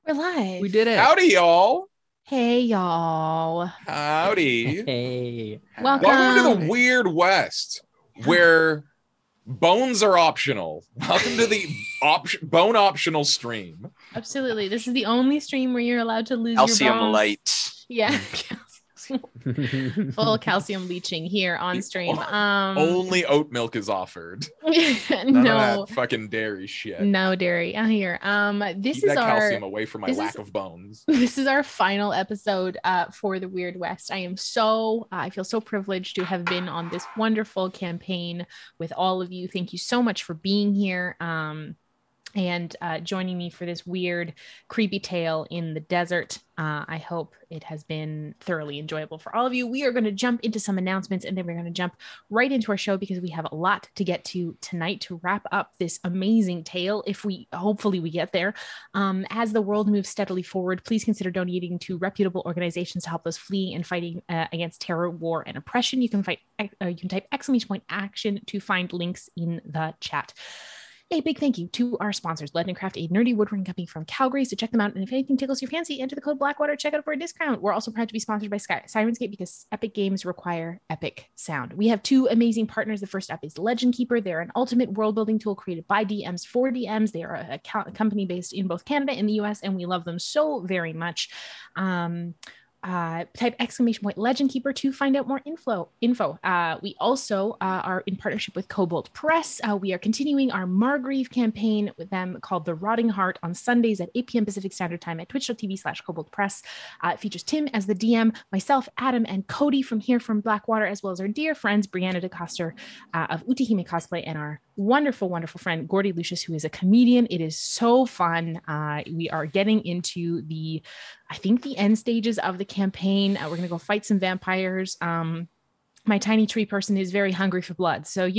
We're live. We did it. Howdy, y'all. Hey, y'all. Howdy. Hey. Welcome. Welcome to the Weird West, where bones are optional. Welcome to the bone optional stream. Absolutely. This is the only stream where you're allowed to lose Calcium your bones. light. Yeah. Full calcium leaching here on stream. Only oat milk is offered. None No. of that fucking dairy shit. No dairy here. This Keep is that our calcium away from my lack of bones. This is our final episode for the Weird West. I feel so privileged to have been on this wonderful campaign with all of you. Thank you so much for being here and joining me for this weird, creepy tale in the desert. I hope it has been thoroughly enjoyable for all of you. We are going to jump into some announcements, and then we're going to jump right into our show because we have a lot to get to tonight to wrap up this amazing tale. Hopefully we get there. As the world moves steadily forward, please consider donating to reputable organizations to help us fleeing and fighting against terror, war, and oppression. You can type !action to find links in the chat. A big thank you to our sponsors, Blood and Craft, a nerdy woodworking company from Calgary. So check them out. And if anything tickles your fancy, enter the code Blackwater, check out for a discount. We're also proud to be sponsored by Sirenscape because epic games require epic sound. We have two amazing partners. The first up is Legend Keeper. They're an ultimate world building tool created by DMs for DMs. They are a company based in both Canada and the US, and we love them so very much. Type !Legend Keeper to find out more info. We also are in partnership with Cobalt Press. We are continuing our Margrave campaign with them called The Rotting Heart on Sundays at 8 p.m. Pacific Standard Time at twitch.tv/Cobalt Press. It features Tim as the DM, myself, Adam, and Cody from here from Blackwater, as well as our dear friends Brianna DeCoster of Utahime Cosplay and our wonderful, wonderful friend Gordy Lucius, who is a comedian. It is so fun. We are getting into the end stages of the campaign. We're going to go fight some vampires. My tiny tree person is very hungry for blood. So,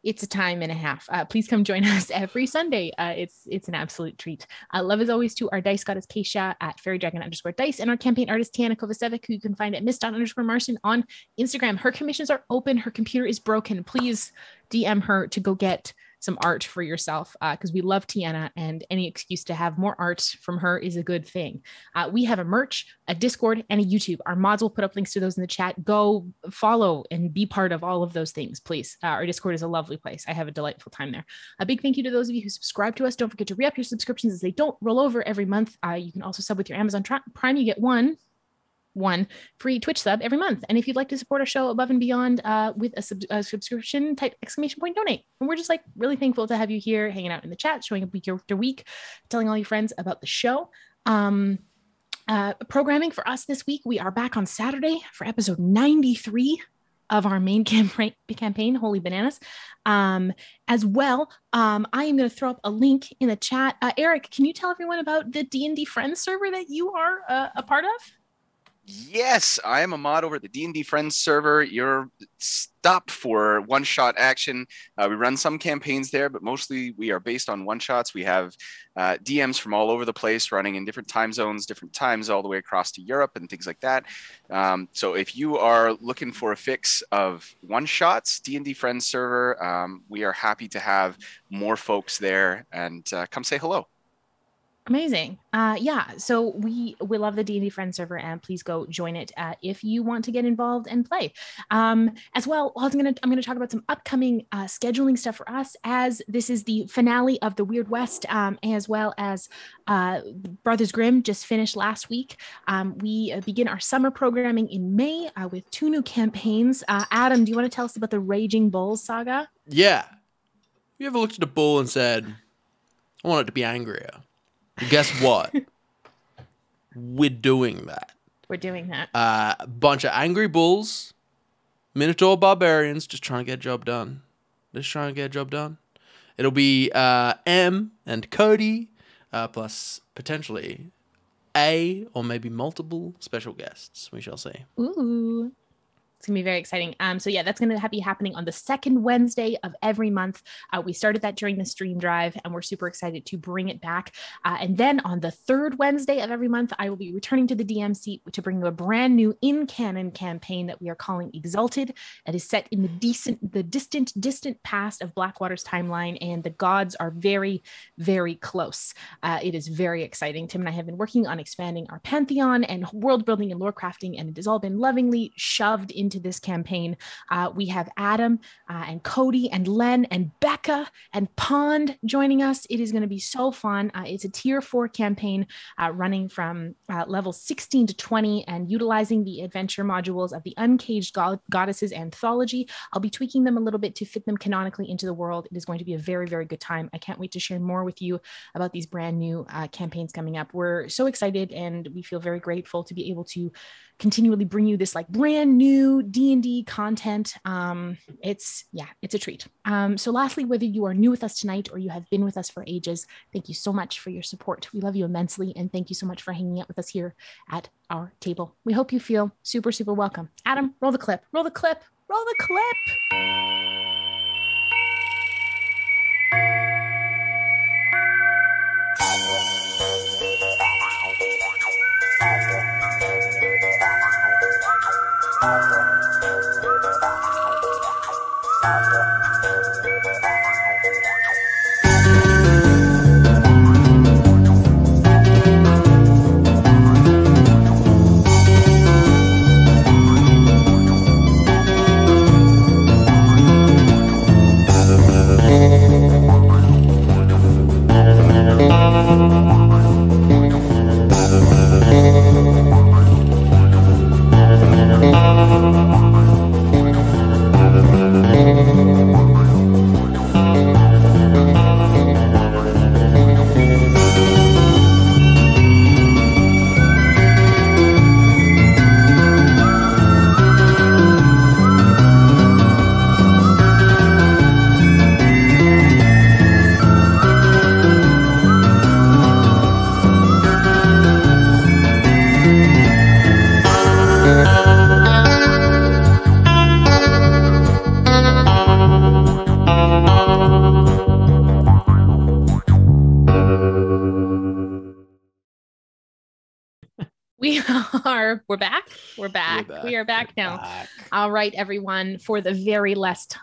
it's a time and a half. Please come join us every Sunday. It's an absolute treat. Love as always to our dice goddess Keisha at fairydragon_dice and our campaign artist Tiana Kovacevic, who you can find at miss._marson on Instagram. Her commissions are open. Her computer is broken. Please DM her to go get some art for yourself because we love Tiana, and any excuse to have more art from her is a good thing. We have a merch, a Discord, and a YouTube. Our mods will put up links to those in the chat. Go follow and be part of all of those things, please. Our Discord is a lovely place. I have a delightful time there. A big thank you to those of you who subscribe to us. Don't forget to re-up your subscriptions as they don't roll over every month. You can also sub with your Amazon Prime. You get one free Twitch sub every month. And if you'd like to support our show above and beyond with a subscription, type !donate. And we're just really thankful to have you here hanging out in the chat, showing up week after week, telling all your friends about the show. Programming for us this week, we are back on Saturday for episode 93 of our main campaign, Holy Bananas. As well, I am going to throw up a link in the chat. Erik, can you tell everyone about the D&D Friends server that you are a part of? Yes, I am a mod over at the D&D Friends server. You're stopped for one-shot action. We run some campaigns there, but mostly we are based on one-shots. We have DMs from all over the place running in different time zones, different times all the way across to Europe and things like that. So if you are looking for a fix of one-shots, D&D Friends server, we are happy to have more folks there, and come say hello. Amazing. So we love the D&D Friends server, and please go join it if you want to get involved and play. As well, I'm going to talk about some upcoming scheduling stuff for us, as this is the finale of the Weird West, as well as Brothers Grimm just finished last week. We begin our summer programming in May with 2 new campaigns. Adam, do you want to tell us about the Raging Bulls saga? Yeah. You ever looked at a bull and said, I want it to be angrier? Well, guess what? We're doing that. We're doing that. A bunch of angry bulls, Minotaur barbarians, just trying to get a job done. It'll be M and Cody, plus potentially a or maybe multiple special guests. We shall see. Ooh. It's gonna be very exciting. So yeah, that's gonna be happening on the second Wednesday of every month. We started that during the stream drive, and we're super excited to bring it back. And then on the third Wednesday of every month, I will be returning to the DM seat to bring you a brand new in-canon campaign that we are calling Exalted. That is set in the distant past of Blackwater's timeline, and the gods are very, very close. It is very exciting. Tim and I have been working on expanding our pantheon and world building and lore crafting, and it has all been lovingly shoved into this campaign. We have Adam and Cody and Len and Becca and Pond joining us. It is going to be so fun. It's a tier 4 campaign running from level 16 to 20 and utilizing the adventure modules of the Uncaged Goddesses Anthology. I'll be tweaking them a little bit to fit them canonically into the world. It is going to be a very, very good time. I can't wait to share more with you about these brand new campaigns coming up. We're so excited, and we feel very grateful to be able to continually bring you this like brand new D&D content. It's a treat. So lastly, whether you are new with us tonight or you have been with us for ages, thank you so much for your support. We love you immensely, and thank you so much for hanging out with us here at our table. We hope you feel super, super welcome. Adam, roll the clip. We're back. We are back now. All right, everyone. For the very last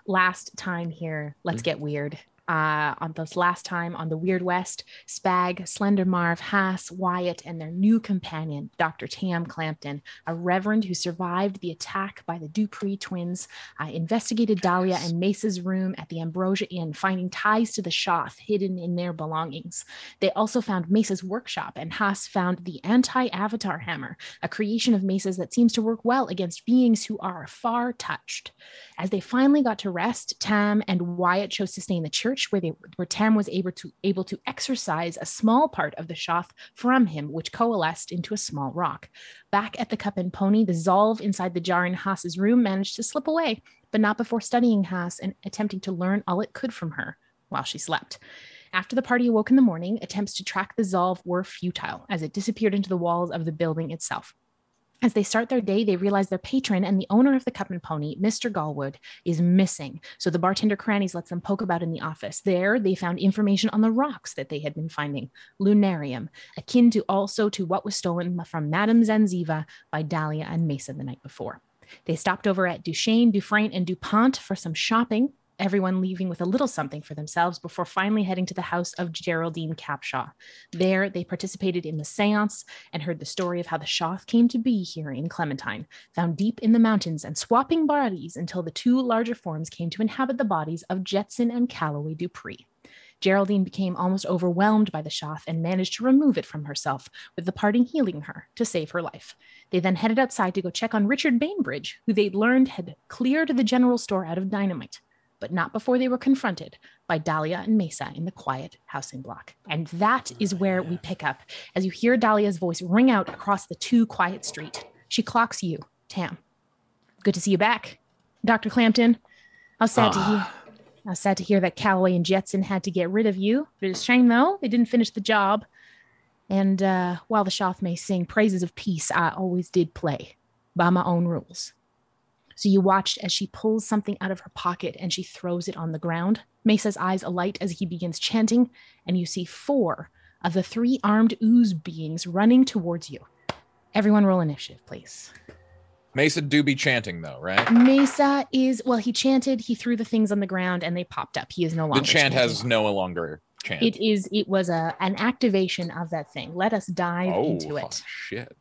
time here, let's get weird. On this last time on the Weird West, Spagg, Slender Marv, Hass, Wyatt, and their new companion, Dr. Tam Clampton, a reverend who survived the attack by the Duprees twins, investigated Dahlia and Mesa's room at the Ambrosia Inn, finding ties to the Shoth hidden in their belongings. They also found Mesa's workshop, and Hass found the anti-avatar hammer, a creation of Mesa's that seems to work well against beings who are far touched. As they finally got to rest, Tam and Wyatt chose to stay in the church, where Tam was able to exorcise a small part of the Shoth from him, which coalesced into a small rock. Back at the Cup and Pony, the Zolv inside the jar in Hass's room managed to slip away, but not before studying Hass and attempting to learn all it could from her while she slept. After the party awoke in the morning, attempts to track the Zolv were futile, as it disappeared into the walls of the building itself. As they start their day, they realize their patron and the owner of the Cup and Pony, Mr. Galwood, is missing. So the bartender Crannies lets them poke about in the office. There, they found information on the rocks that they had been finding. Lunarium, akin to what was stolen from Madame Zanziva by Dahlia and Mesa the night before. They stopped over at Duchesne, Dufresne, and DuPont for some shopping, everyone leaving with a little something for themselves before finally heading to the house of Geraldine Capshaw. There, they participated in the seance and heard the story of how the Shoth came to be here in Clementine, found deep in the mountains and swapping bodies until the two larger forms came to inhabit the bodies of Jetson and Calloway Dupree. Geraldine became almost overwhelmed by the Shoth and managed to remove it from herself, with the party healing her to save her life. They then headed outside to go check on Richard Bainbridge, who they'd learned had cleared the general store out of dynamite, but not before they were confronted by Dahlia and Mesa in the quiet housing block. And that is where we pick up, as you hear Dahlia's voice ring out across the too quiet street. She clocks you, Tam. Good to see you back, Dr. Clampton. I was sad to hear that Calloway and Jetson had to get rid of you. It's a shame, though. They didn't finish the job. And while the Shoth may sing praises of peace, I always did play by my own rules. So you watched as she pulls something out of her pocket and she throws it on the ground. Mesa's eyes alight as he begins chanting, and you see 4 of the 3 armed ooze beings running towards you. Everyone roll initiative, please. Mesa do be chanting though, right? Mesa is, well, he chanted, he threw the things on the ground and they popped up. He is no longer The chant chanting. has no longer chant. It was an activation of that thing. Let us dive into it. Oh, shit.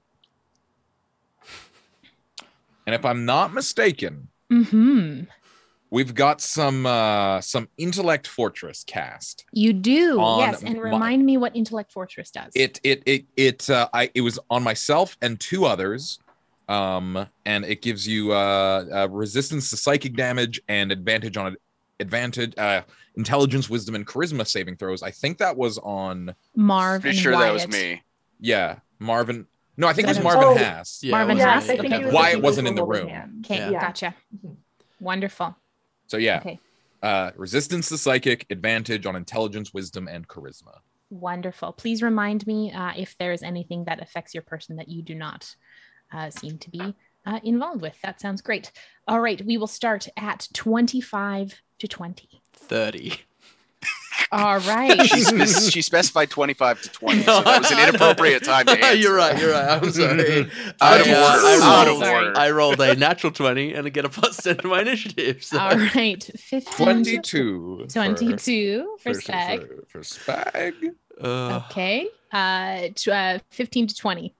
And if I'm not mistaken, we've got some Intellect Fortress cast. You do, yes. And remind me what Intellect Fortress does. It was on myself and 2 others. And it gives you resistance to psychic damage and advantage on intelligence, wisdom, and charisma saving throws. I think that was on Marv. Pretty and sure Wyatt. that was me. Yeah, Marvin. No, I think it was Marvin Hass. Yeah, Marvin Yes, Hass. I think Okay. it was Wyatt wasn't in the room. Okay, Yeah. gotcha. Wonderful. So yeah, Okay. Resistance to psychic, advantage on intelligence, wisdom, and charisma. Wonderful. Please remind me if there is anything that affects your person that you do not seem to be involved with. That sounds great. All right, we will start at 25 to 20. 30. All right. She specified 25 to 20, so that was an inappropriate time to answer. You're right. I'm sorry. I rolled a natural 20 and I get a +10 to my initiative. So. All right. 15 22. 22 for Spagg. For Spagg. Okay. 15 to 20.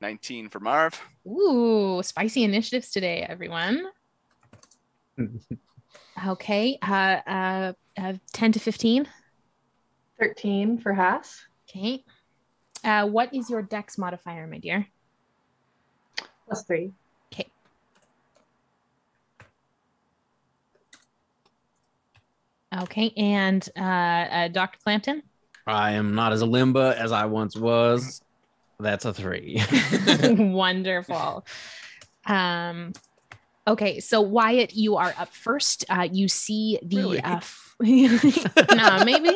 19 for Marv. Ooh, spicy initiatives today, everyone. Okay. 10 to 15. 13 for Hass. Okay. What is your dex modifier, my dear? +3. Okay. Okay. And Dr. Clampton? I am not as a limba as I once was. That's a 3. Wonderful. Okay, so Wyatt, you are up first. You see the Really? no, maybe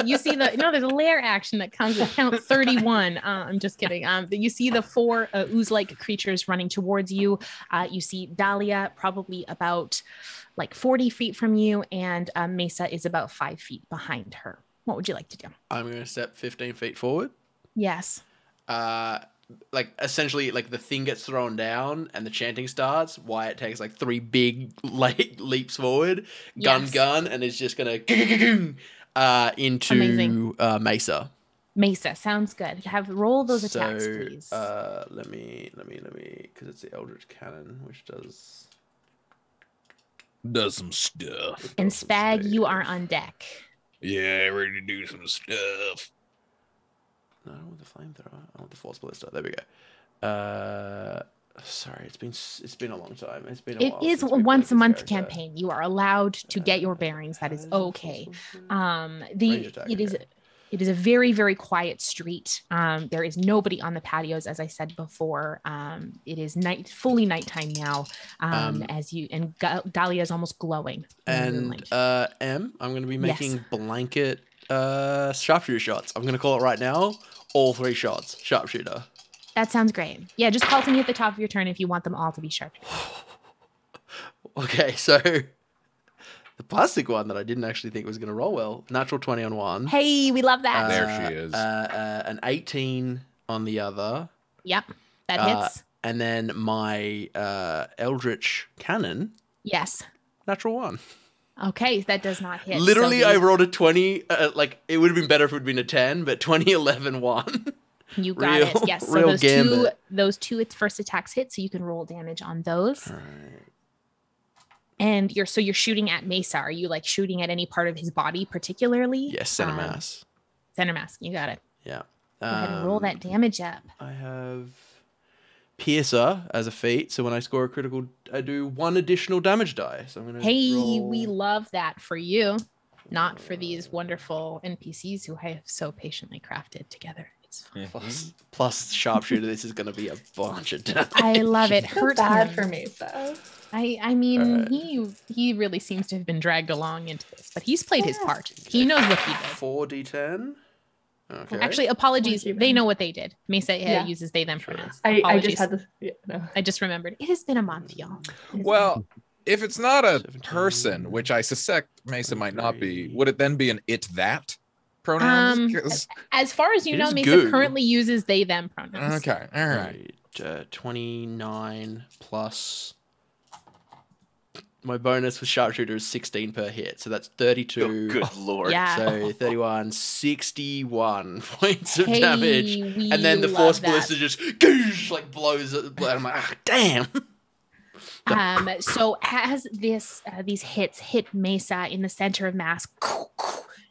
you see there's a lair action that comes at count 31. I'm just kidding. You see the 4 ooze-like creatures running towards you. You see Dahlia probably about like 40 feet from you, and Mesa is about 5 feet behind her. What would you like to do? I'm going to step 15 feet forward. Yes. Like essentially like the thing gets thrown down and the chanting starts. Wyatt takes like 3 big leaps forward, gun, and is just gonna into Mesa. Mesa sounds good. Roll those attacks, So, please. let me because it's the eldritch cannon, which does some stuff. And Spagg, you are on deck. Yeah, ready to do some stuff. No, I don't want the flamethrower. I want the force ballista. There we go. Sorry, it's been a long time. It's been a while. It is since a we've once played a month this character. campaign. You are allowed to get your bearings. That is okay. Range attack, It is a very, very quiet street. There is nobody on the patios, as I said before. It is fully nighttime now. Dahlia is almost glowing. And I'm going to be making blanket sharpshooter shots. I'm going to call it right now. All 3 shots, sharpshooter. That sounds great. Yeah, just call to me at the top of your turn if you want them all to be sharp. Okay, so the plastic one that I didn't actually think was going to roll well. Natural 20 on one. Hey, we love that. There she is. An 18 on the other. Yep, that hits. And then my eldritch cannon. Yes. Natural 1. Okay, that does not hit. Literally, I rolled a 20. It would have been better if it would have been a 10, but 20, 11, 1. You got it. Yes. So real those two first attacks hit, so you can roll damage on those. All right. And you're shooting at Mesa. Are you like shooting at any part of his body particularly? Yes, center mass. Center mass. You got it. Yeah. Go ahead and roll that damage up. I have Piercer as a feat, so when I score a critical, I do 1 additional damage die. So I'm gonna we love that for you, not for these wonderful NPCs who I have so patiently crafted together. It's plus sharpshooter. This is gonna be a bunch of damage. I love it. So Hurt bad him. for Mesa. I mean, he really seems to have been dragged along into this, but he's played his part. He knows what he did. 4d10. Okay. Actually, apologies. Human. They know what they did. Mesa Yeah. uses they them pronouns. I Apologies. just had this. Yeah, no. I just remembered. It has been a month, y'all. Well, if it's not a 17. person, which I suspect Mesa might not be, 23. would it then be an it that pronouns? 'Cause- As far as you It know, is Mesa goo. currently uses they them pronouns. okay, all right. 29 plus. My bonus for sharpshooter is 16 per hit, so that's 32. Oh, good lord. Yeah. So 31, 61 points of Hey, damage. we And then the love force that. ballista just goosh, like blows it. And I'm like, ah, damn. So as these hits hit Mesa in the center of mass,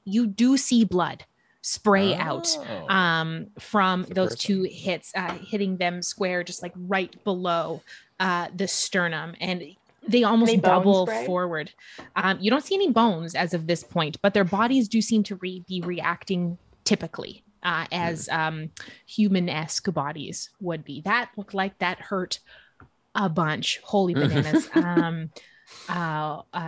you do see blood spray out from The those person. two hits, hitting them square, just like right below the sternum, and they almost Any bone double spray? forward. You don't see any bones as of this point, but their bodies do seem to be reacting typically as human-esque bodies would be. That looked like that hurt a bunch. Holy bananas.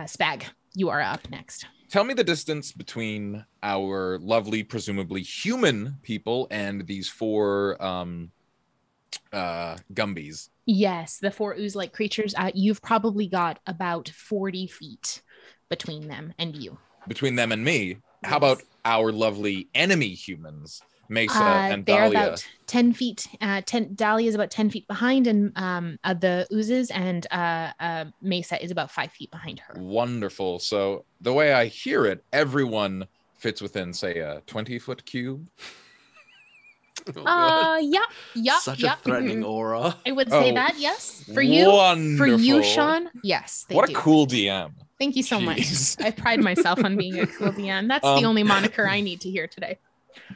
Spagg, you are up next. Tell me the distance between our lovely, presumably human people and these four Gumbies. Yes, the four ooze-like creatures. You've probably got about 40 feet between them and you. Between them and me, how Yes. about our lovely enemy humans, Mesa and They're Dahlia? about 10 feet. Dahlia is about 10 feet behind, and the oozes, and Mesa is about 5 feet behind her. Wonderful. So the way I hear it, everyone fits within, say, a 20-foot cube. Oh, God. Yeah. Such a threatening aura. I would say Oh, that, yes. For you, Wonderful. Sean, yes, they What do. a cool DM. Thank you so Jeez. much. I pride myself on being a cool DM. That's the only moniker I need to hear today.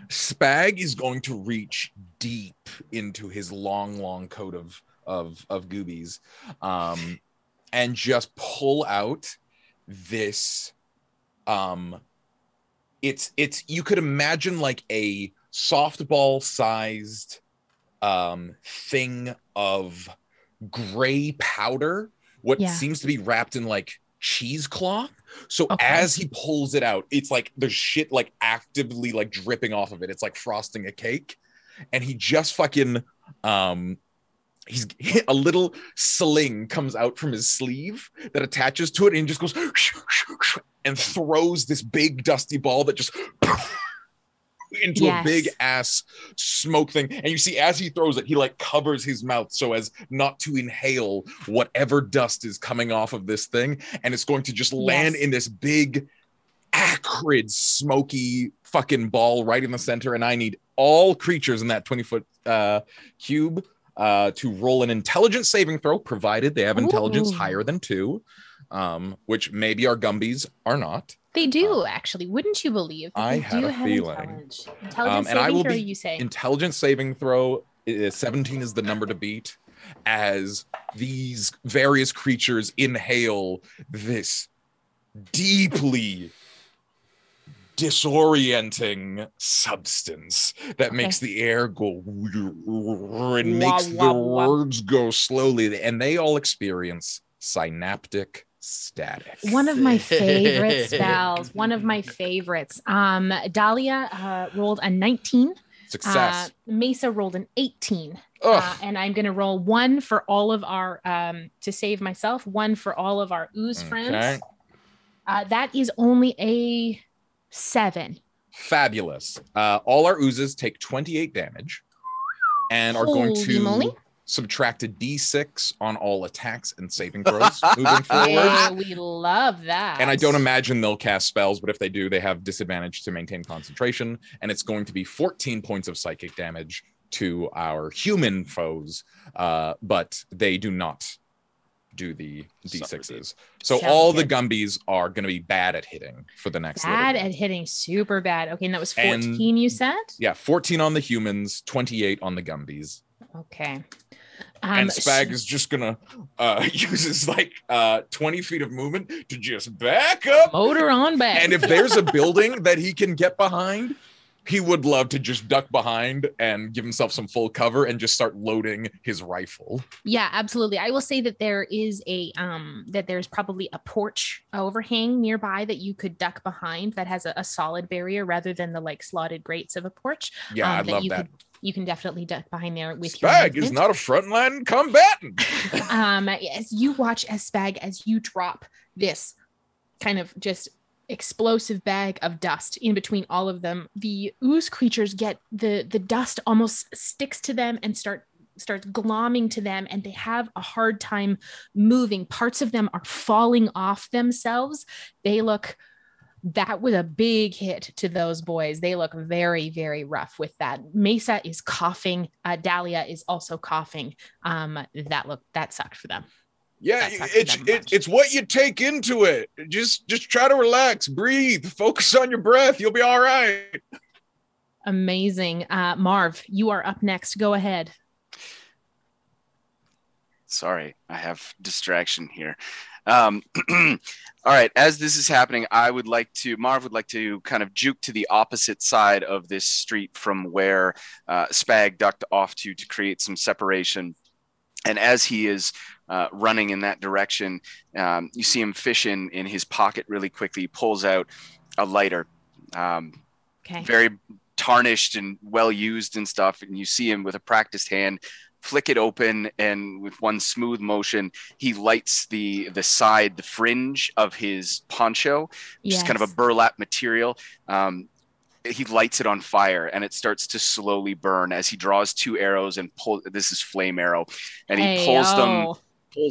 Spagg is going to reach deep into his long coat of goobies, and just pull out this. It's you could imagine like a softball sized thing of gray powder, what Yeah. seems to be wrapped in like cheesecloth. So Okay. as he pulls it out, it's like there's shit like actively like dripping off of it. It's like frosting a cake. And he just fucking he's a little sling comes out from his sleeve that attaches to it, and he just goes and throws this big dusty ball that just into a big ass smoke thing. And you see as he throws it, he like covers his mouth so as not to inhale whatever dust is coming off of this thing, and it's going to just land in this big acrid smoky fucking ball right in the center. And I need all creatures in that 20-foot cube to roll an intelligence saving throw, provided they have intelligence higher than 2, which maybe our Gumbies are not. They do, actually. Wouldn't you believe? That I they had do a have feeling. Intelligence And I saving will throw, be you say? intelligence saving throw. 17 is the number to beat, as these various creatures inhale this deeply disorienting substance that makes the air go and makes the words go slowly, and they all experience synaptic static. One of my favorite spells. One of my favorites. Dahlia rolled a 19. Success. Mesa rolled an 18. Ugh. And I'm going to roll 1 for all of our, to save myself, 1 for all of our ooze friends. That is only a 7. Fabulous. All our oozes take 28 damage and are going Holy to moly. subtract a d6 on all attacks and saving throws moving forward. Yeah, we love that. And I don't imagine they'll cast spells, but if they do, they have disadvantage to maintain concentration. And it's going to be 14 points of psychic damage to our human foes, but they do not do the d6s. So Sounds all good. the Gumbies are going to be bad at hitting for the next little Bad bit. at hitting, super bad. Okay, and that was 14, And- you said? Yeah, 14 on the humans, 28 on the Gumbies. Okay. And Spagg is just gonna use his like 20 feet of movement to just back up. Motor on back. And if there's a building that he can get behind, he would love to just duck behind and give himself some full cover and just start loading his rifle. Yeah, absolutely. I will say that there is that there's probably a porch overhang nearby that you could duck behind that has a solid barrier rather than the like slotted grates of a porch. Yeah, I love that. You can definitely duck behind there with Spagg is not a frontline combatant. As you watch Spagg, as you drop this kind of just explosive bag of dust in between all of them, the ooze creatures get the dust almost sticks to them and starts glomming to them, and they have a hard time moving. Parts of them are falling off themselves. That was a big hit to those boys. They look very, very rough with that. Mesa is coughing. Dahlia is also coughing. That sucked for them. Yeah, it's what you take into it. Just try to relax, breathe, focus on your breath. You'll be all right. Amazing. Marv, you are up next. Go ahead. Sorry, I have distraction here. All right, as this is happening, Marv would like to kind of juke to the opposite side of this street from where Spagg ducked off to create some separation. And as he is running in that direction, you see him fish in his pocket really quickly. He pulls out a lighter, very tarnished and well used and stuff. And you see him with a practiced hand flick it open, and with one smooth motion, he lights the fringe of his poncho, which is kind of a burlap material. He lights it on fire, and it starts to slowly burn as he draws 2 arrows and this is flame arrow, and he pulls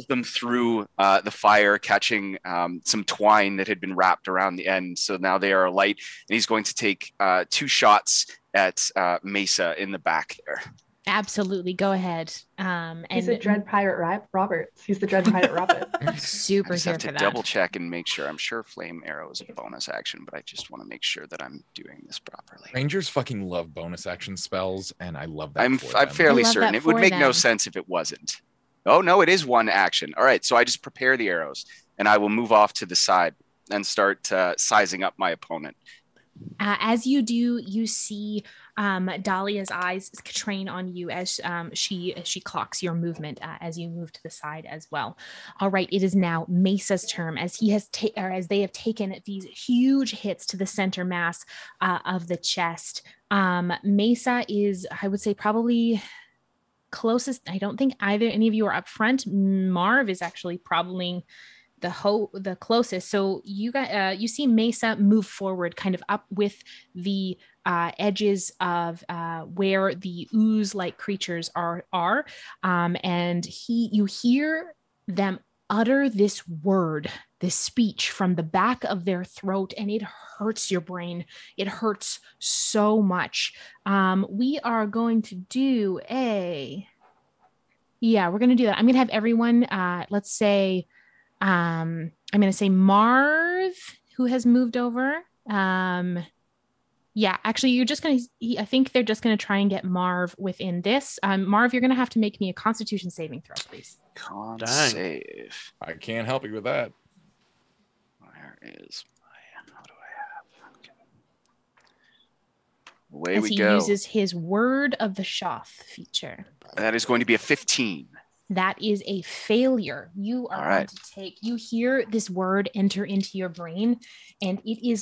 them through the fire, catching some twine that had been wrapped around the end. So now they are alight, and he's going to take 2 shots at Mesa in the back there. Absolutely. Go ahead. He's a Dread Pirate Roberts. He's the Dread Pirate Roberts. Super I just have to double check and make sure. I'm sure Flame Arrow is a bonus action, but I just want to make sure that I'm doing this properly. Rangers fucking love bonus action spells, and I love that. I'm fairly certain. It would make no sense if it wasn't. Oh, no, it is 1 action. All right, so I just prepare the arrows, and I will move off to the side and start sizing up my opponent. As you do, you see Dahlia's eyes train on you as she clocks your movement as you move to the side as well. All right, it is now Mesa's turn as as they have taken these huge hits to the center mass of the chest. Mesa is, I would say, probably closest. I don't think any of you are up front. Marv is actually probably the closest. So you see Mesa move forward kind of up with the edges of where the ooze-like creatures are. And you hear them utter this word, this speech from the back of their throat, and it hurts your brain. It hurts so much. We are going to do we're going to do that. I'm going to have everyone, let's say, I'm going to say Marv, who has moved over. Actually, you're just going to, I think they're just going to try and get Marv within this. Marv, you're going to have to make me a Constitution saving throw, please. Save. I can't help you with that. Where is what do I have? Okay. Away we he go. Uses his Word of the Shoth feature. That is going to be a 15. That is a failure. You are going to take, you hear this word enter into your brain, and it is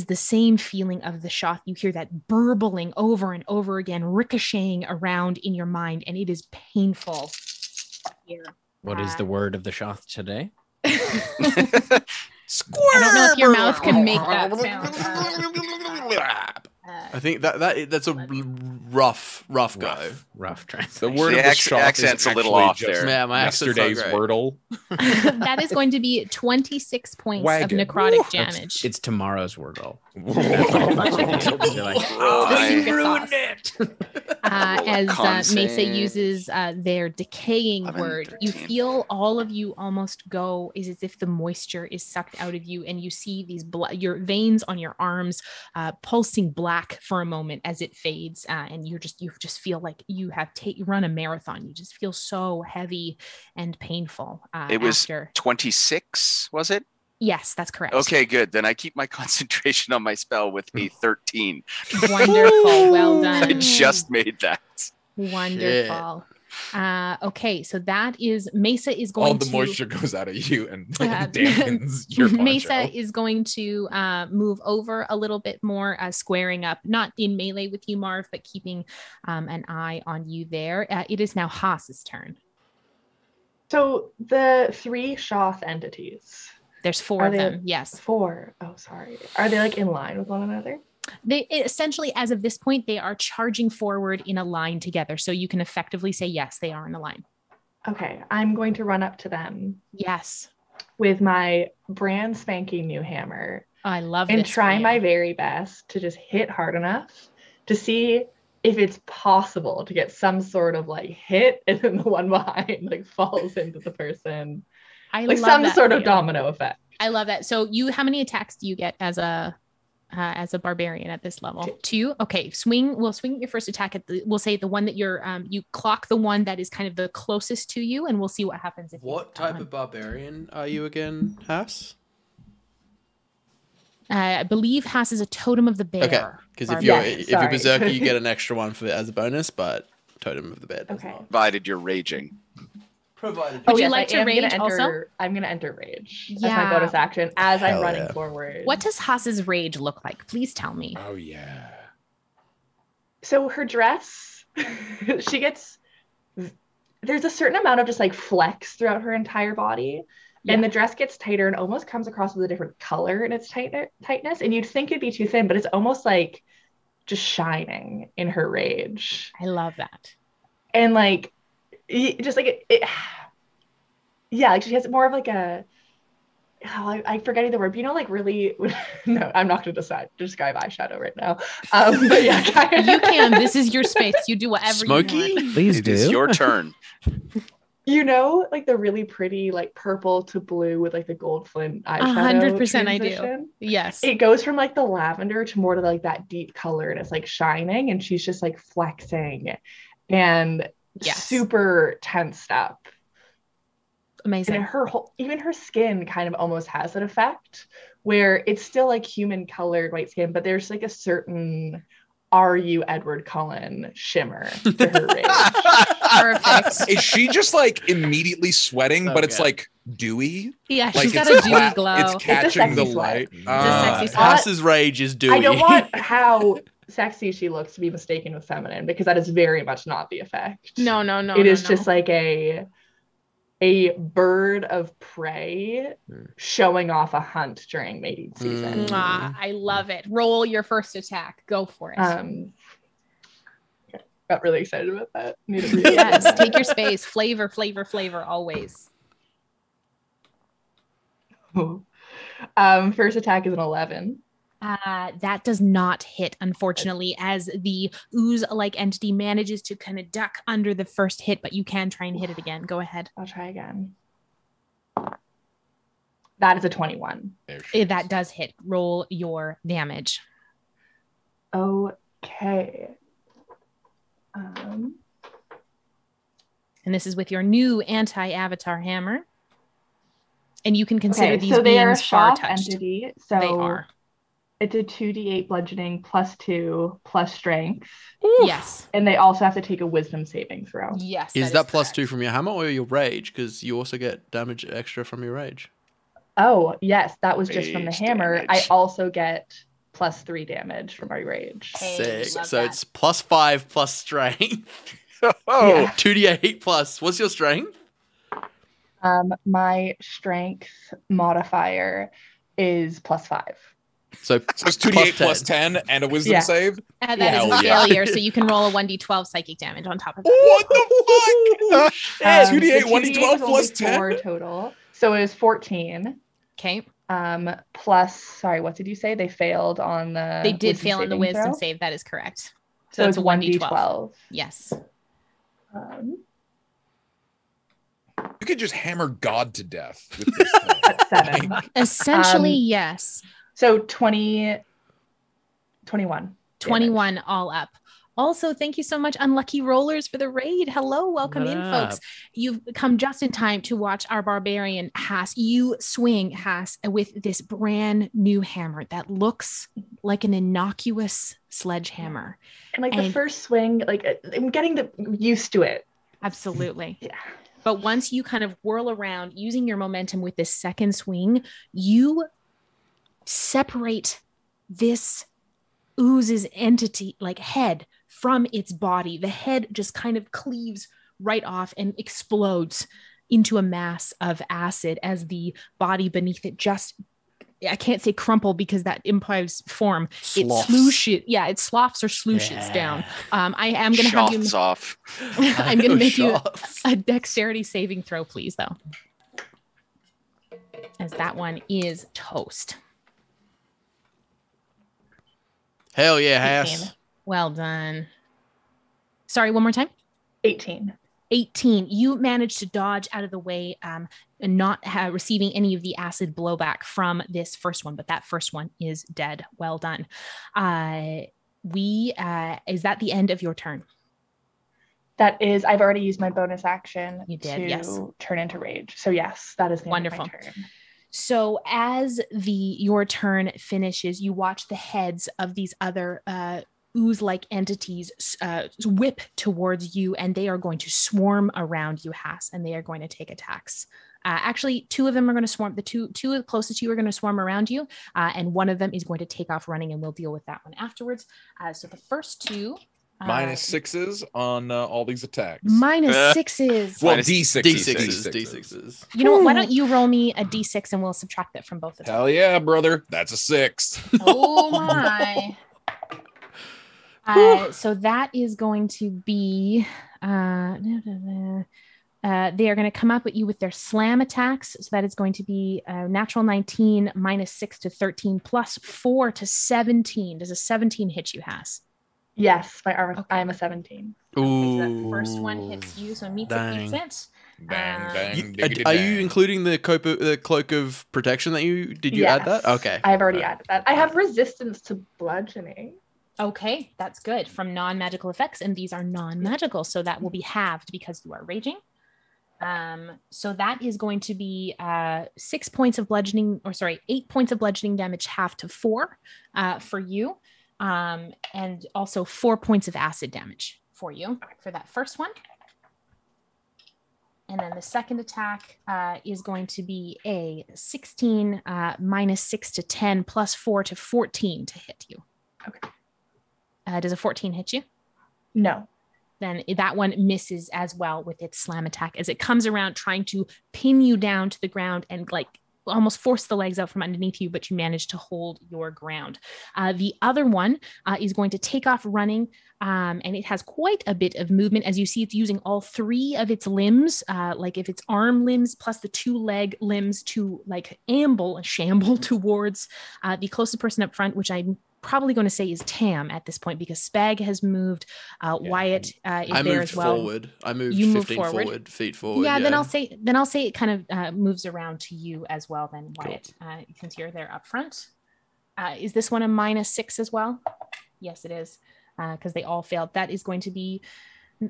the same feeling of the Shoth. You hear that burbling over and over again, ricocheting around in your mind, and it is painful. Here. What is the word of the Shoth today? Squirrel. I don't know if your mouth can make that sound. I think that's a rough go. Rough translation. The word of the Shoth accent's a little off there. Yeah, my yesterday's Wordle. That is going to be 26 points of necrotic damage. It's tomorrow's Wordle. Ruined it. As Mesa uses their decaying word, you feel all of you almost go is as if the moisture is sucked out of you, and you see these your veins on your arms pulsing black for a moment as it fades, and you just feel like you have run a marathon. You just feel so heavy and painful. It was 26, was it? Yes, that's correct. Okay, good. Then I keep my concentration on my spell with a 13. Wonderful. Well done. I just made that. Wonderful. Okay, so that is Mesa is going All the to moisture goes out of you and dampens your poncho. Mesa is going to move over a little bit more, squaring up, not in melee with you, Marv, but keeping an eye on you there. It is now Haas's turn. So the 3 Shoth entities. There's 4 of them. Yes. 4. Oh, sorry. Are they like in line with one another? They essentially, as of this point, they are charging forward in a line together. So you can effectively say, yes, they are in a line. Okay. I'm going to run up to them. Yes. With my brand spanking new hammer. I love and this. And try my very best to just hit hard enough to see if it's possible to get some sort of like hit and then the one behind like falls into the person. I like love some that sort of domino effect. I love that. So how many attacks do you get as a barbarian at this level? 2. Okay. We'll swing your first attack at we'll say the one that you clock the one that is kind of the closest to you, and we'll see what happens. What type of barbarian are you again, Hass? I believe Hass is a totem of the bear. Okay, because if you're berserker, you get an extra one as a bonus, but totem of the bear. Okay. Provided you're raging. Provided. Would you like to rage also? I'm going to enter rage as my bonus action as I'm running forward. What does Haas's rage look like? Please tell me. Oh, yeah. So her dress, there's a certain amount of just like flex throughout her entire body. Yeah. And the dress gets tighter and almost comes across with a different color in its tightness. And you'd think it'd be too thin, but it's almost like just shining in her rage. I love that. And like, just like it yeah, like she has more of like I'm forgetting the word, but like really no, I'm not going to describe eyeshadow right now. But yeah, you can. This is your space. You do whatever Smokey? you want. Please do. It's your turn. Like the really pretty like purple to blue with like the gold flint eyeshadow. 100% I do. Yes. It goes from like the lavender to more to like that deep color, and it's like shining, and she's just like flexing and super tensed up. Amazing. And even her skin kind of almost has that effect where it's still like human colored white skin, but there's like a certain "Are you Edward Cullen" shimmer to her rage. Perfect. Is she just like immediately sweating, but it's like dewy? Yeah, like she's got a dewy glow. It's catching the light. It's a sexy sweat. Hass's rage is dewy. I don't want how sexy she looks to be mistaken with feminine, because that is very much not the effect. No. It is just like a bird of prey showing off a hunt during mating season. I love it. Roll your first attack. Go for it. Got really excited about that. Yes, take your space. Flavor, always. First attack is an 11. That does not hit, unfortunately, as the ooze-like entity manages to kind of duck under the first hit, but you can try and hit it again. Go ahead. I'll try again. That is a 21. That does hit. Roll your damage. Okay. And this is with your new anti-avatar hammer. And you can consider these beings far touched. Entity, so they are. It's a 2d8 bludgeoning +2 plus strength. Oof. Yes. And they also have to take a wisdom saving throw. Yes. Is that +2 from your hammer or your rage? Because you also get damage extra from your rage. Oh, yes. That was just from the Rage hammer. damage. I also get +3 damage from my rage. Hey, Sick. love So that. it's +5 plus strength. Oh, 2d8 plus. What's your strength? My strength modifier is +5. So it's 2d8 plus 10 and a wisdom save. That is a Hell yeah. failure, so you can roll a 1d12 psychic damage on top of that. What the fuck? 2d8, The 1d12 is plus only 10? 4 total. So it was 14. Okay. Plus, sorry, what did you say? They failed on the They did fail on the wisdom throw? save. That is correct. So that's it's a 1d12. 1d12. Yes. You could just hammer God to death with this thing. That's 7. Essentially, yes. So 21. 21 all up. Also, thank you so much, Unlucky Rollers, for the raid. Hello, welcome What in, up? folks. You've come just in time to watch our barbarian Hass. You swing Hass with this brand new hammer that looks like an innocuous sledgehammer. And like the first swing, like I'm getting used to it. Absolutely. Yeah. But once you kind of whirl around using your momentum with this second swing, you separate this ooze's entity, like head, from its body. The head just kind of cleaves right off and explodes into a mass of acid as the body beneath it just, I can't say crumple because that implies form. It slooshes, it sloughs or slooshes down. I am going to have you off. I'm going to make you a dexterity saving throw, please, though. As that one is toast. Hell yeah, 18. Hass. Well done. Sorry, one more time. 18. You managed to dodge out of the way and not receiving any of the acid blowback from this first one, but that first one is dead. Well done. Is that the end of your turn? That is, I've already used my bonus action to turn into rage. So yes, that is the wonderful. End of my turn. So as your turn finishes, you watch the heads of these other ooze-like entities whip towards you, and they are going to swarm around you, Hass, and they are going to take attacks. Actually, two of them are going to swarm. The two closest to you are going to swarm around you, and one of them is going to take off running, and we'll deal with that one afterwards. So the first two... -6s on all these attacks. -6s. Well, Minus D6s. You know what? Why don't you roll me a D6 and we'll subtract that from both of them. Hell yeah, brother. That's a 6. Oh my. So that is going to be they are going to come up at you with their slam attacks. So that is going to be natural 19 -6 to 13 +4 to 17. Does a 17 hit you, Hass? Yes, my armor. Okay. I am a 17. Okay, so that first one hits you, so it meets it. Bang, Are you including the cloak of protection that you did? You add that? Okay, I've already added that. I have resistance to bludgeoning. Okay, that's good from non-magical effects, and these are non-magical, so that will be halved because you are raging. So that is going to be 8 points of bludgeoning damage, halved to 4 for you. And also 4 points of acid damage for you for that first one. And then the second attack is going to be a 16 -6 to 10 +4 to 14 to hit you. Okay. Does a 14 hit you? No. Then that one misses as well with its slam attack as it comes around trying to pin you down to the ground and almost force the legs out from underneath you, but you manage to hold your ground. The other one is going to take off running, and it has quite a bit of movement. As you see, it's using all 3 of its limbs, like if its arm limbs plus the 2 leg limbs to shamble towards the closest person up front, which I'm probably going to say is Tam at this point because Spagg has moved. Wyatt is there as well. I moved 15 feet forward. Yeah, then I'll say it kind of moves around to you as well. Then Wyatt, since you're there up front, is this one a -6 as well? Yes, it is because they all failed. That is going to be.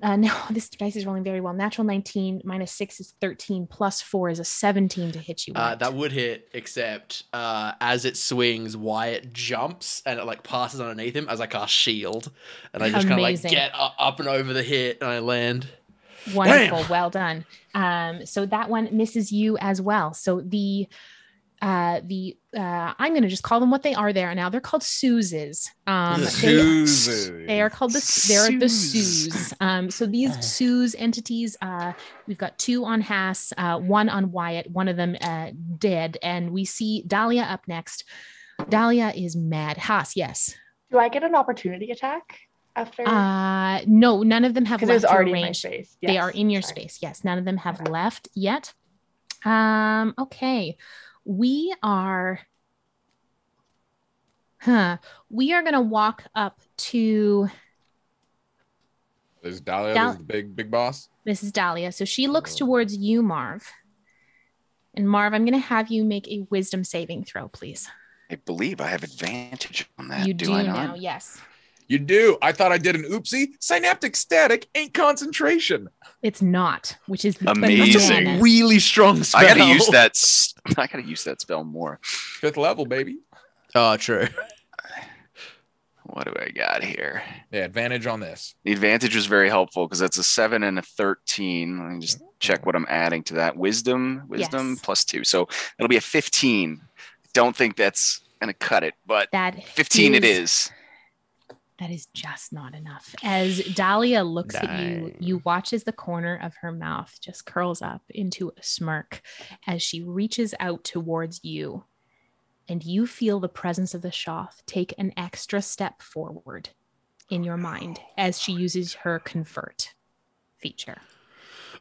No, this dice is rolling very well. Natural 19 -6 is 13 +4 is a 17 to hit you. That would hit, except as it swings, Wyatt jumps and it passes underneath him as I cast shield, and I just kind of get up and over the hit and I land. Wonderful, Bam! Well done. So that one misses you as well. So I'm going to just call them what they are there now. They're called Suses. They are called the Sus. So these Sus entities, we've got 2 on Hass, 1 on Wyatt, one of them dead, and we see Dahlia up next. Dahlia is mad. Hass, yes. Do I get an opportunity attack after? No, none of them have left your range. In my space. Yes. They are in your space. Yes, none of them have left yet. Okay. We are going to walk up to... Is Dahlia the big boss? This is Dahlia. So she looks towards you, Marv. And Marv, I'm going to have you make a wisdom saving throw, please. I believe I have advantage on that. You do I not? now, yes. You do. I thought I did an oopsie. Synaptic static ain't concentration. It's not, which is amazing. bananas. Really strong spell. I gotta use that. I gotta use that spell more. 5th level, baby. Oh, true. What do I got here? Yeah, advantage on this. The advantage was very helpful because that's a 7 and a 13. Let me just check what I'm adding to that. Wisdom Yes. +2. So it'll be a 15. Don't think that's gonna cut it, but That 15 it is. That is just not enough. As Dahlia looks at you, you watch as the corner of her mouth just curls up into a smirk as she reaches out towards you. And you feel the presence of the Shoth take an extra step forward in your mind as she uses her convert feature.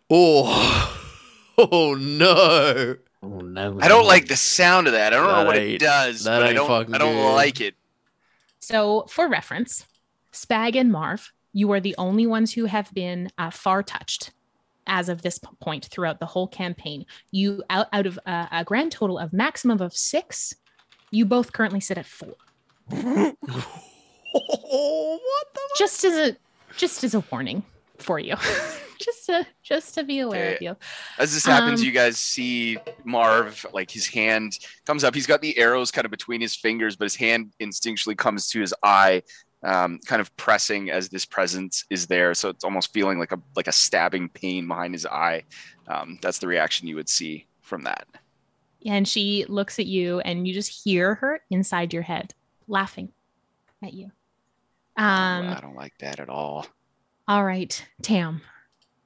Oh no. Oh, no. I don't like the sound of that. I don't know what it does, that but I ain't fucking don't good. like it. So for reference, Spagg and Marv, you are the only ones who have been far touched as of this point throughout the whole campaign. You out of a grand total of maximum of 6, you both currently sit at 4. What the? Just as a warning for you, just to be aware of you. As this happens, you guys see Marv, like his hand comes up. He's got the arrows kind of between his fingers, but his hand instinctually comes to his eye, kind of pressing as this presence is there. So it's almost feeling like a stabbing pain behind his eye. That's the reaction you would see from that. And she looks at you, and you just hear her inside your head laughing at you. I don't like that at all. All right, Tam.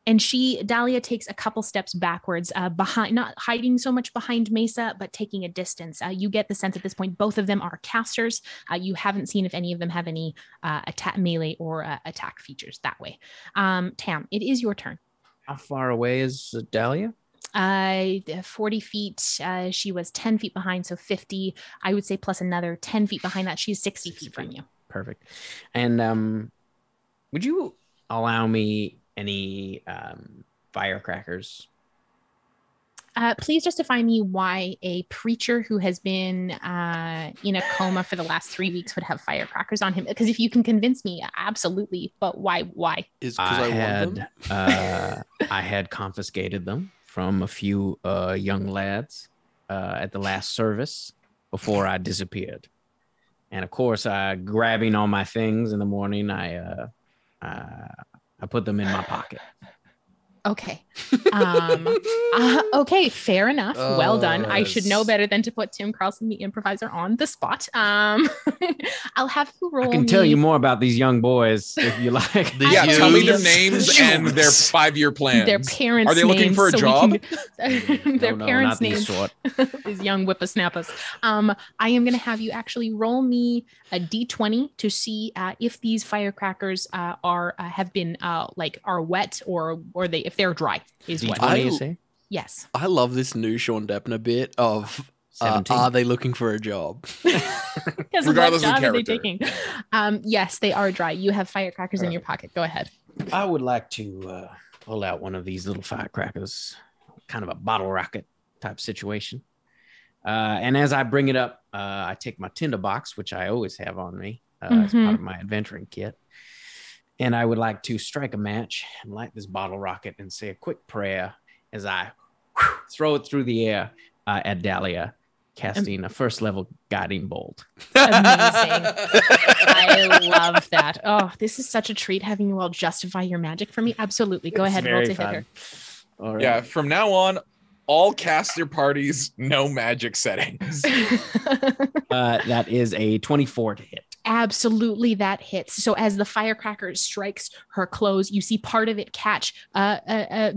And Dahlia takes a couple steps backwards, behind, not hiding so much behind Mesa, but taking a distance. You get the sense at this point, both of them are casters. You haven't seen if any of them have any attack melee or attack features that way. Tam, it is your turn. How far away is Dahlia? 40 feet. She was 10 feet behind, so 50. I would say plus another 10 feet behind that. She's 60 feet from you. Perfect. And would you allow me any firecrackers? Please justify me why a preacher who has been in a coma for the last 3 weeks would have firecrackers on him. Because if you can convince me, absolutely. But why? Is because I want them. I had confiscated them from a few young lads at the last service before I disappeared. And of course, grabbing all my things in the morning, I put them in my pocket. Okay. Okay, fair enough. Well done. I should know better than to put Tim Carlson, the improviser, on the spot. I'll have you roll. I can tell you more about these young boys if you like. Yeah, tell me their names and their 5-year plans. Their parents' Are they looking names, for a job? Their parents' names. These young whippersnappers. I am going to have you actually roll me a d20 to see if these firecrackers are wet or if they're dry. Is what D20, you say? Yes. I love this new Sean Deppner bit of 17. are they looking for a job? Because Regardless what of job are they character. taking? Yes, they are dry. You have firecrackers in your pocket. Go ahead. I would like to pull out one of these little firecrackers, kind of a bottle rocket type situation. And as I bring it up, I take my tinderbox, which I always have on me as part of my adventuring kit. And I would like to strike a match and light this bottle rocket and say a quick prayer as I throw it through the air at Dahlia, casting a first level guiding bolt. Amazing. I love that. Oh, this is such a treat having you all justify your magic for me. Absolutely. Go ahead, roll to hit her. All right. Yeah, from now on, all caster parties, no magic settings. That is a 24 to hit. Absolutely, that hits. So as the firecracker strikes her clothes, you see part of it catch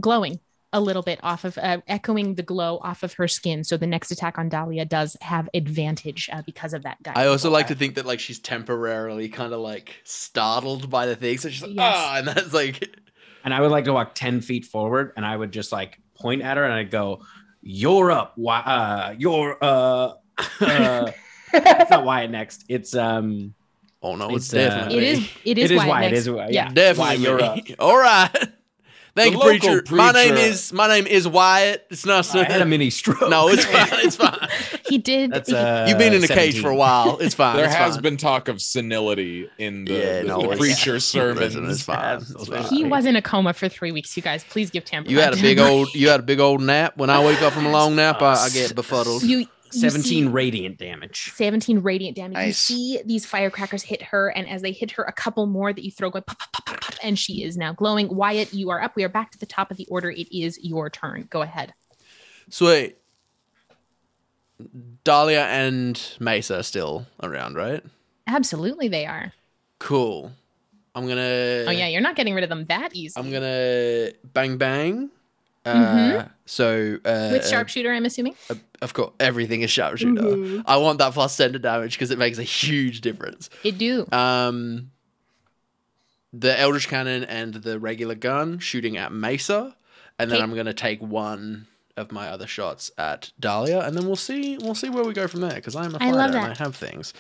glowing a little bit off of, echoing the glow off of her skin. So the next attack on Dahlia does have advantage because of that guy. I also like to think that like she's temporarily kind of like startled by the thing. So she's like, and that's like... And I would like to walk 10 feet forward and I would just like point at her and I'd go, you're up. It's not Wyatt next. It's oh no, it's definitely it is Wyatt. It is Wyatt. Yeah, definitely Wyatt, you're up. All right. Thank you, preacher. My name is Wyatt. It's not. I had a mini stroke. No, it's fine. It's fine. He did. That's You've been in a cage for a while. It's fine. There has been talk of senility in the preacher's sermons. It's fine. He was in a coma for 3 weeks. You guys, please give Tam. You had a big old nap. When I wake up from a long nap, I get befuddled. 17 radiant damage. 17 radiant damage. Nice. You see these firecrackers hit her, and as they hit her, a couple more that you throw going pop, pop, pop, pop, pop, and she is now glowing. Wyatt, you are up. We are back to the top of the order. It is your turn. Go ahead. Sweet. Dahlia and Mesa are still around, right? Absolutely, they are. Cool. I'm gonna. Oh yeah, you're not getting rid of them that easy. I'm gonna bang bang. So with sharpshooter, I'm assuming. Of course, everything is sharpshooter. Mm-hmm. I want that plus 10 to damage because it makes a huge difference. It do. The eldritch cannon and the regular gun shooting at Mesa, and then I'm gonna take one of my other shots at Dahlia, and then we'll see where we go from there because I'm a fighter and I have things.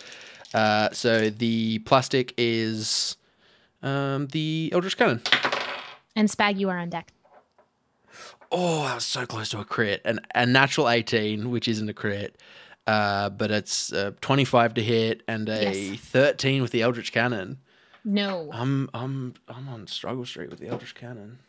So the plastic is the eldritch cannon. And Spagg, you are on deck. Oh, I was so close to a crit. A natural 18, which isn't a crit, but it's 25 to hit and a 13 with the eldritch cannon. No. I'm on struggle street with the eldritch cannon.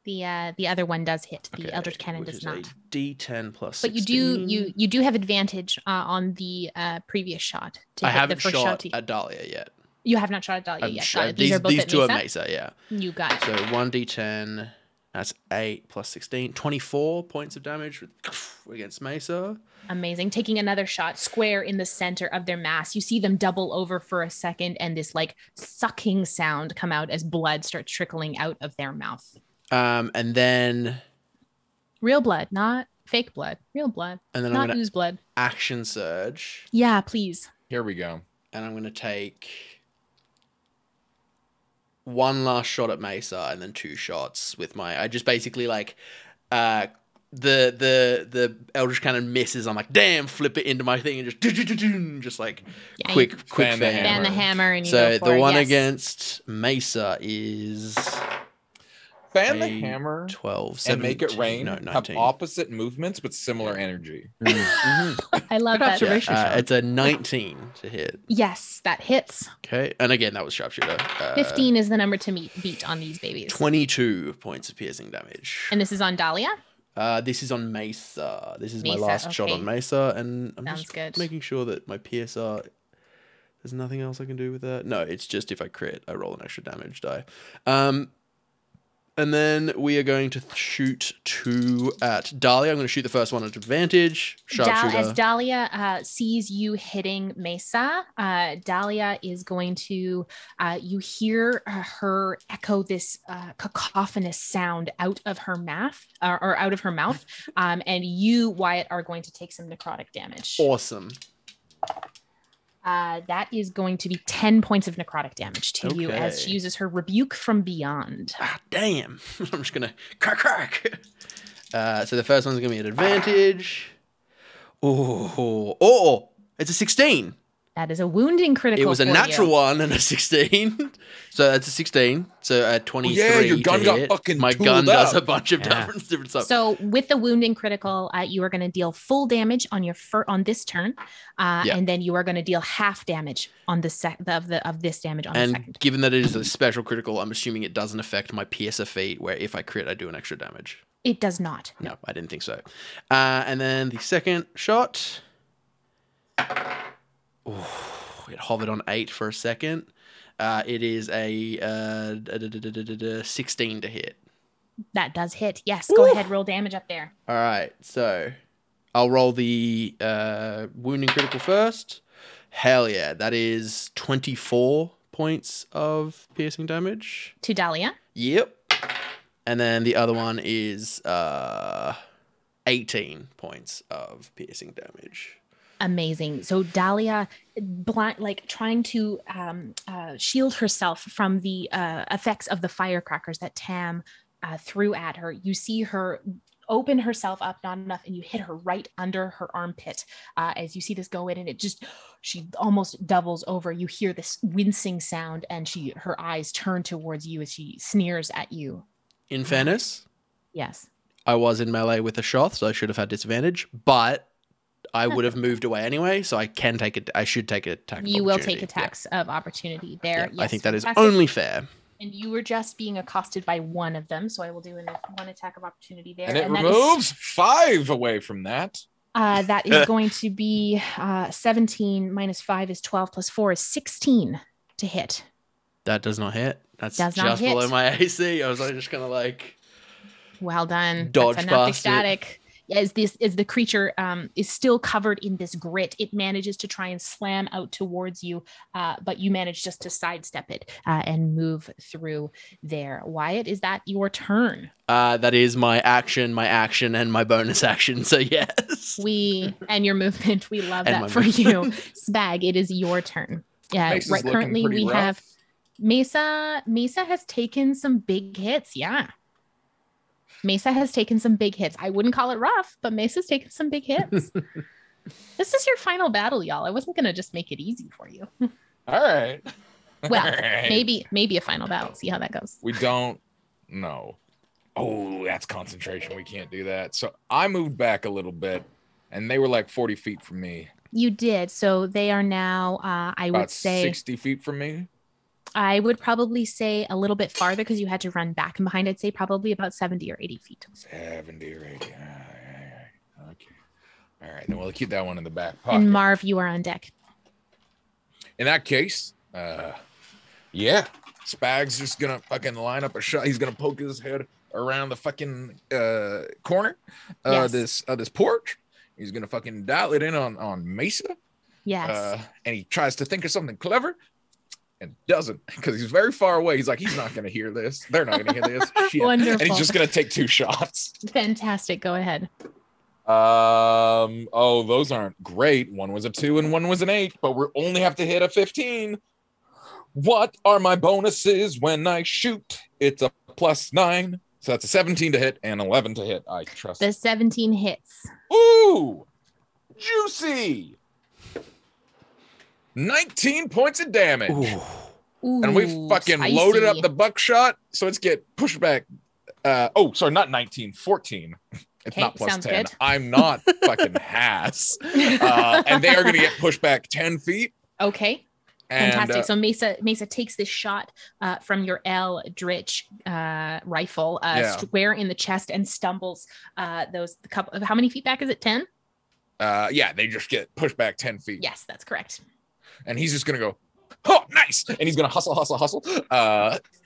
The other one does hit. The eldritch cannon does not. A D10 plus 16. But you do have advantage on the previous shot. I haven't shot at Dahlia yet. You have not shot at Dahlia yet. Sure. These are both these at two Mesa? are Mesa, yeah. You got it. So 1d10, that's 8 plus 16, 24 points of damage against Mesa. Amazing. Taking another shot square in the center of their mass. You see them double over for a second and this like sucking sound come out as blood starts trickling out of their mouth. And then real blood, not fake blood. Real blood. And then not ooze blood. Action surge. Yeah, please. Here we go. And I'm going to take one last shot at Mesa and then 2 shots with I just basically like the eldritch cannon misses. I'm like, damn, flip it into my thing and just like quick fan the hammer and you so go for the one yes. against Mesa is fan the hammer 12 and 17, make it rain. no, 19. Have opposite movements but similar energy. I love that observation. It's a 19 to hit. Yes, that hits. Okay, and again that was sharpshooter. 15 is the number to beat on these babies. 22 points of piercing damage. And this is on Dahlia? This is on Mesa. This is my last shot on Mesa, and I'm just making sure that my PSR. There's nothing else I can do with that. No, it's just if I crit, I roll an extra damage die. And then we are going to shoot 2 at Dahlia. I'm going to shoot the first one at advantage. Sharpshooter. As Dahlia sees you hitting Mesa, Dahlia is going to, you hear her echo this cacophonous sound out of her mouth, or out of her mouth. And you, Wyatt, are going to take some necrotic damage. Awesome. That is going to be 10 points of necrotic damage to you as she uses her rebuke from beyond. Ah, damn. I'm just going to crack. So the first one's going to be an advantage. Oh, it's a 16. That is a wounding critical. It was a natural one and a 16. So that's a 16. So a 23. Yeah, your gun got fucking my gun does a bunch of different stuff. So with the wounding critical, you are going to deal full damage on your on this turn, and then you are going to deal half damage on the of this damage on the second. And given that it is a special critical, I'm assuming it doesn't affect my piercer feat, where if I crit, I do an extra damage. It does not. No, I didn't think so. And then the second shot. Oh, it hovered on 8 for a second. It is a 16 to hit. That does hit. Yes, go ahead, roll damage up there. All right, so I'll roll the wounding critical first. Hell yeah, that is 24 points of piercing damage. To Dahlia? Yep. And then the other one is 18 points of piercing damage. Amazing. So Dahlia, trying to shield herself from the effects of the firecrackers that Tam threw at her. You see her open herself up not enough, and you hit her right under her armpit. As you see this go in, and she almost doubles over. You hear this wincing sound, and her eyes turn towards you as she sneers at you. In fairness, yes, I was in melee with a Shoth, so I should have had disadvantage, but I would have moved away anyway, so I can take it. I should take an attack. You will take attacks of opportunity there. Yeah, yes, I think that fantastic. is only fair. And you were just being accosted by one of them, so I will do one attack of opportunity there. And it removes 5 away from that. That is going to be 17 minus 5 is 12 plus 4 is 16 to hit. That does not hit. That's Does not just hit. below my AC. I was like, just gonna like Well done. Dodge That's enough past static. As the creature is still covered in this grit, it manages to try and slam out towards you, but you manage just to sidestep it and move through there. Wyatt, is that your turn? that is my action, and my bonus action. So yes. And your movement. We love And that my for you. Spagg, it is your turn. Yeah, Mesa's right. looking Currently pretty we rough. have Mesa. Mesa has taken some big hits. Yeah. Mesa has taken some big hits. I wouldn't call it rough, but Mesa's taken some big hits. This is your final battle, y'all. I wasn't going to just make it easy for you. All right. Well, All right. maybe a final battle. See how that goes. We don't know. Oh, that's concentration. We can't do that. So I moved back a little bit, and they were like 40 feet from me. You did. So they are now, I About would say, 60 feet from me. I would probably say a little bit farther because you had to run back and behind. I'd say probably about 70 or 80 feet. 70 or 80. Okay. All right. Then we'll keep that one in the back pocket. And Marv, you are on deck. In that case, yeah, Spagg's just gonna fucking line up a shot. He's gonna poke his head around the fucking corner Yes. this porch. He's gonna fucking dial it in on Mesa. Yes. And he tries to think of something clever and doesn't, because he's very far away. He's like, he's not gonna hear this. They're not gonna hear this. Shit. Wonderful. And he's just gonna take 2 shots. Fantastic. Go ahead. Oh, those aren't great. One was a 2 and one was an 8, but we only have to hit a 15. What are my bonuses when I shoot? It's a +9. So that's a 17 to hit and 11 to hit. I trust. The 17 hits. Ooh, juicy. 19 points of damage. Ooh, And we fucking spicy. loaded up the buckshot. So it's get pushed back. Sorry, not 19, 14. It's Okay, not +10. sounds good. I'm not fucking Hass. And they are going to get pushed back 10 feet. Okay. And, Fantastic. So Mesa takes this shot from your eldritch rifle square in the chest and stumbles the couple. How many feet back is it? 10? yeah, they just get pushed back 10 feet. Yes, that's correct. And he's just going to go, oh, nice. And he's going to hustle,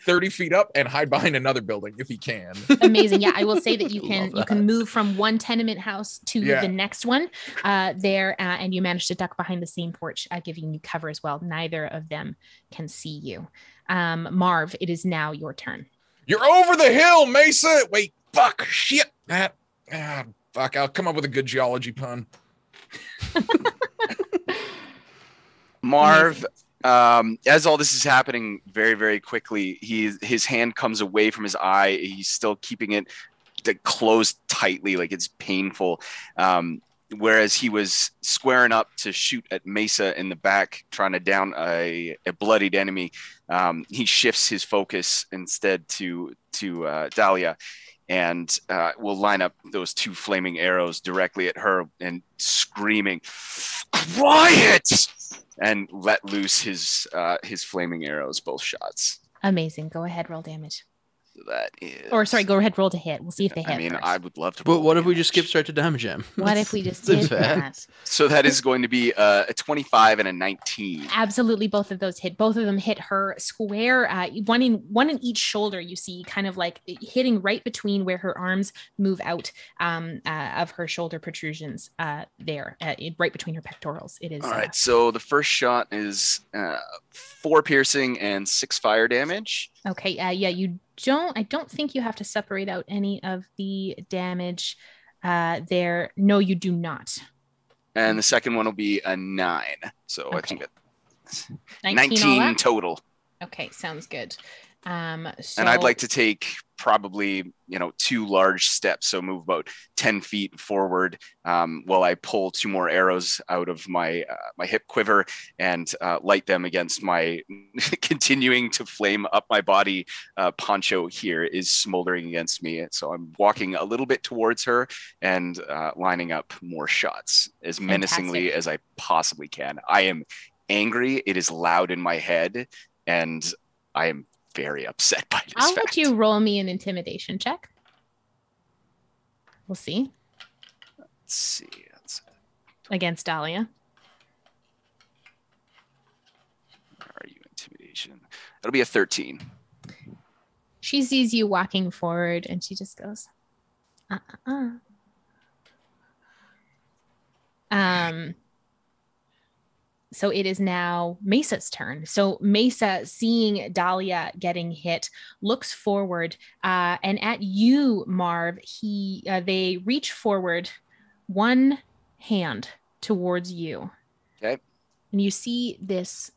30 feet up and hide behind another building if he can. Amazing. Yeah, I will say that you Love can move from one tenement house to the next one there, and you manage to duck behind the same porch, giving you cover as well. Neither of them can see you. Marv, it is now your turn. You're over the hill, Mesa. Wait, fuck, shit. Fuck, I'll come up with a good geology pun. Marv, as all this is happening very, very quickly, his hand comes away from his eye. He's still keeping it closed tightly, like it's painful. Whereas he was squaring up to shoot at Mesa in the back, trying to down a bloodied enemy. He shifts his focus instead to Dahlia, and will line up those 2 flaming arrows directly at her and screaming, "Quiet!" and let loose his flaming arrows, both shots. Amazing. Go ahead, roll damage. So that is... Or sorry, go ahead, roll to hit. We'll see if they hit. I mean, first. I would love to. But what if we damage. just skip straight to damage jam? What if we just Seems did fair. that? So that is going to be a 25 and a 19. Absolutely, both of those hit. Both of them hit her square. One in each shoulder. You see, kind of like hitting right between where her arms move out of her shoulder protrusions. There, right between her pectorals. It is. All right. So the first shot is 4 piercing and 6 fire damage. Okay. Yeah. You don't. I don't think you have to separate out any of the damage. There. No, you do not. And the second one will be a 9. So I Okay. think it's 19 all 19 up? total. Okay, sounds good. So, And I'd like to take probably, 2 large steps. So move about 10 feet forward while I pull 2 more arrows out of my hip quiver and light them against my continuing to flame up my body. Poncho here is smoldering against me. So I'm walking a little bit towards her and lining up more shots as menacingly as I possibly can. I am angry. It is loud in my head, and I am very upset by this I'll fact. let you roll me an intimidation check. We'll see. Let's see. Against Dahlia. Where are you? Intimidation. That'll be a 13. She sees you walking forward and she just goes, So it is now Mesa's turn. So Mesa, seeing Dahlia getting hit, looks forward and at you, Marv. They reach forward, one hand towards you. Okay. And you see this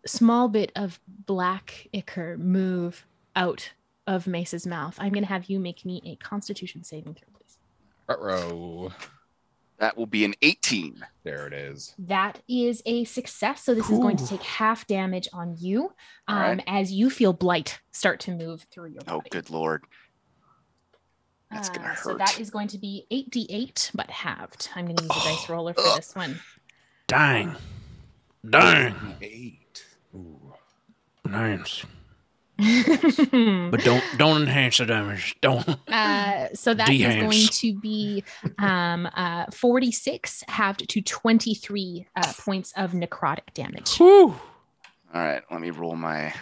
small bit of black ichor move out of Mesa's mouth. I'm going to have you make me a Constitution saving throw, please. Uh-oh. That will be an 18. There it is. That is a success. So this is going to take half damage on you Right. as you feel blight start to move through your body. Oh, good Lord. That's going to hurt. So that is going to be 8d8, but halved. I'm going to use a dice roller for this one. Dang. 8. Ooh. Nice. But don't enhance the damage. Don't. So that is going to be 46 halved to 23 points of necrotic damage. Whew. All right, let me roll my...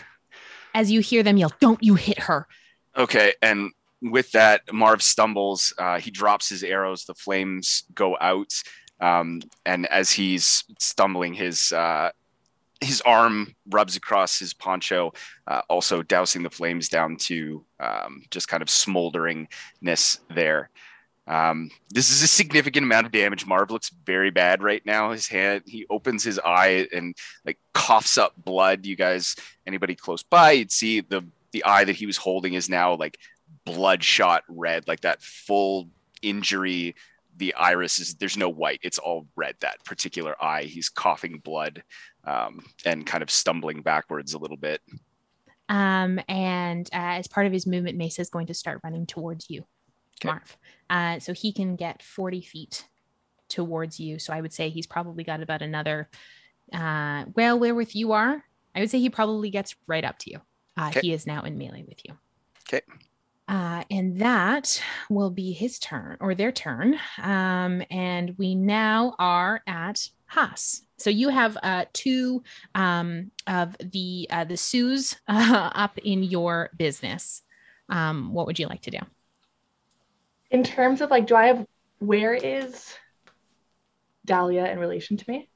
As you hear them yell, "Don't you hit her." Okay, and with that, Marv stumbles. He drops his arrows. The flames go out. And as he's stumbling, his arm rubs across his poncho, also dousing the flames down to just kind of smolderingness there. This is a significant amount of damage. Marv looks very bad right now. He opens his eye and like coughs up blood. You guys, anybody close by, you'd see the eye that he was holding is now like bloodshot red, like that full injury. The iris there's no white. It's all red, that particular eye. He's coughing blood and kind of stumbling backwards a little bit. And as part of his movement, Mesa is going to start running towards you, Marv. So he can get 40 feet towards you. So I would say he's probably got about another, where with you are, I would say he probably gets right up to you. He is now in melee with you. Okay. And that will be his turn or their turn. And we now are at Hass. So you have 2 of the Sioux up in your business. What would you like to do? In terms of where is Dahlia in relation to me?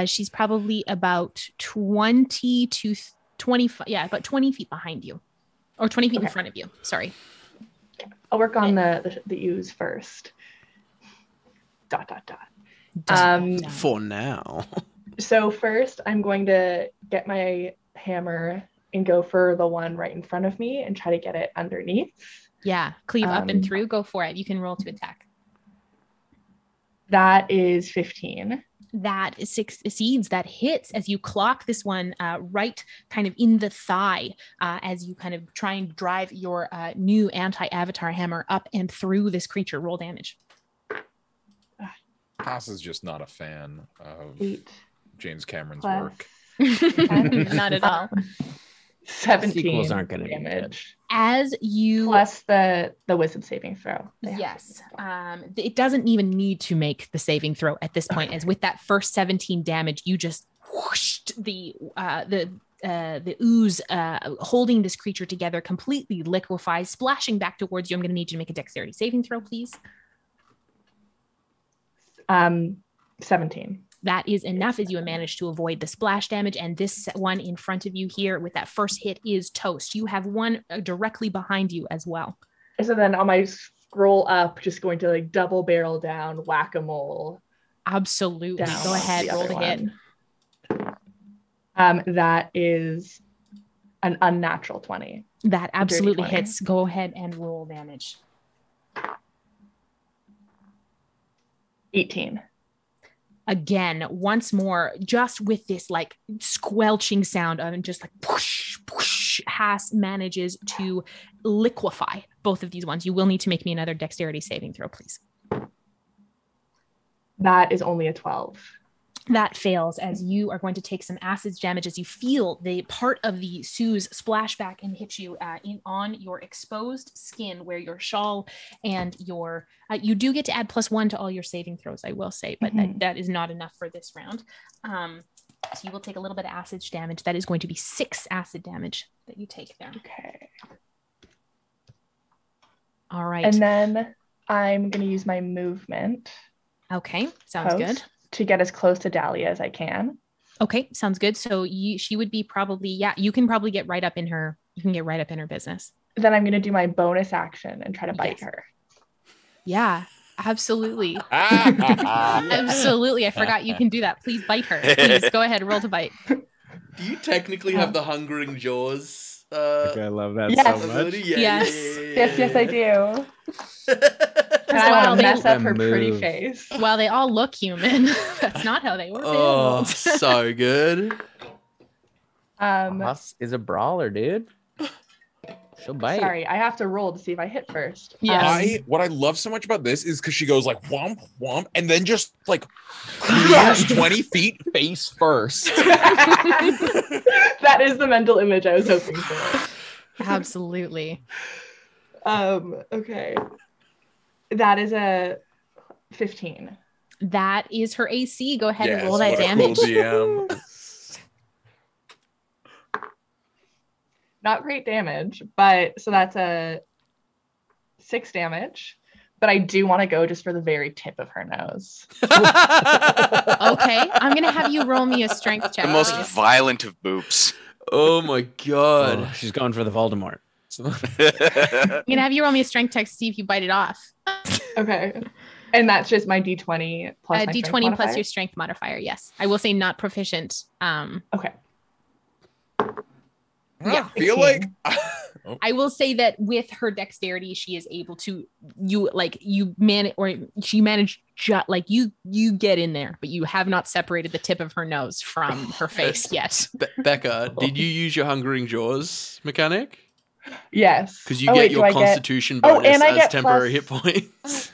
She's probably about 20 to 25. Yeah, about 20 feet behind you, or 20 feet in front of you. Sorry. I'll work on the ooze first. ... For now. So first, I'm going to get my hammer and go for the one right in front of me and try to get it underneath. Yeah, cleave up and through. Go for it. You can roll to attack. That is 15. That is succeeds. That hits as you clock this one right kind of in the thigh as you kind of try and drive your new anti-avatar hammer up and through this creature. Roll damage. Hass is just not a fan of 8 James Cameron's plus work. 10. Not at all. 17 Sequels aren't going to damage. As you Plus the wisdom saving throw. Yes. It doesn't even need to make the saving throw at this point, as with that first 17 damage, you just whooshed the ooze holding this creature together, completely liquefies, splashing back towards you. I'm going to need you to make a dexterity saving throw, please. 17. That is enough as you manage to avoid the splash damage. And this one in front of you here with that first hit is toast. You have one directly behind you as well. So then on my scroll up, just going to double barrel down, whack-a-mole. Absolutely. Down. Go ahead, roll the hit. That is an unnatural 20. That absolutely hits. Go ahead and roll damage. 18. Again, once more, just with this like squelching sound and just like whoosh, whoosh, Hass manages to liquefy both of these ones. You will need to make me another dexterity saving throw, please. That is only a 12. That fails, as you are going to take some acid damage as you feel the part of the Sue's splash back and hit you on your exposed skin, where your shawl and your you do get to add +1 to all your saving throws, I will say, but that is not enough for this round. So you will take a little bit of acid damage. That is going to be 6 acid damage that you take there. Okay. All right. And then I'm going to use my movement. Okay, sounds good. To get as close to Dahlia as I can. Okay, sounds good. So she would be probably, you can probably get right up in her. You can get right up in her business. Then I'm going to do my bonus action and try to bite her. Yeah, absolutely. Absolutely. I forgot you can do that. Please bite her. Please go ahead, roll to bite. Do you technically have the hungering jaws? I love that so much. Yes, I do. And I want to mess up her pretty face. While they all look human, that's not how they were built. Oh, so good. Hass is a brawler, dude. She'll bite. Sorry, I have to roll to see if I hit first. Yeah. What I love so much about this is because she goes like whomp whomp and then just like clears 20 feet face first. That is the mental image I was hoping for. Absolutely. Okay. That is a 15. That is her AC. Go ahead and roll that damage. Cool DM. Not great damage, but so that's a 6 damage. But I do want to go just for the very tip of her nose. Okay, I'm gonna have you roll me a strength check. The most violent of boops. Oh my god. Oh, she's going for the Voldemort. I'm gonna have you roll me a strength check to see if you bite it off. Okay. And that's just my D20 plus my D20 plus your strength modifier. Yes, I will say not proficient. Okay. I feel like I will say that with her dexterity, she is able to she managed you get in there, but you have not separated the tip of her nose from her face yet. Becca, did you use your hungering jaws mechanic? Yes. Because you get your constitution bonus and I as get temporary hit points.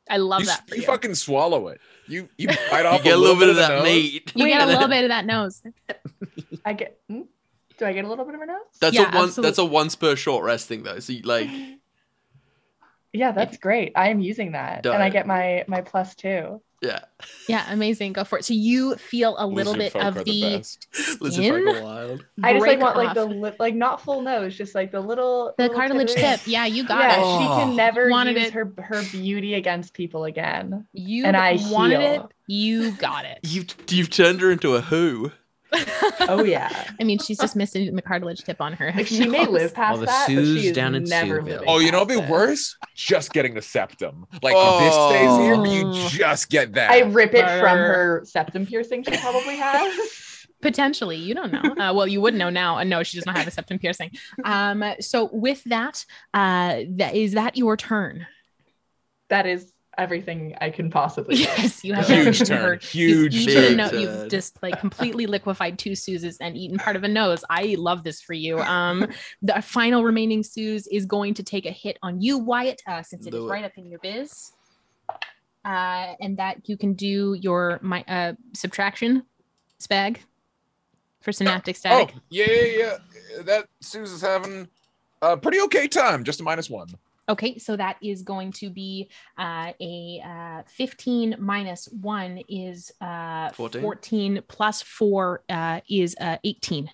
I love that for you. You fucking swallow it. You bite off you get a little bit of that nose. meat. You get a little bit of that nose. I get. Do I get a little bit of her nose? That's a once per short rest thing though. So you, like. Yeah, that's great. I am using that, and I get my +2. Yeah. Yeah, amazing. Go for it. So you feel a little bit of the skin. I just want like the not full nose, just like the little cartilage tip. Yeah, you got it. She can never use her beauty against people again. I wanted it. You got it. You've turned her into a who. Oh yeah. I mean, she's just missing the cartilage tip on her. Like, she may live past that, but she is never living. Oh, you know what'd be worse? Just getting the septum. Like this stays here, but you just get that. I rip it from her septum piercing she probably has. Potentially, you don't know. Well, you wouldn't know now. No, she does not have a septum piercing. So with that, is that your turn? That is everything I can possibly do. Yes, you have huge turn. Huge. You've just like completely liquefied 2 Suses and eaten part of a nose. I love this for you. The final remaining Suse is going to take a hit on you, Wyatt, since it is right up in your biz. And that you can do your subtraction, Spagg, for synaptic static. Oh, yeah. That Suse is having a pretty okay time. Just a -1. Okay, so that is going to be a 15 minus 1 is 14 plus 4 is 18.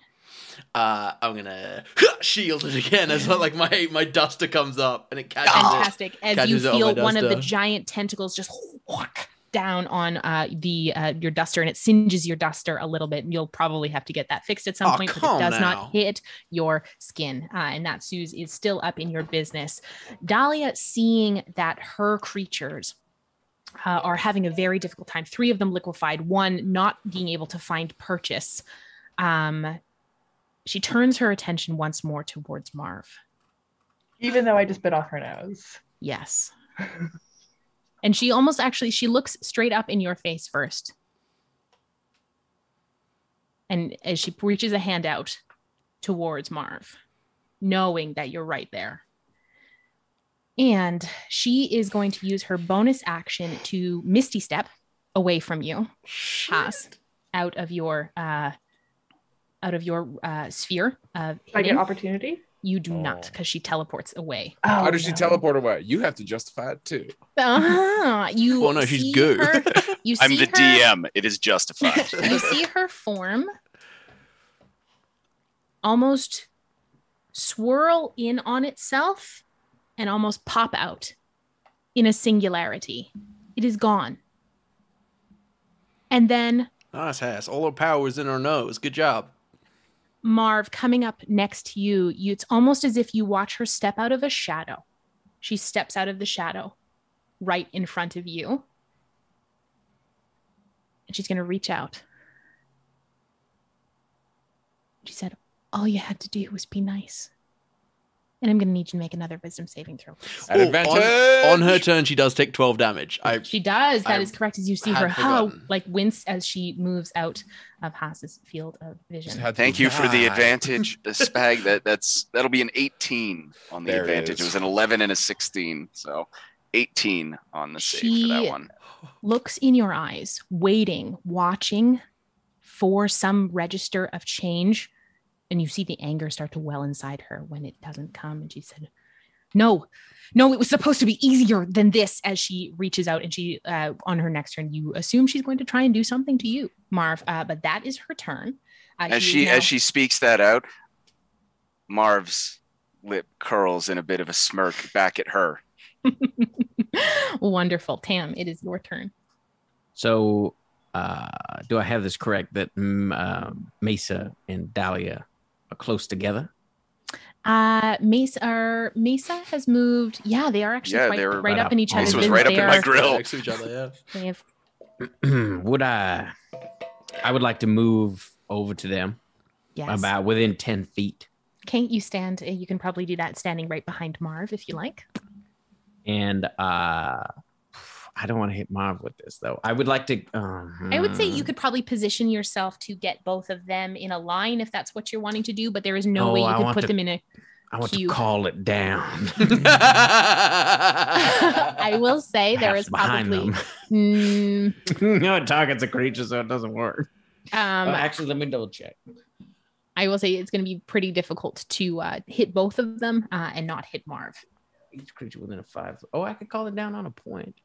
I'm gonna shield it again as well, like my duster comes up and it catches Fantastic. As you feel one of the duster. giant tentacles just whack down on your duster, and it singes your duster a little bit, and you'll probably have to get that fixed at some point, but it does not hit your skin, and that Suze is still up in your business. Dahlia, seeing that her creatures are having a very difficult time, 3 of them liquefied, 1 not being able to find purchase, She turns her attention once more towards Marv. Even though I just bit off her nose. Yes. And she looks straight up in your face first. And as she reaches a hand out towards Marv, knowing that you're right there. And she is going to use her bonus action to Misty Step away from you, Hass, out of your sphere of I get opportunity? You do not, because she teleports away. Oh, how does she teleport away? You have to justify it too. She's goo. I'm the DM. It is justified. You see her form almost swirl in on itself and almost pop out in a singularity. It is gone. And then... Nice, Hass. All her power is in her nose. Good job. Marv, coming up next to you, it's almost as if you watch her step out of a shadow. She steps out of the shadow right in front of you. And she's going to reach out. She said, all you had to do was be nice. And I'm going to need you to make another wisdom saving throw. On her turn, she does take 12 damage. She does. That is correct. As you see her wince as she moves out of Hass's field of vision. Thank you for the advantage, Spagg. That'll be an 18 on the advantage. It was an 11 and a 16. So 18 on the save for that one. Looks in your eyes, waiting, watching for some register of change. And you see the anger start to well inside her when it doesn't come. And she said, no, it was supposed to be easier than this, as she reaches out and she, on her next turn, you assume she's going to try and do something to you, Marv. But that is her turn. As she speaks that out, Marv's lip curls in a bit of a smirk back at her. Wonderful. Tam, it is your turn. So do I have this correct that Mesa and Dahlia are close together? Mesa has moved. Yeah, they are actually right up in each other's. Mesa was right up in my grill. Next to each other, yeah. They have... I would like to move over to them. Yes. About within 10 feet. Okay, you stand. You can probably do that standing right behind Marv if you like. And I don't want to hit Marv with this, though. I would like to... I would say you could probably position yourself to get both of them in a line if that's what you're wanting to do, but there is no way you could put them in a I want to call it down. I will say there is probably... No, it targets a creature, so it doesn't work. Actually, let me double check. I will say it's going to be pretty difficult to hit both of them and not hit Marv. Each creature within a 5. Oh, I could call it down on a point.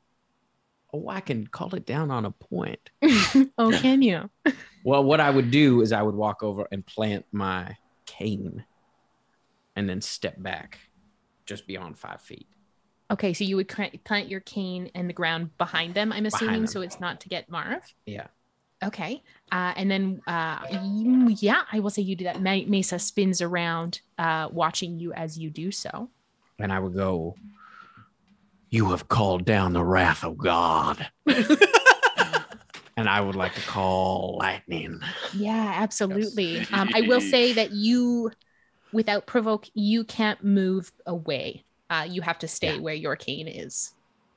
Oh, I can call it down on a point. Oh, can you? Well, what I would do is I would walk over and plant my cane and then step back just beyond 5 feet. Okay, so you would plant your cane in the ground behind them, I'm assuming, so it's not to get Marv? Yeah. Okay. And then, I will say you do that. Mesa spins around, watching you as you do so. And I would go... You have called down the wrath of God. And I would like to call lightning. Yeah, absolutely. Yes. I will say that you, without provoke, you can't move away. You have to stay where your cane is.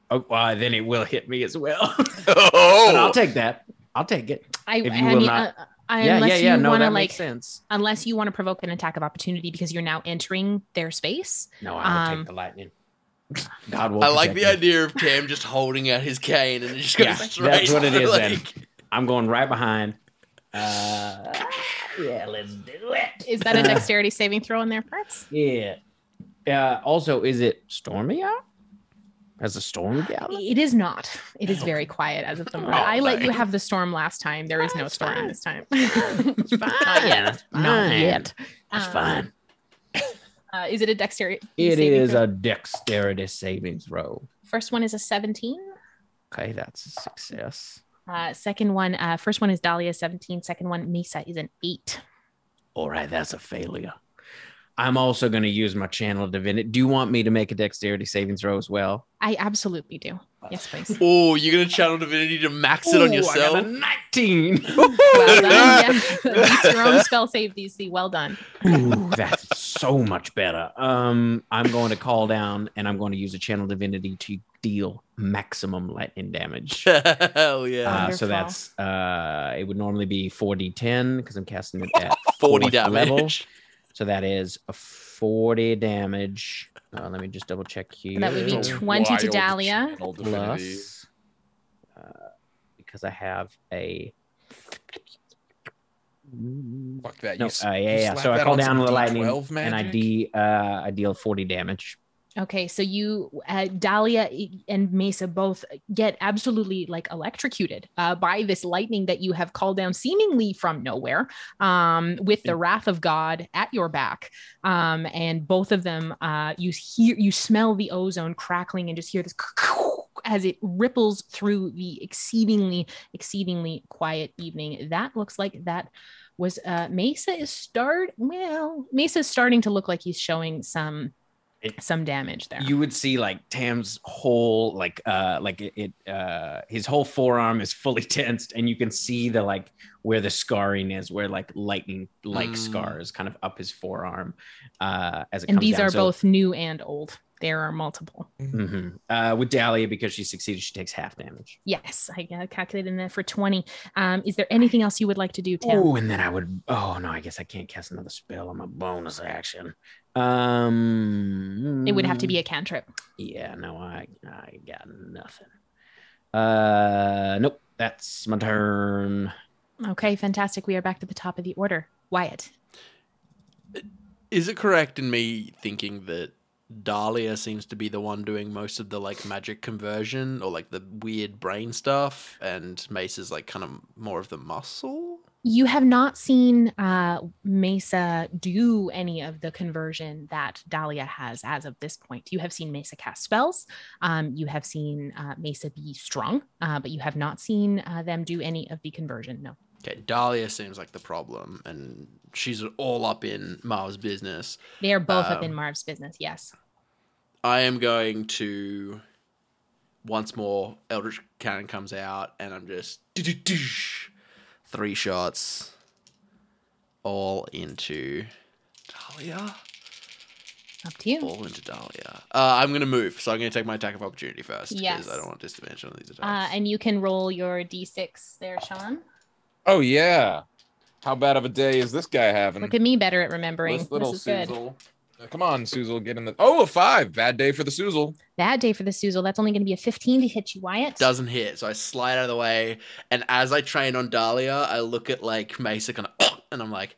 Oh, then it will hit me as well. But I'll take that. I'll take it. Unless makes sense. Unless you want to provoke an attack of opportunity because you're now entering their space. No, I will take the lightning. God will I like the idea of Tam just holding out his cane and it just goes straight. That's what it is. Then I'm going right behind. Let's do it. Is that a dexterity saving throw on their parts? Yeah. Also, is it stormy out? Has a storm out? It is not. It is very quiet as of the moment. I let you have the storm last time. There is no storm this time. It's fine. Not yet. That's fine. Is it a dexterity? It is a dexterity saving throw. First one is a 17. Okay, that's a success. Second one, first one is Dahlia, 17. Second one, Mesa, is an 8. All right, that's a failure. I'm also going to use my channel divinity. Do you want me to make a dexterity saving throw as well? I absolutely do. Yes, please. Oh, you're going to channel divinity to max it on yourself? I got a 19. Well done. Yeah. Beats your own spell save DC. Well done. Ooh, that's so much better. I'm going to call down and I'm going to use a channel divinity to deal maximum lightning damage. Hell yeah. So that's it would normally be 4d10 because I'm casting it at 40 damage. Level. So that is a 40 damage. Let me just double check here. And that would be 20 to Dahlia. Plus, because I have a... Fuck that. No, yeah. So I call down with the lightning and I deal 40 damage. Okay, so you, Dahlia and Mesa both get absolutely like electrocuted by this lightning that you have called down seemingly from nowhere with the wrath of God at your back. And both of them, you smell the ozone crackling and just hear this as it ripples through the exceedingly quiet evening. That looks like that was Mesa is starting to look like he's showing some damage there. You would see like Tam's whole his whole forearm is fully tensed, and you can see the like where the scarring is, where like lightning like scars kind of up his forearm as it and comes these down. Are both new and old. There are multiple. Mm-hmm. With Dahlia, because she succeeded, she takes half damage. Yes, I calculated in that for 20. Is there anything else you would like to do, Tam? Oh, and then I would. Oh no, I guess I can't cast another spell on my bonus action. It would have to be a cantrip. Yeah, no, I got nothing. Nope, that's my turn. Okay, fantastic. We are back to the top of the order. Wyatt. Is it correct in me thinking that Dahlia seems to be the one doing most of the like magic conversion or like the weird brain stuff, and Mesa's like kind of more of the muscle? You have not seen Mesa do any of the conversion that Dahlia has as of this point. You have seen Mesa cast spells. You have seen Mesa be strong, but you have not seen them do any of the conversion. No. Okay, Dahlia seems like the problem, and she's all up in Marv's business. They are both up in Marv's business, yes. I am going to, once more, Eldritch Cannon comes out, and I'm just 3 shots all into Dahlia. Up to you. All into Dahlia. I'm going to move, so I'm going to take my attack of opportunity first. Yes. Because I don't want disadvantage on these attacks. And you can roll your d6 there, Sean. Oh, yeah. How bad of a day is this guy having? Look at me better at remembering. This little is good. Suzel. Come on, Suzel, get in the... Oh, a 5. Bad day for the Suzel. Bad day for the Suzel. That's only going to be a 15 to hit you, Wyatt. Doesn't hit, so I slide out of the way, and as I train on Dahlia, I look at like Mesa kind of, and I'm like,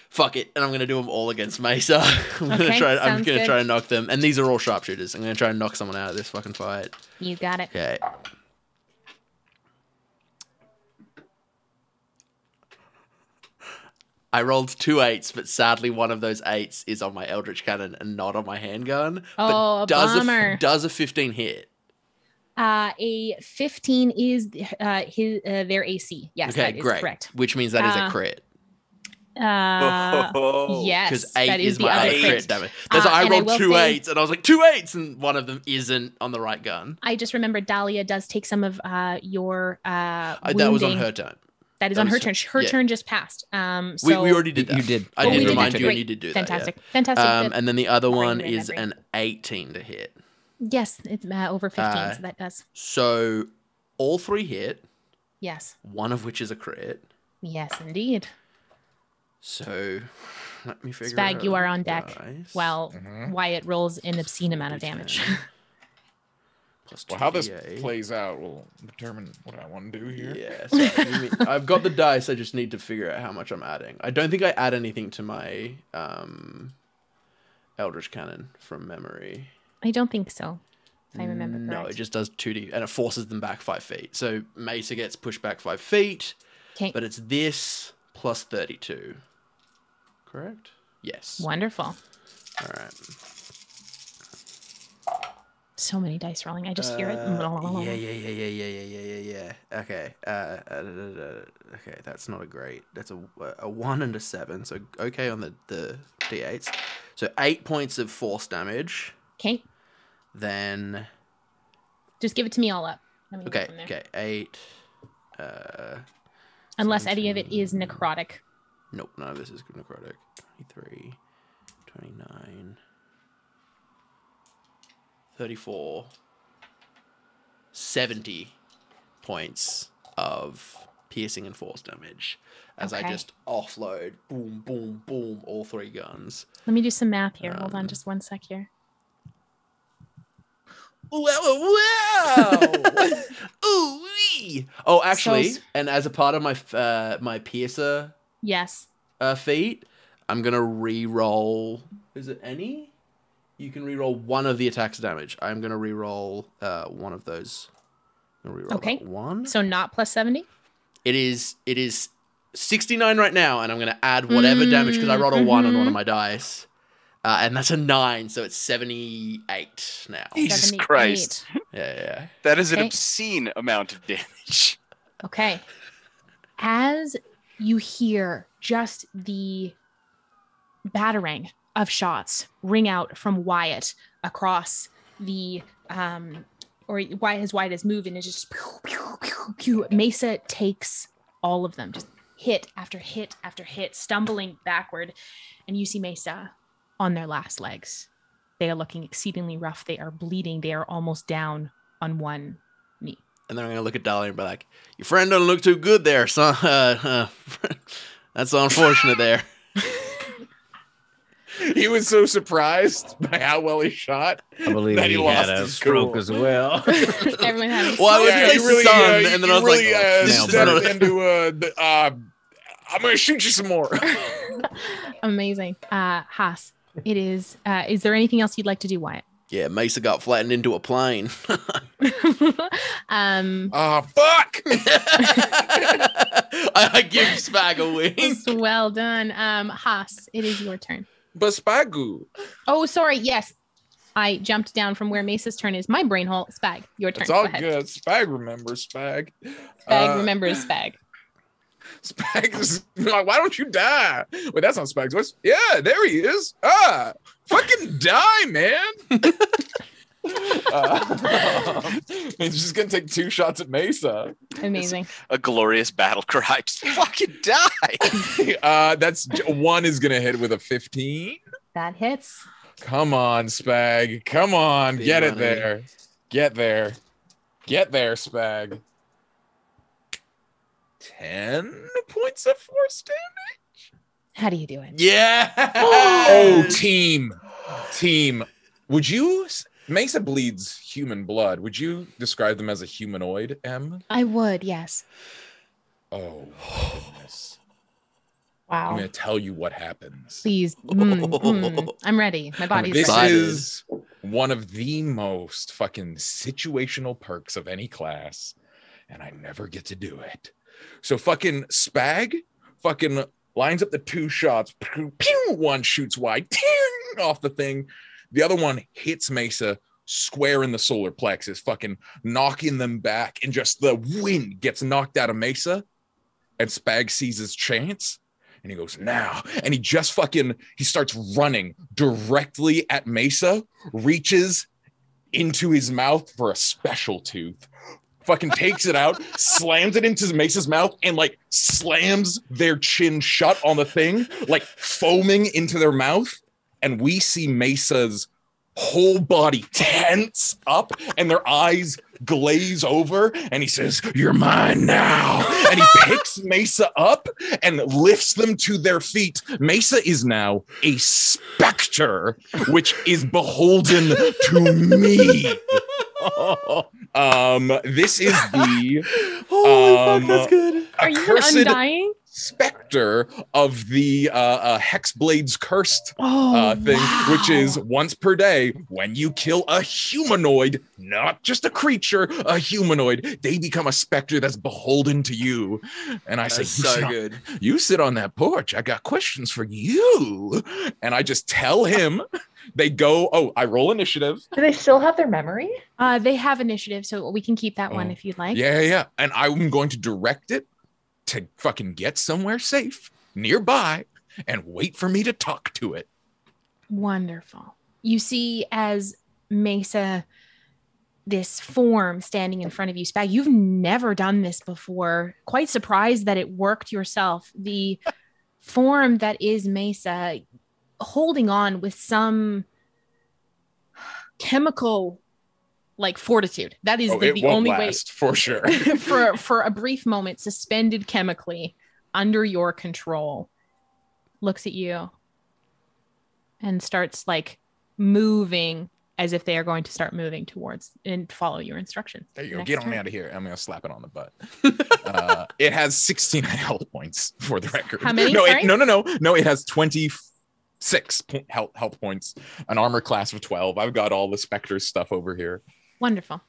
fuck it, and I'm going to do them all against Mesa. I'm going to try and knock them, and these are all sharpshooters. I'm going to try and knock someone out of this fucking fight. You got it. Okay. I rolled 2 8s, but sadly one of those 8s is on my Eldritch Cannon and not on my handgun. Oh, but bummer. Does a 15 hit? A 15 is their AC. Yes, okay, that is great. Correct. Which means that is a crit. Yes, because 8 that is my other crit damage. That's why I rolled 2 8s, and I was like 2 8s, and one of them isn't on the right gun. I just remembered Dahlia does take some of your wounding. That was on her turn. That is on her turn. Her turn just passed. So we already did that. You did. I did remind you, Great. and you did do Fantastic. that. Yeah. Fantastic. And then the other one is an 18 to hit. Yes, it's over 15, so that does. So all 3 hit. Yes. One of which is a crit. Yes, indeed. So let me figure Spagg, out. you are on deck while Wyatt rolls an obscene amount of damage. Well, how this plays out will determine what I want to do here. Yeah, so I've got the dice. I just need to figure out how much I'm adding. I don't think I add anything to my Eldritch Cannon from memory. I don't think so, if I remember correct. No, it just does 2d, and it forces them back 5 feet. So Mesa gets pushed back 5 feet, but it's this plus 32. Correct? Yes. Wonderful. All right. So many dice rolling. I just hear it. Yeah. Okay. Okay, that's not a great. That's a 1 and a 7. So okay on the d8s. So 8 points of force damage. Okay. Then. Just give it to me all up. Okay. 8. Unless 17. any of it is necrotic. Nope, none of this is necrotic. 23, 29, 34, 70 points of piercing and force damage as I just offload, boom, boom, boom, all 3 guns. Let me do some math here. Hold on just 1 sec here. Wow! Ooh-wee! Oh, actually, and as a part of my my piercer feat, I'm gonna re-roll. Is it any? You can re-roll 1 of the attack's damage. I'm gonna re-roll one of those. Okay. 1. So not plus 70? It is 69 right now, and I'm gonna add whatever damage because I rolled a 1 on one of my dice. And that's a 9, so it's 78 now. Jesus 78. Christ. Yeah. That is an obscene amount of damage. Okay. As you hear just the battering of shots ring out from Wyatt across the, or Wyatt has moved and it's just pew, pew, pew, pew. Mesa takes all of them, just hit after hit after hit, stumbling backward. And you see Mesa on their last legs. They are looking exceedingly rough. They are bleeding. They are almost down on one knee. And then I'm going to look at Dahlia and be like, your friend doesn't look too good there, son. That's unfortunate there. He was so surprised by how well he shot. I believe that he lost had a his stroke cool. as well. Everyone had a Well, I was Yeah, going to you say really, son, and you then I was really, like, oh, stepped into I'm going to shoot you some more. Amazing. Haas, it is there anything else you'd like to do, Wyatt? Yeah, Mesa got flattened into a plane. Fuck! I give Spagg a wink. Well done. Haas, it is your turn. But Spagu. Oh, sorry. Yes. I jumped down from where Mesa's turn is. My brain hole. Spagg, your turn. It's all Go ahead. good. Spagg remembers Spagg. Spagg remembers Spagg. Spagg is like, why don't you die? Wait, that's not Spagg's voice. Yeah, there he is. Fucking die, man. He's just gonna take 2 shots at Mesa. Amazing. A glorious battle cry. Just fucking die. That's 1 is gonna hit with a 15. That hits. Come on, Spagg. Come on, get it there. Get there. Get there, Spagg. 10 points of force damage. How do you do it? Yeah. Oh, team. Would you? Mesa bleeds human blood. Would you describe them as a humanoid, Em? I would, yes. Oh, my goodness. Wow. I'm going to tell you what happens. Please. I'm ready. My body's This ready. is one of the most fucking situational perks of any class, and I never get to do it. So fucking Spagg fucking lines up the 2 shots. Pew, pew, 1 shoots wide, ting, off the thing. The other one hits Mesa square in the solar plexus, fucking knocking them back, and just the wind gets knocked out of Mesa. And Spagg sees his chance, and he goes, now. And he just he starts running directly at Mesa, reaches into his mouth for a special tooth, fucking takes it out, slams it into Mesa's mouth, and like slams their chin shut on the thing, like foaming into their mouth. And we see Mesa's whole body tense up and their eyes glaze over. And he says, you're mine now. And he picks Mesa up and lifts them to their feet. Mesa is now a specter, which is beholden to me. This is the Holy fuck, that's good. Are you accursed undying? specter of the Hexblade's cursed thing, which is once per day when you kill a humanoid, not just a creature, a humanoid, they become a specter that's beholden to you. And I say, you sit on that porch. I got questions for you. And I just tell him. They go, I roll initiative. Do they still have their memory? They have initiative, so we can keep that one if you'd like. Yeah. And I'm going to direct it to fucking get somewhere safe nearby and wait for me to talk to it. Wonderful. You see as Mesa, this form standing in front of you, Spagg, you've never done this before. Quite surprised that it worked yourself. The form that is Mesa holding on with some chemical like fortitude. That is the only way for sure. for a brief moment, suspended chemically under your control, looks at you and starts like moving as if they are going to start moving towards and follow your instructions. There you go. Get on out of here. I'm going to slap it on the butt. It has 16 health points for the record. How many? No, it has 26 health points, an armor class of 12. I've got all the Spectre stuff over here. Wonderful.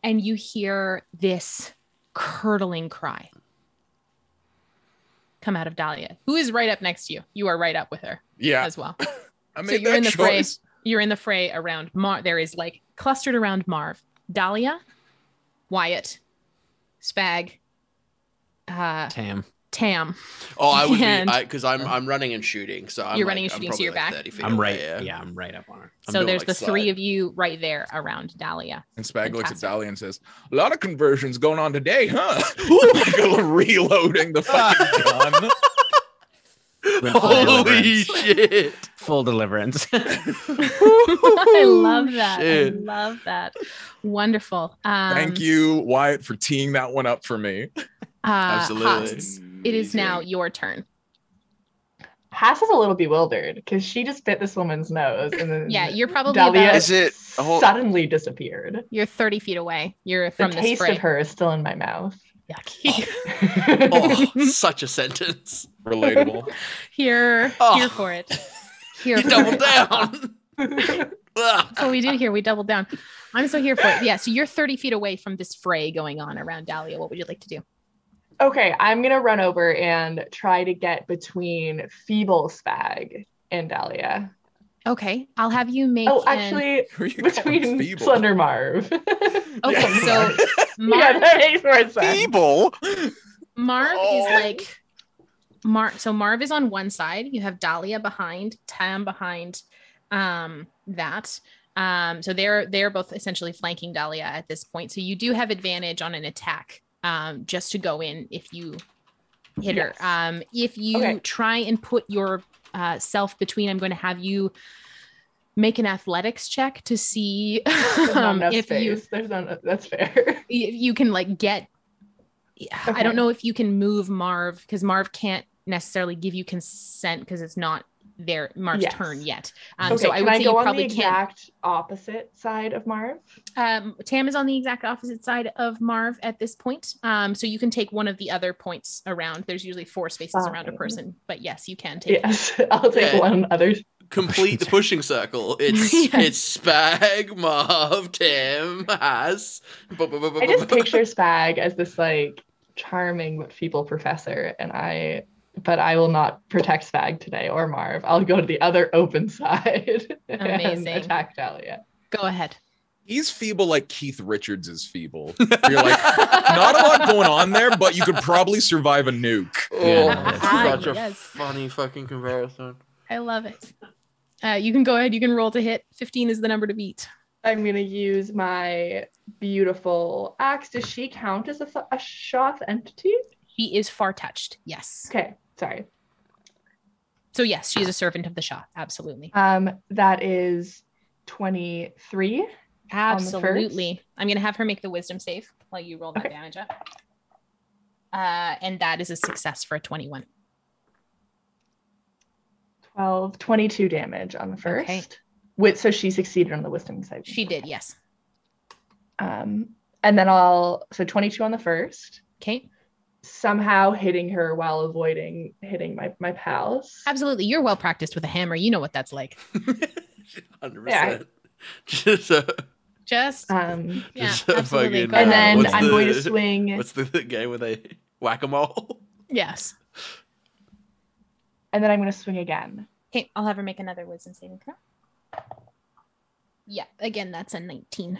And you hear this curdling cry come out of Dahlia, who is right up next to you. You are right up with her as well. I so you're in the fray. You're in the fray around Marv. There is like clustered around Marv, Dahlia, Wyatt, Spagg, Tam. Oh, I would be because I'm running and shooting, so you're running and shooting, so you're back. I'm right. Yeah, I'm right up on her. So there's the three of you right there around Dahlia. And Spagg looks at Dahlia and says, "A lot of conversions going on today, huh?" Reloading the fucking gun. Holy shit! Full deliverance. I love that. Shit. I love that. Wonderful. Thank you, Wyatt, for teeing that one up for me. Absolutely. Hass, it is now your turn. Hass is a little bewildered because she just bit this woman's nose, and then you're probably Dahlia suddenly disappeared. You're 30 feet away. You're from the taste of her is still in my mouth. Oh, such a sentence. Relatable. Here for it. Here you double down. That's what we do here. We double down. I'm so here for it. Yeah. So you're 30 feet away from this fray going on around Dahlia. What would you like to do? Okay, I'm gonna run over and try to get between feeble Spagg and Dahlia. Okay, I'll have you make. Oh, actually, between Slender Marv. Okay, so Marv, that makes more sense. Feeble. Marv is like So Marv is on one side. You have Dahlia behind, Tam behind. That. So they're both essentially flanking Dahlia at this point. So you do have advantage on an attack. Just to go in if you hit her. If you try and put your self between, I'm going to have you make an athletics check to see if that's fair. You can like get. Okay. I don't know if you can move Marv because Marv can't necessarily give you consent because it's not Marv's turn yet. So I would say you probably can't. Exact opposite side of Marv. Tam is on the exact opposite side of Marv at this point. So you can take one of the other points around. There's usually 4 spaces around a person, but yes, you can take. Yes, I'll take one other. Complete the pushing circle. It's Spagg, Marv, Tam, Hass. I just picture Spagg as this like charming but feeble professor, but I will not protect Spagg today or Marv. I'll go to the other open side and attack Dahlia. Go ahead. He's feeble like Keith Richards is feeble. You're like, not a lot going on there, but you could probably survive a nuke. Oh, that's such a funny fucking comparison. I love it. You can go ahead. You can roll to hit. 15 is the number to beat. I'm going to use my beautiful axe. Does she count as a Shoth entity? She is far-touched, yes. Okay, sorry. So yes, she is a servant of the Shoth, absolutely. That is 23. Absolutely. I'm going to have her make the wisdom save while you roll that damage up. And that is a success for a 21. 22 damage on the first. Okay. So she succeeded on the wisdom save. She did, yes. And then so 22 on the first. Okay. Somehow hitting her while avoiding hitting my pals. Absolutely. You're well practiced with a hammer. You know what that's like. 100%. Yeah. Just absolutely. Fucking, and then I'm going to swing. What's the game where they whack-a-mole? Yes. And then I'm going to swing again. Okay, I'll have her make another wisdom saving throw. Yeah, again, that's a 19.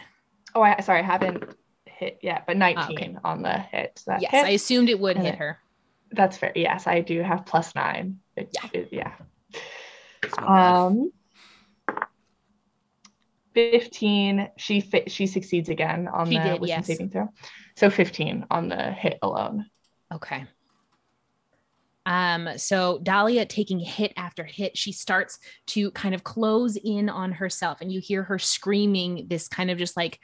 Oh, I haven't hit yet, but 19 on the hit. So yes, hit. I assumed it would hit her. That's fair. Yes, I do have +9. Yeah. not bad. 15. She succeeds again on She the did, wisdom yes. saving throw. So 15 on the hit alone. Okay. So Dahlia taking hit after hit, she starts to kind of close in on herself, and you hear her screaming this kind of just like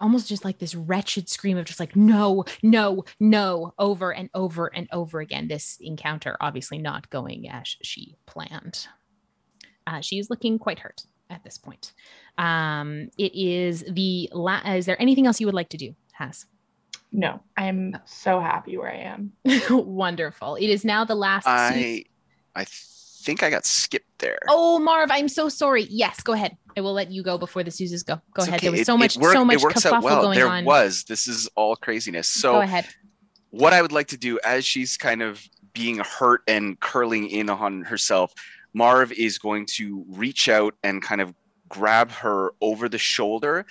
almost just like this wretched scream of just like no, no, no, over and over and over again. This encounter obviously not going as she planned. She is looking quite hurt at this point. It is is there anything else you would like to do, Hass? No, I'm so happy where I am. Wonderful. It is now the last. I think I got skipped there. Oh, Marv, I'm so sorry. Yes, go ahead. I will let you go before the Suses go. Go ahead. Okay. There was so much kerfuffle going on. There was. This is all craziness. So go ahead. What I would like to do as she's kind of being hurt and curling in on herself, Marv is going to reach out and kind of grab her over the shoulder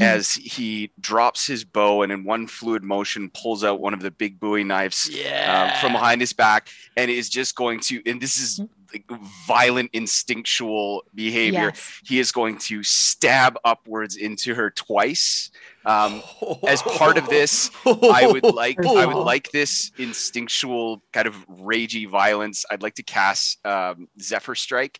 as he drops his bow and in one fluid motion pulls out one of the big Bowie knives from behind his back and is just going to, and this is like violent instinctual behavior. Yes. He is going to stab upwards into her twice. As part of this, I would like this instinctual kind of ragey violence. I'd like to cast Zephyr Strike.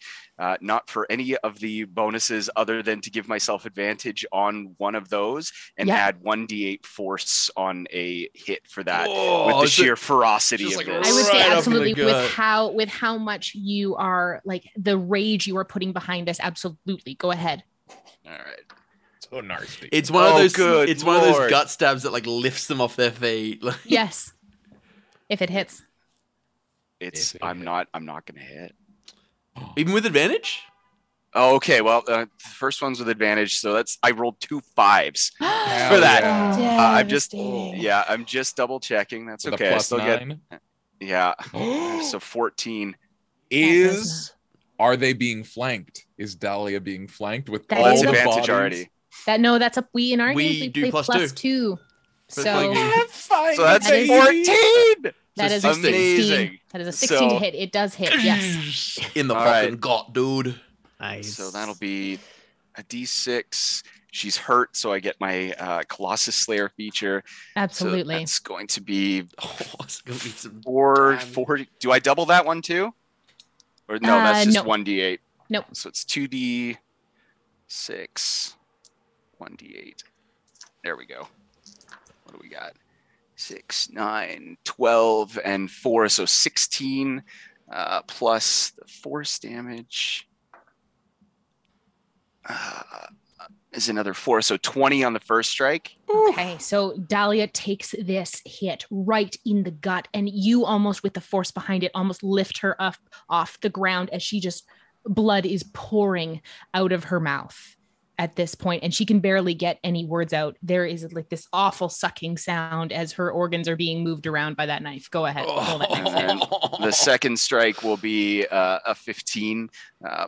Not for any of the bonuses other than to give myself advantage on one of those and add 1d8 force on a hit for that with the sheer ferocity of this. I would say absolutely with how much you are like the rage you are putting behind this. Absolutely. Go ahead. All right. So nasty. It's one of those one of those gut stabs that like lifts them off their feet. Yes. If it hits. I'm not gonna hit. Even with advantage? Oh, okay. Well, the first one's with advantage, so I rolled 2 5s for that. Yeah. I'm just double checking. That's with okay. I still 9? So 14. Are they being flanked? Is Dahlia being flanked with that all is the advantage bodies? Already? That's up. We in our games we play plus two. So that's 14. That is a 16. That is a 16 to hit. It does hit. Yes. In the fucking gut, dude. Nice. So that'll be a D6. She's hurt, so I get my Colossus Slayer feature. Absolutely. So that's going to be 4. Do I double that one too? Or no, that's just 1d8. Nope. So it's 2d6, 1d8. There we go. What do we got? 6, 9, 12, and 4. So 16 plus the force damage is another 4. So 20 on the first strike. Okay, so Dahlia takes this hit right in the gut, and you almost, with the force behind it, almost lift her up off the ground as she just, blood is pouring out of her mouth at this point, and she can barely get any words out. There is like this awful sucking sound as her organs are being moved around by that knife. Go ahead. The second strike will be a 15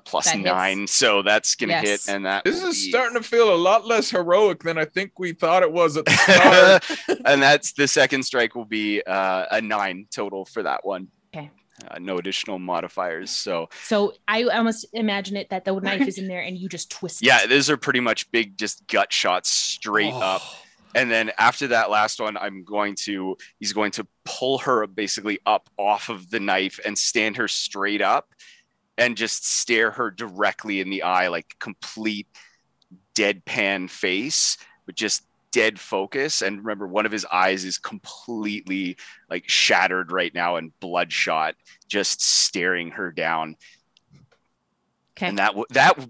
plus that 9, hits. So that's gonna hit, and this is starting to feel a lot less heroic than I think we thought it was at the start. And that's the second strike will be a 9 total for that one. Okay. No additional modifiers. So I almost imagine it that the knife is in there and you just twist it. Yeah, those are pretty much big, just gut shots straight up. And then after that last one, he's going to pull her basically up off of the knife and stand her straight up and just stare her directly in the eye, like complete deadpan face, with just dead focus. And remember, one of his eyes is completely like shattered right now and bloodshot, just staring her down. Okay. And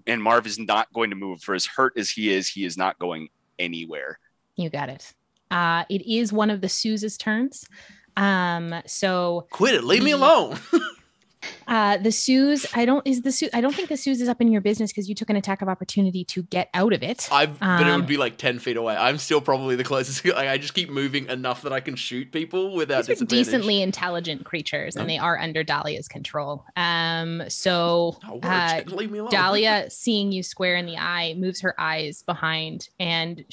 and Marv is not going to move. For as hurt as he is not going anywhere. You got it. It is one of the Suze's turns. So quit it. Leave me alone. The Suze, I don't think the Suze is up in your business because you took an attack of opportunity to get out of it. But it would be like 10 feet away. I'm still probably the closest. Like, I just keep moving enough that I can shoot people without These are disadvantage. decently intelligent creatures, and they are under Dahlia's control. Leave me alone. Dahlia, seeing you square in the eye, moves her eyes behind, and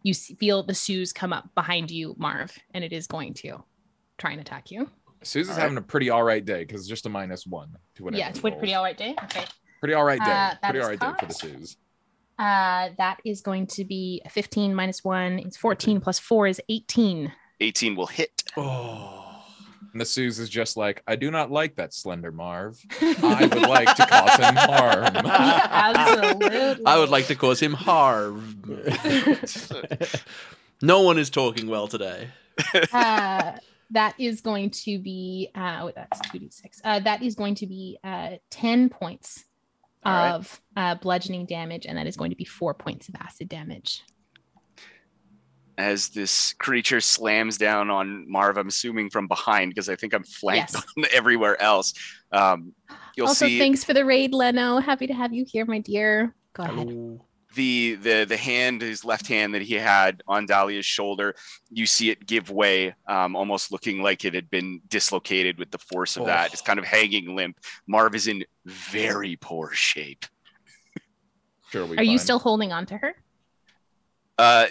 you feel the Suze come up behind you, Marv, and it is going to try and attack you. Susan's having a pretty all right day because it's just a -1 to whatever. Yeah, it's a pretty all right day. Okay. Pretty all right day. That Pretty is all right day for caught. the Suze. That is going to be 15 minus 1 is 14 plus 4 is 18. 18 will hit. Oh. And the Suze is just like, I do not like that Slender Marv. I would like to cause him harm. Absolutely. I would like to cause him harm. No one is talking well today. That is going to be that's 2d6. That is going to be 10 points of bludgeoning damage, and that is going to be 4 points of acid damage. As this creature slams down on Marv, I'm assuming from behind because I think I'm flanked on everywhere else. You'll also, see. Thanks for the raid, Leno. Happy to have you here, my dear. Go ahead. The hand, his left hand that he had on Dahlia's shoulder, you see it give way, almost looking like it had been dislocated with the force of that. It's kind of hanging limp. Marv is in very poor shape. Are you still holding on to her?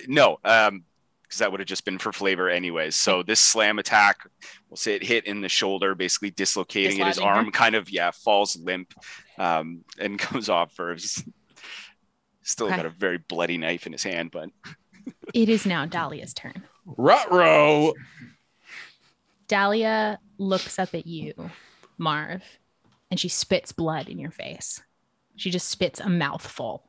No, because that would have just been for flavor anyways. So this slam attack, we'll say it hit in the shoulder, basically dislocating it. His arm kind of, falls limp and goes off first. Still got a very bloody knife in his hand, but it is now Dahlia's turn. Ruh-roh! Dahlia looks up at you, Marv, and she spits blood in your face. She just spits a mouthful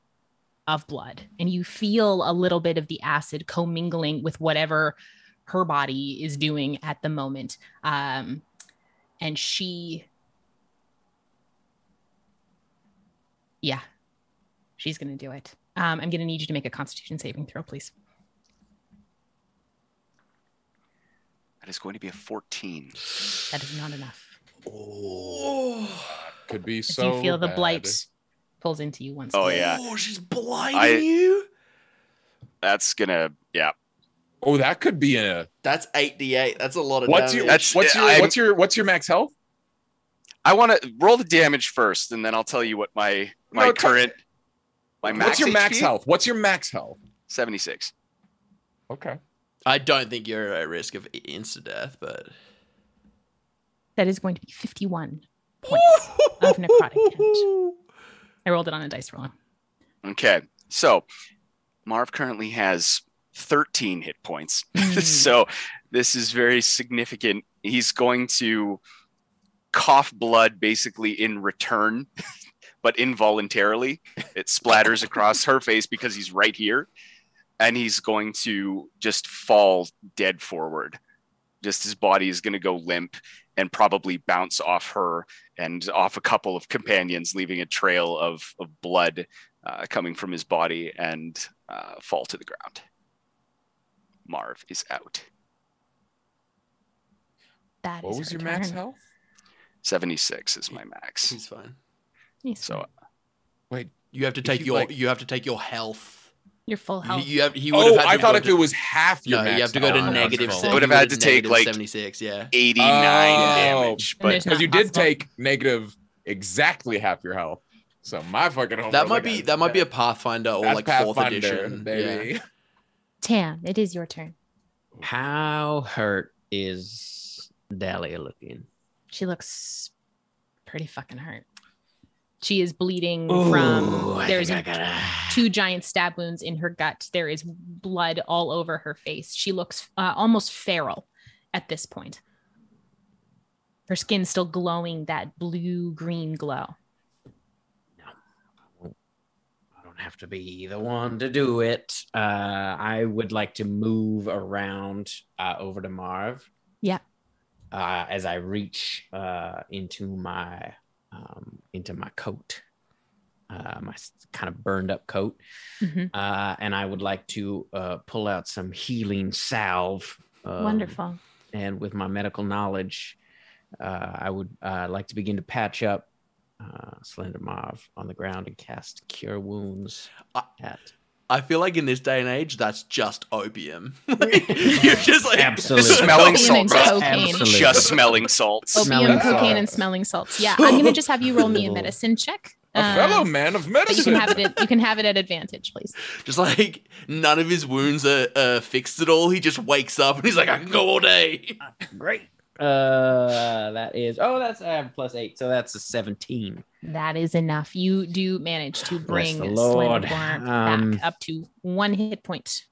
of blood, and you feel a little bit of the acid commingling with whatever her body is doing at the moment. And she's going to do it. I'm going to need you to make a Constitution saving throw, please. That is going to be a 14. That is not enough. Oh, could be so. So you feel the bad. blight pulls into you once. Oh yeah. Oh, she's blinding you. That's gonna Oh, that could be That's 8d8. That's a lot of what's damage. What's your max health? I want to roll the damage first, and then I'll tell you what my current max. What's your max HP? health? What's your max health? 76. Okay. I don't think you're at risk of insta death, but that is going to be 51 points of necrotic damage. I rolled it on a dice roll. Okay, so Marv currently has 13 hit points. So this is very significant. He's going to cough blood basically in return, but involuntarily. It splatters across her face because he's right here. And he's going to just fall dead forward. Just his body is going to go limp and probably bounce off her and off a couple of companions, leaving a trail of blood coming from his body and fall to the ground. Marv is out. What was your max health? 76 is my max. He's fine. So wait, you have to take your health. Your full health. I thought if it was half your max. You have to go to negative. I would have had to take like 76, 89 damage, but because you did take negative exactly half your health. So my fucking home. That might be a Pathfinder or like Pathfinder, 4th edition, baby. Yeah. Tam, it is your turn. How hurt is Dahlia looking? She looks pretty fucking hurt. She is bleeding from, there's 2 giant stab wounds in her gut. There is blood all over her face. She looks almost feral at this point. Her skin's still glowing that blue-green glow. No, I don't have to be the one to do it. I would like to move around over to Marv. Yeah. As I reach into my coat, my kind of burned up coat. Mm-hmm. And I would like to pull out some healing salve. Wonderful. And with my medical knowledge, I would like to begin to patch up Slender Marv on the ground and cast Cure Wounds I feel like in this day and age, that's just opium. You're just like absolutely smelling Opium salts. and cocaine. Absolutely. Just smelling salts. Opium, cocaine, and smelling salts. Yeah, I'm gonna just have you roll me a medicine check. A fellow man of medicine. You can have it at advantage, please. Just like none of his wounds are fixed at all. He just wakes up and he's like, I can go all day. Great. That is that's I have +8, so that's a 17. That is enough. You do manage to bring Bless the Lord. Slender Marv back up to 1 hit point.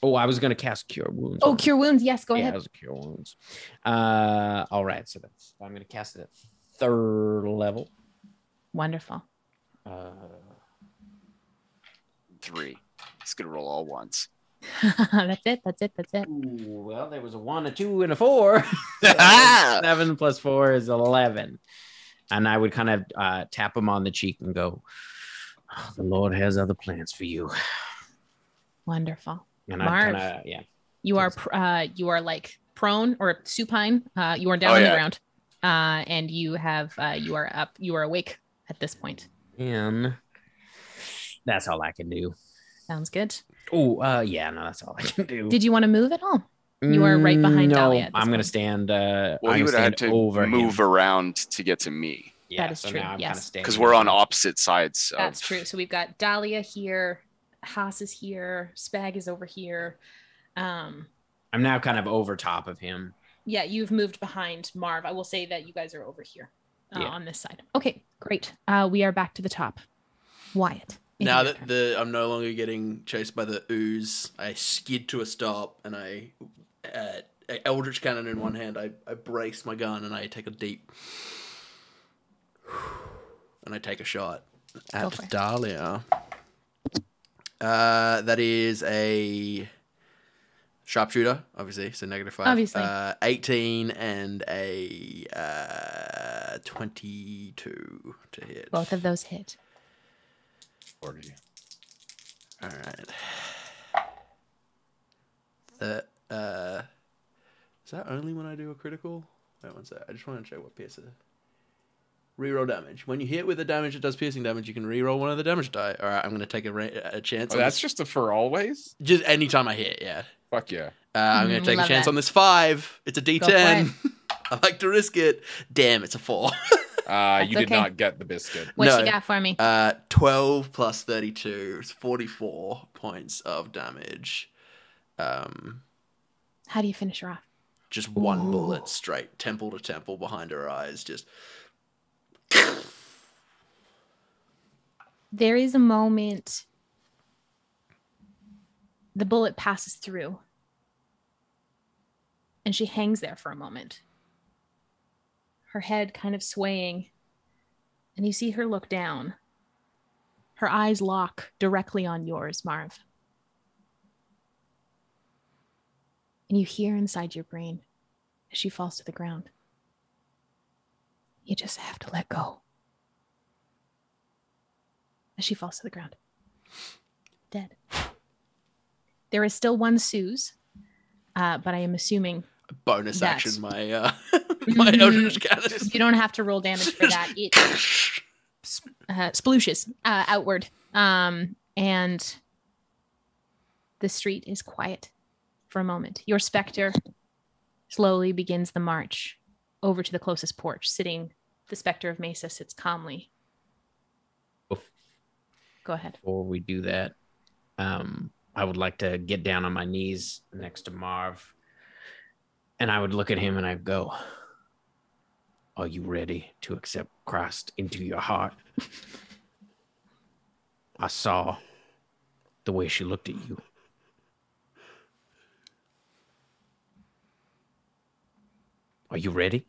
Oh, I was gonna cast Cure Wounds. Oh, Cure Wounds. Yes, go ahead. Yeah, it was a Cure Wounds. All right, so I'm gonna cast it at 3rd level. Wonderful. 3. It's gonna roll all once. That's it. Ooh, well, there was a 1, a 2, and a 4. So 7 + 4 is 11. And I would kind of tap him on the cheek and go, oh, the Lord has other plans for you. Wonderful. And Marv, you are like prone or supine. You are down on the ground, and you are up. You are awake at this point. And that's all I can do. Sounds good. Oh, that's all I can do. Did you want to move at all? You are right behind Dahlia. I'm going to stand. Well, he would have had to move around to get to me. Yeah, that is true. Yes, because we're on opposite sides. That's true. So we've got Dahlia here, Hass is here, Spagg is over here. I'm now kind of over top of him. Yeah, you've moved behind Marv. I will say that you guys are over here on this side. Okay, great. We are back to the top. Wyatt. Now that I'm no longer getting chased by the ooze, I skid to a stop and I eldritch cannon in one hand. I brace my gun and I take a deep and I take a shot at Dahlia. That is a sharpshooter, obviously, so -5. Obviously. 18 and a 22 to hit. Both of those hit. 40. All right. Is that only when I do a critical? Wait one sec. I just want to check what piercer. Reroll damage. When you hit with a damage that does piercing damage, you can reroll one of the damage die. All right, I'm going to take a chance. Oh, that's just for always? Just anytime I hit, yeah. Fuck yeah. I'm going to take a chance on this 5. It's a D10. I like to risk it. Damn, it's a 4. You did not get the biscuit. What you got for me? 12 plus 32 is 44 points of damage. How do you finish her off? Just one bullet straight, temple to temple behind her eyes. Just. There is a moment the bullet passes through and she hangs there for a moment, her head kind of swaying, and you see her look down. Her eyes lock directly on yours, Marv. And you hear inside your brain as she falls to the ground, you just have to let go. As she falls to the ground, dead. There is still one Suze, but I am assuming bonus action my my eldritch cannon. You don't have to roll damage for that. It splooshes outward, and the street is quiet for a moment. Your specter slowly begins the march over to the closest porch. Sitting, the specter of Mesa sits calmly. Go ahead. Before we do that, I would like to get down on my knees next to Marv, and I would look at him and I'd go, are you ready to accept Christ into your heart? I saw the way she looked at you. Are you ready?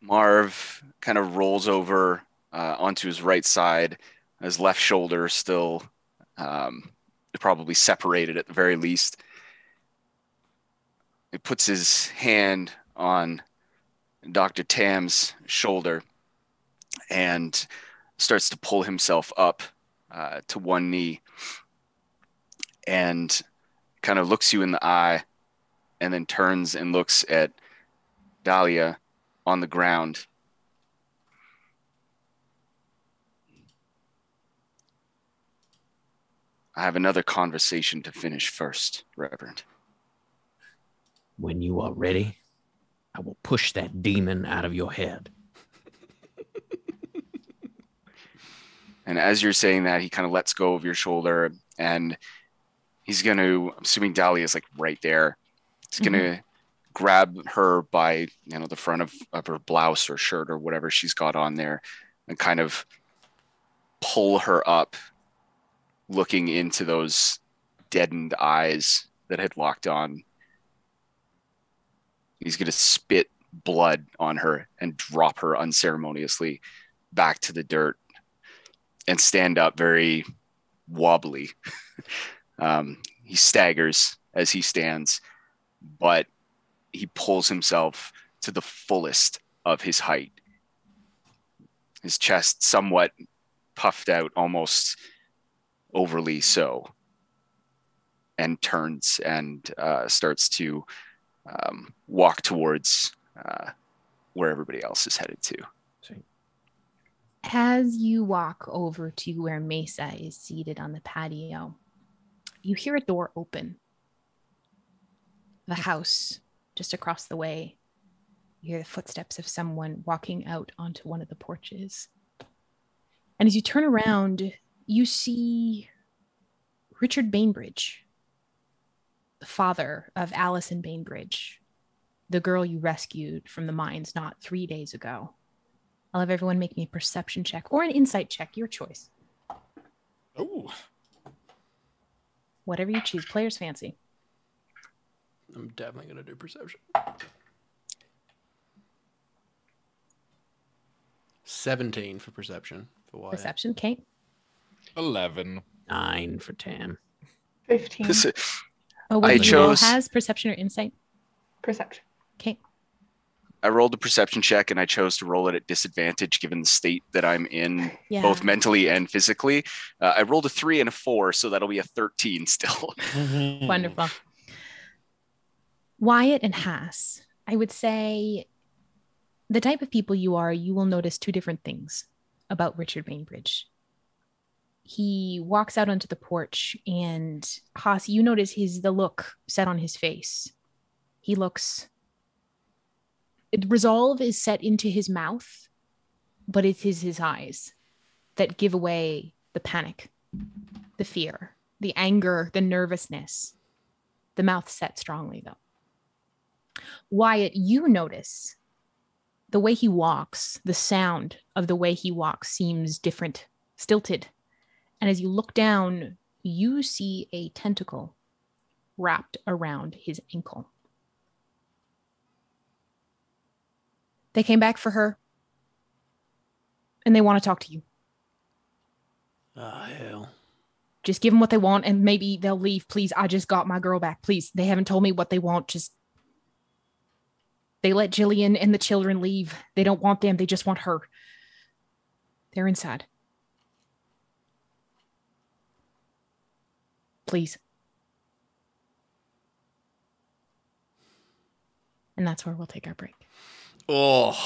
Marv kind of rolls over onto his right side, his left shoulder still probably separated at the very least. He puts his hand on Dr. Tam's shoulder and starts to pull himself up to one knee and kind of looks you in the eye and then turns and looks at Dahlia on the ground. I have another conversation to finish first, Reverend. When you are ready, I will push that demon out of your head. And as you're saying that, he kind of lets go of your shoulder and he's going to, I'm assuming Dahlia is like right there. He's going to grab her by, the front of her blouse or shirt or whatever she's got on there and kind of pull her up, looking into those deadened eyes that had locked on. He's going to spit blood on her and drop her unceremoniously back to the dirt and stand up very wobbly. He staggers as he stands, but he pulls himself to the fullest of his height. His chest somewhat puffed out, almost overly so, and turns and starts to walk towards where everybody else is headed to. As you walk over to where Mesa is seated on the patio, you hear a door open. The house just across the way. You hear the footsteps of someone walking out onto one of the porches. And as you turn around, you see Richard Bainbridge, the father of Allison Bainbridge, the girl you rescued from the mines not 3 days ago. I'll have everyone make me a perception check or an insight check, your choice. Oh. Whatever you choose, player's fancy. I'm definitely going to do perception. 17 for perception for Wyatt. Perception, Kate. 11. 9 for Tam. 15. Oh, wait, I chose has perception or insight? Perception. Okay. I rolled a perception check and I chose to roll it at disadvantage given the state that I'm in, both mentally and physically. I rolled a 3 and a 4, so that'll be a 13 still. Wonderful. Wyatt and Hass, I would say the type of people you are, you will notice two different things about Richard Bainbridge. He walks out onto the porch, and Hass, you notice the look set on his face. He looks... Resolve is set into his mouth, but it is his eyes that give away the panic, the fear, the anger, the nervousness. The mouth set strongly, though. Wyatt, you notice the way he walks, the sound of the way he walks seems different, stilted. And as you look down, you see a tentacle wrapped around his ankle. They came back for her, and they want to talk to you. Ah, hell. Just give them what they want, and maybe they'll leave. Please, I just got my girl back. Please, they haven't told me what they want. They let Jillian and the children leave. They don't want them. They just want her. They're inside. Please. And that's where we'll take our break. Oh.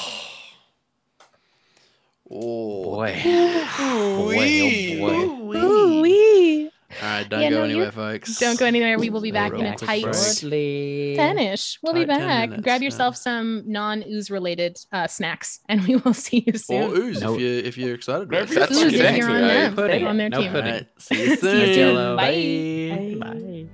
Boy. Ooh-wee. All right, don't go anywhere, folks. Don't go anywhere. We will be back in a tight 10-ish. We'll be back. Grab yourself some non-ooze related snacks, and we will see you soon. Or ooze if you're excited about it. That's Ooze if okay. you're on them. Pudding. On their No team. pudding. All right, see you See you soon. soon. Bye. Bye. Bye.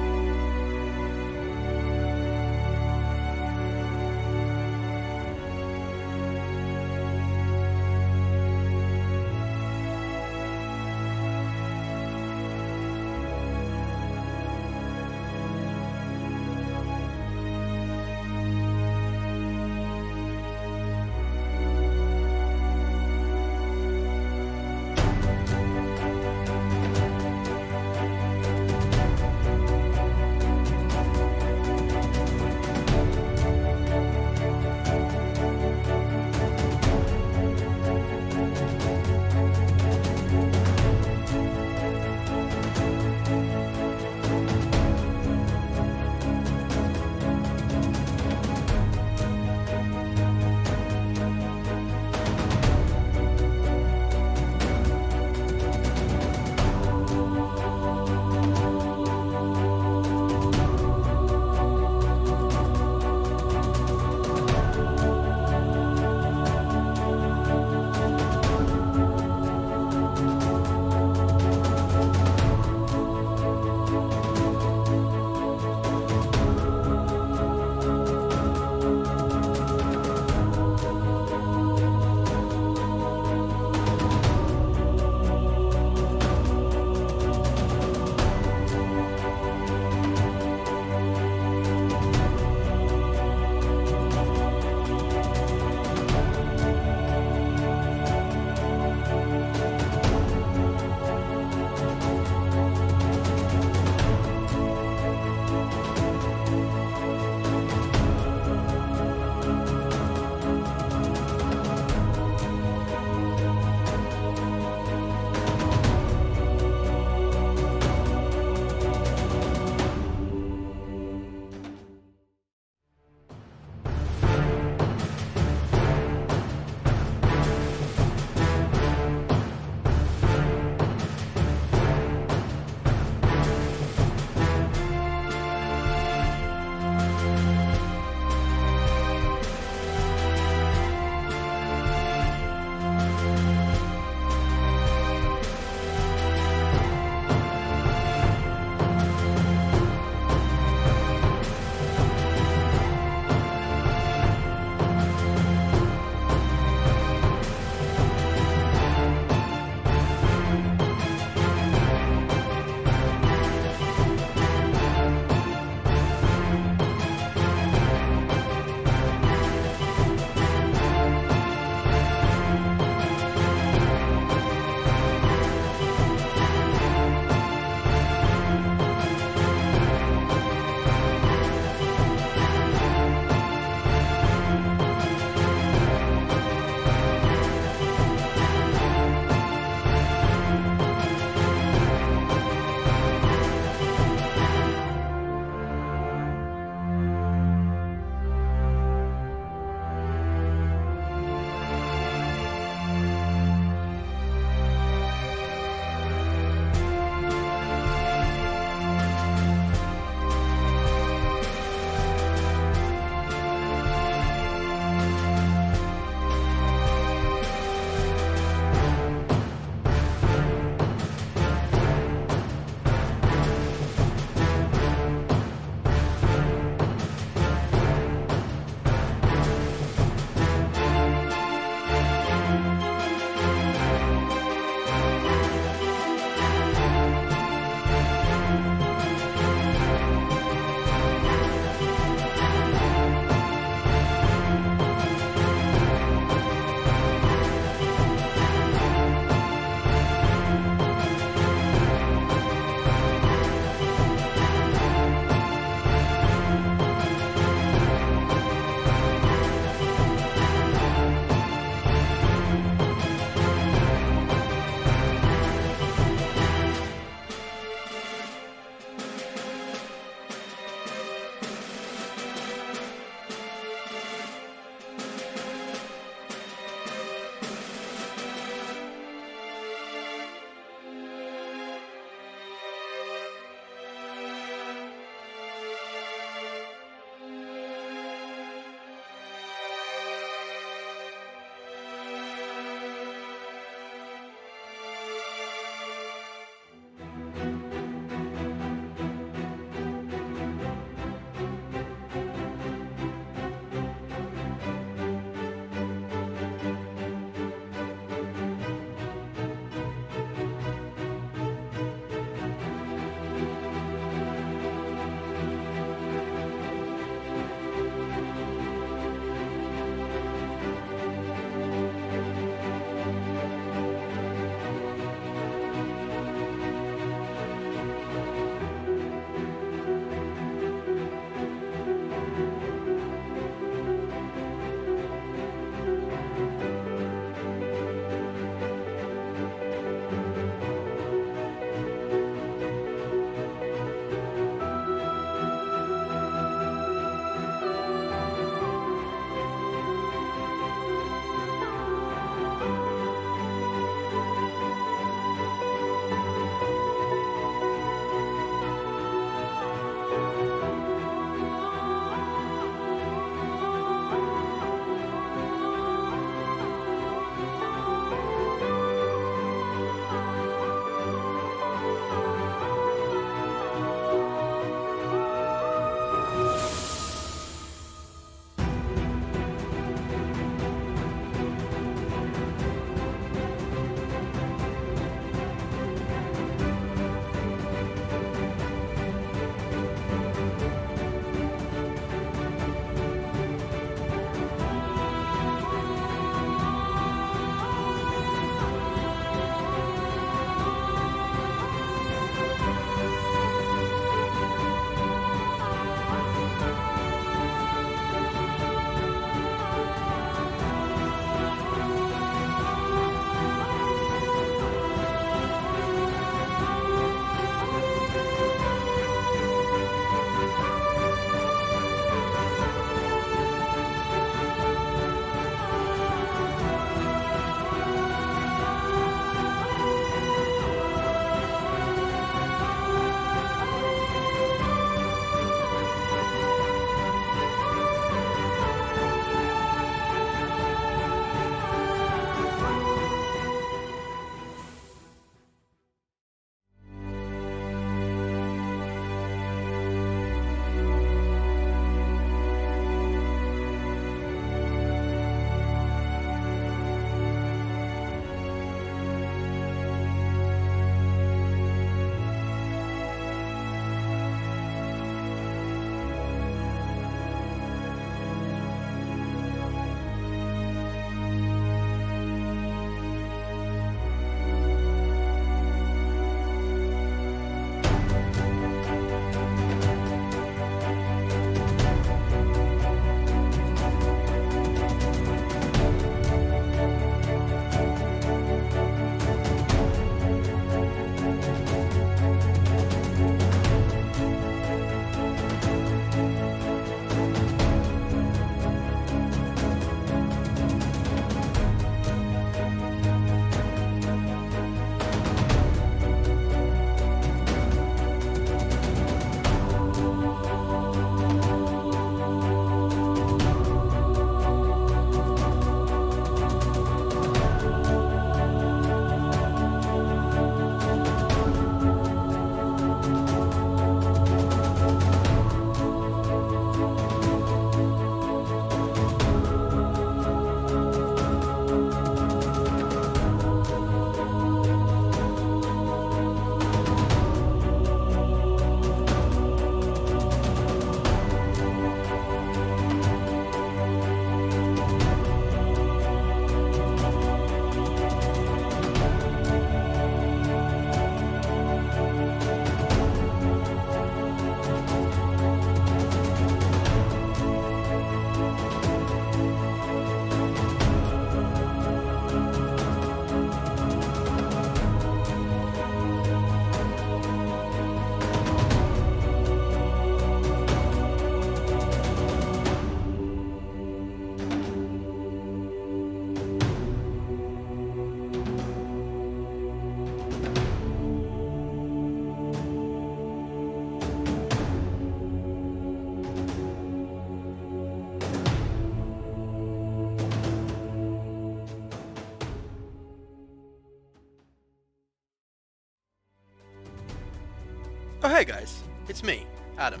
Oh hey guys, it's me, Adam,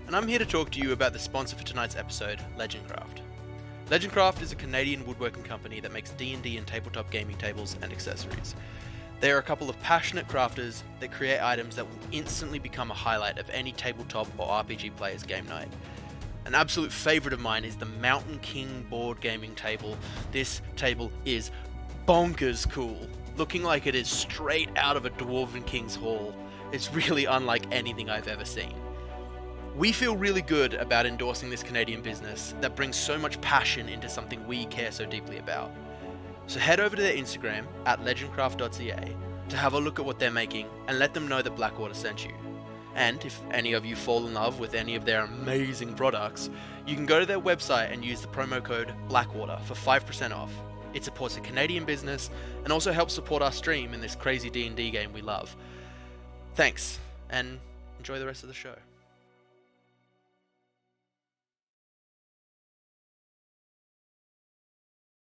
and I'm here to talk to you about the sponsor for tonight's episode, Legendcraft. Legendcraft is a Canadian woodworking company that makes D&D and tabletop gaming tables and accessories. They are a couple of passionate crafters that create items that will instantly become a highlight of any tabletop or RPG player's game night. An absolute favourite of mine is the Mountain King board gaming table. This table is bonkers cool, looking like it is straight out of a Dwarven King's Hall. It's really unlike anything I've ever seen. We feel really good about endorsing this Canadian business that brings so much passion into something we care so deeply about. So head over to their Instagram at legendcraft.ca to have a look at what they're making and let them know that Blackwater sent you. And if any of you fall in love with any of their amazing products, you can go to their website and use the promo code Blackwater for 5% off. It supports a Canadian business and also helps support our stream in this crazy D&D game we love. Thanks, and enjoy the rest of the show.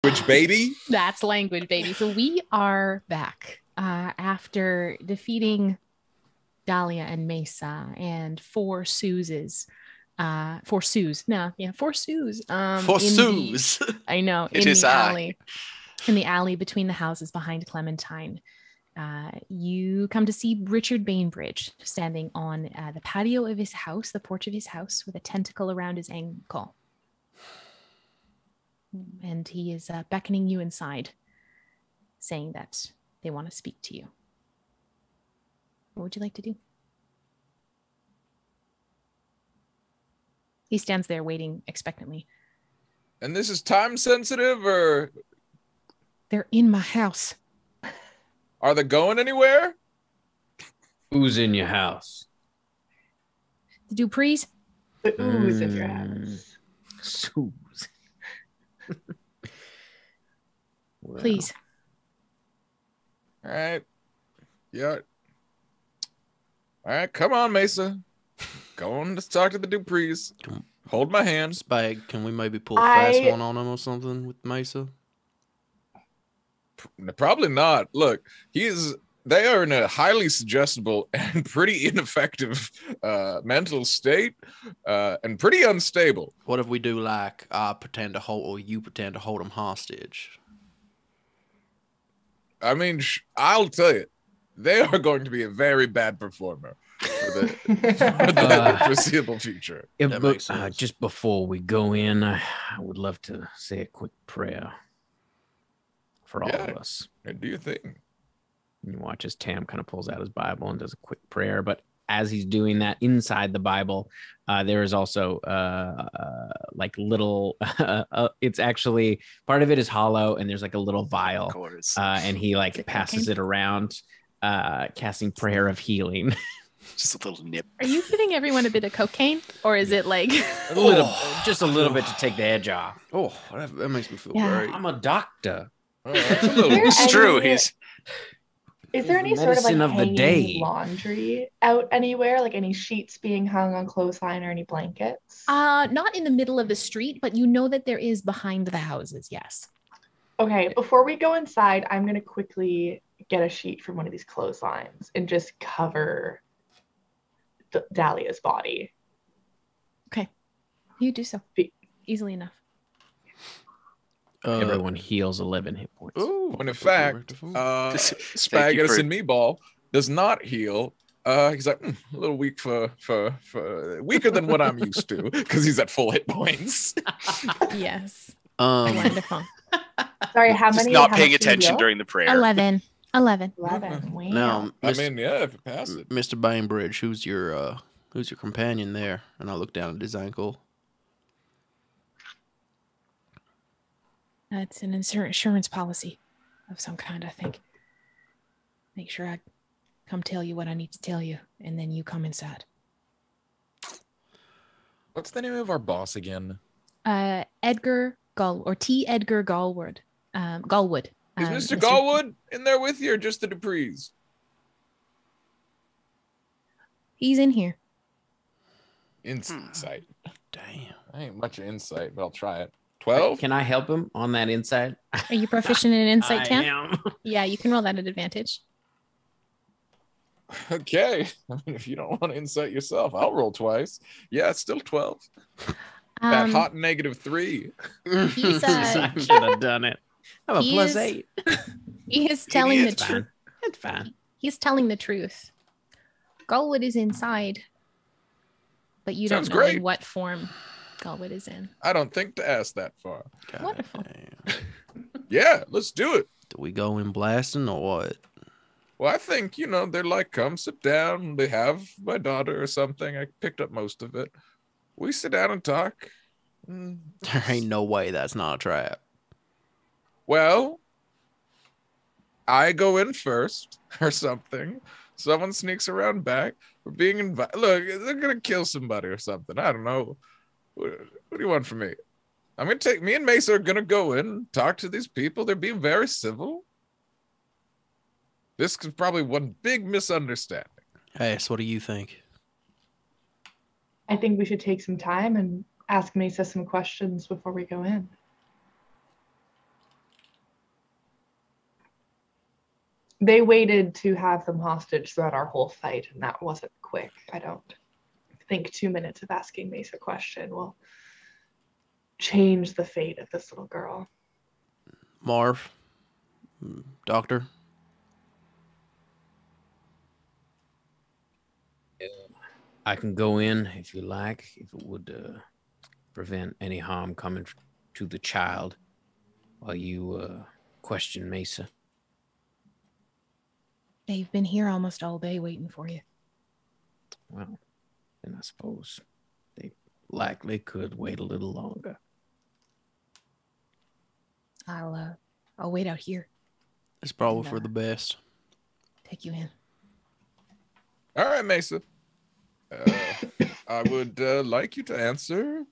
Which baby? That's language, baby. So we are back after defeating Dahlia and Mesa and four Sues. Four Sues. I know. It in is the I. alley. In the alley between the houses behind Clementine. You come to see Richard Bainbridge standing on the patio of his house, the porch of his house, with a tentacle around his ankle. And he is beckoning you inside, saying that they want to speak to you. What would you like to do? He stands there waiting expectantly. And this is time sensitive, or They're in my house. are they going anywhere? Who's in your house? The Duprees? The ooze in your house. Suze. Well, Please. All right. Yeah. All right, come on, Mesa. Go on, let's talk to the Duprees. Hold my hand. Spagg, can we maybe pull a fast one on him or something with Mesa? Probably not. Look, they are in a highly suggestible and pretty ineffective mental state, and pretty unstable. What if we do like pretend to hold, or you pretend to hold him hostage? I mean, I'll tell you, they are going to be a very bad performer for the foreseeable future. That makes sense. Just before we go in, I would love to say a quick prayer for all of us. Do your thing. You watch as Tam kind of pulls out his Bible and does a quick prayer. But as he's doing that, inside the Bible, there is also like little, it's actually, part of it is hollow and there's like a little vial. Of course. And he like passes it around, casting prayer of healing. Just a little nip. Are you giving everyone a bit of cocaine? Or is it like... Just a little bit to take the edge off. Oh, that makes me feel Yeah. great. I'm a doctor. It's true. Is there any sort of like Medicine of the hanging day. laundry out anywhere? Like any sheets being hung on clothesline or any blankets? Not in the middle of the street, but you know that there is behind the houses, yes. Okay, before we go inside, I'm going to quickly get a sheet from one of these clotheslines and just cover Dahlia's body. Okay. You do so. Easily enough. Everyone heals 11 hit points. Ooh, When in fact, Spagg Edison Meatball does not heal. He's like a little weak for weaker than what I'm used to, because he's at full hit points. Yes. Wonderful. Sorry, how Just many? not how paying much do you attention heal? during the prayer. 11. 11. Mm-hmm. Wow. Now, I mean, yeah, if it passes. Mr. Bainbridge, who's your companion there? And I look down at his ankle. That's an insurance policy of some kind, I think. Make sure I come tell you what I need to tell you, and then you come inside. What's the name of our boss again? Edgar Gull, or T. Edgar Gallwood. Gallwood. Is Mr. Gallwood in there with you, or just the Duprees? He's in here. Insight. Damn. I ain't much of insight, but I'll try it. 12? Can I help him on that inside? Are you proficient in insight, Tam? am. Yeah, you can roll that at advantage. Okay. I mean, if you don't want to insight yourself, I'll roll twice. Yeah, it's still 12. That hot -3. He's I should have done it. I'm a +8. He is telling the truth. It's fine. He's telling the truth. Galwood is inside, but you Sounds don't know great. in what form Galwood is in. I don't think to ask that far. God Wonderful. damn. Yeah, let's do it. Do we go in blasting or what? Well, I think, they're like, come sit down. They have my daughter or something. I picked up most of it. We sit down and talk. There ain't no way that's not a trap. Well, I go in first or something. Someone sneaks around back. We're being invited. Look, they're going to kill somebody or something. I don't know. What do you want from me? I'm going to me and Mesa are going to go in, talk to these people. They're being very civil. This is probably one big misunderstanding. Hey, so what do you think? I think we should take some time and ask Mesa some questions before we go in. They waited to have them hostage throughout our whole fight, and that wasn't quick. I don't think 2 minutes of asking Mesa a question will change the fate of this little girl. Marv? Doctor? I can go in if you like, if it would prevent any harm coming to the child while you question Mesa. They've been here almost all day waiting for you. Well, then I suppose they likely could wait a little longer. I'll wait out here. It's probably for the best. Take you in. All right, Mesa. I would like you to answer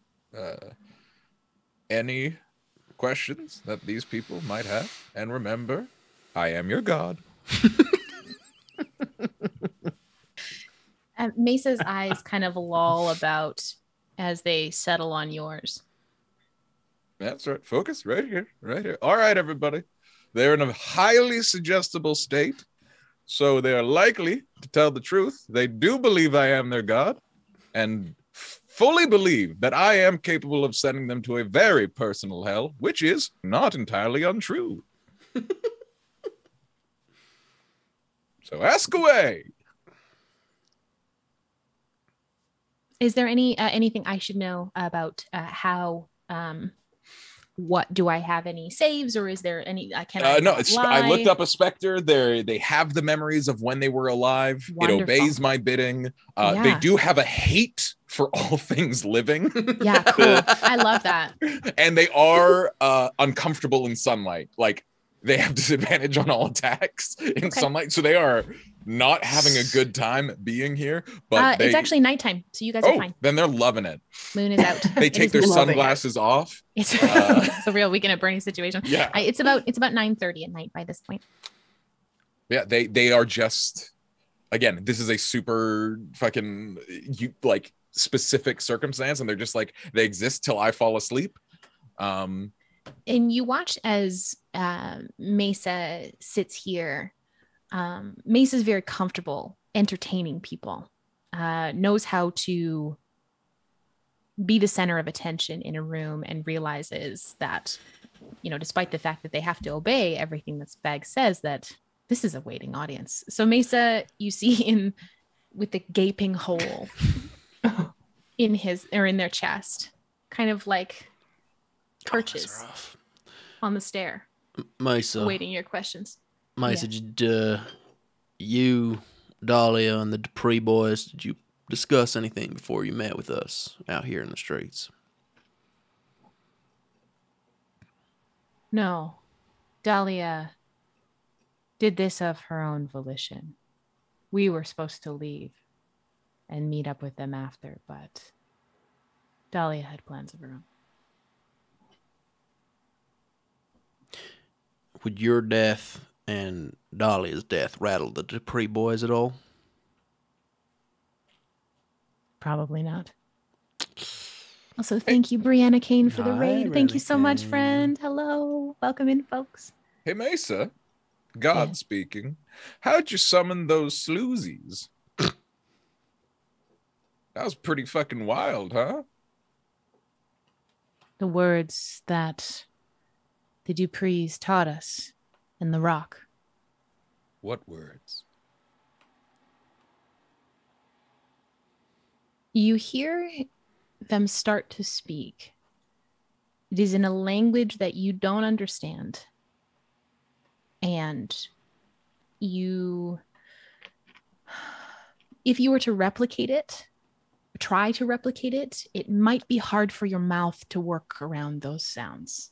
any questions that these people might have. And remember, I am your god. Mesa's eyes kind of lull about as they settle on yours. That's right. Focus right here. Right here. All right, everybody. They're in a highly suggestible state, so they are likely to tell the truth. They do believe I am their god and fully believe that I am capable of sending them to a very personal hell, which is not entirely untrue. So ask away. Is there anything I should know about how? What do I have any saves, or is there any? No, I looked up a specter. They have the memories of when they were alive. Wonderful. It obeys my bidding. They do have a hate for all things living. Yeah, cool. I love that. And they are uncomfortable in sunlight. Like they have disadvantage on all attacks in sunlight, so they are not having a good time being here. But it's actually nighttime, so you guys are fine. Then they're loving it. Moon is out. They take their sunglasses off. It's a real weekend at Bernie situation. Yeah, it's about 9:30 at night by this point. Yeah, they are just, again, this is a super fucking like specific circumstance, and they're just like they exist till I fall asleep. And you watch as Mesa sits here. Mesa's very comfortable entertaining people, knows how to be the center of attention in a room, and realizes that, despite the fact that they have to obey everything that Spagg says, that this is a waiting audience. So Mesa, you see with the gaping hole in their chest, kind of like perches on the stair, Mesa, awaiting your questions. Mesa, did you, Dahlia, and the Dupree boys, did you discuss anything before you met with us out here in the streets? No. Dahlia did this of her own volition. We were supposed to leave and meet up with them after, but Dahlia had plans of her own. Would your death and Dahlia's death rattle the Dupree boys at all? Probably not. Also, thank you, Brianna Kane, for the raid. Thank you so much, friend. Hello. Welcome in, folks. Hey, Mesa. God Yeah. speaking. How'd you summon those sloozies? That was pretty fucking wild, huh? The words that the Duprees taught us in the rock. What words? You hear them start to speak. It is in a language that you don't understand. And if you were to replicate it, try to replicate it, it might be hard for your mouth to work around those sounds.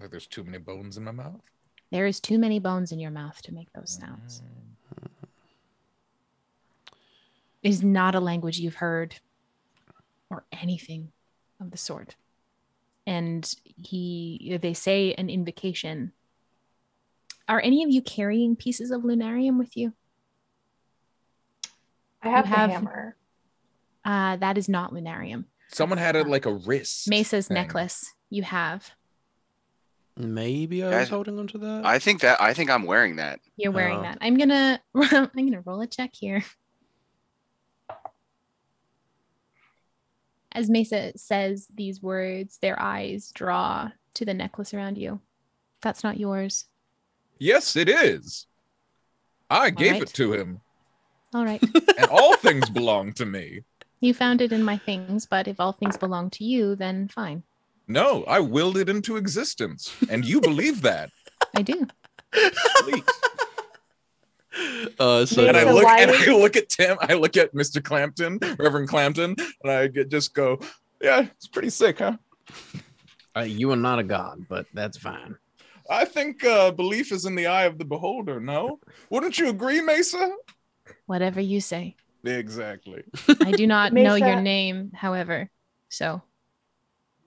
Like there's too many bones in my mouth? There is too many bones in your mouth to make those sounds. It is not a language you've heard or anything of the sort. And they say an invocation. Are any of you carrying pieces of lunarium with you? I have the hammer. That is not lunarium. Someone had it like a wrist. Mesa's thing. necklace you have. Maybe I was holding onto that. I think I'm wearing that. You're wearing that. I'm gonna roll a check here. As Mesa says these words, their eyes draw to the necklace around you. That's not yours. Yes, it is. I gave right. it to him. All right. And all things belong to me. You found it in my things, but if all things belong to you, then fine. No, I willed it into existence. And you believe that. I do. Sweet. So And I Mesa, look at Tim, I look at Mr. Clampton, Reverend Clampton, and I just go, yeah, it's pretty sick, huh? You are not a god, but that's fine. I think belief is in the eye of the beholder, no? Wouldn't you agree, Mesa? Whatever you say. Exactly. I do not know Mesa- your name, however, so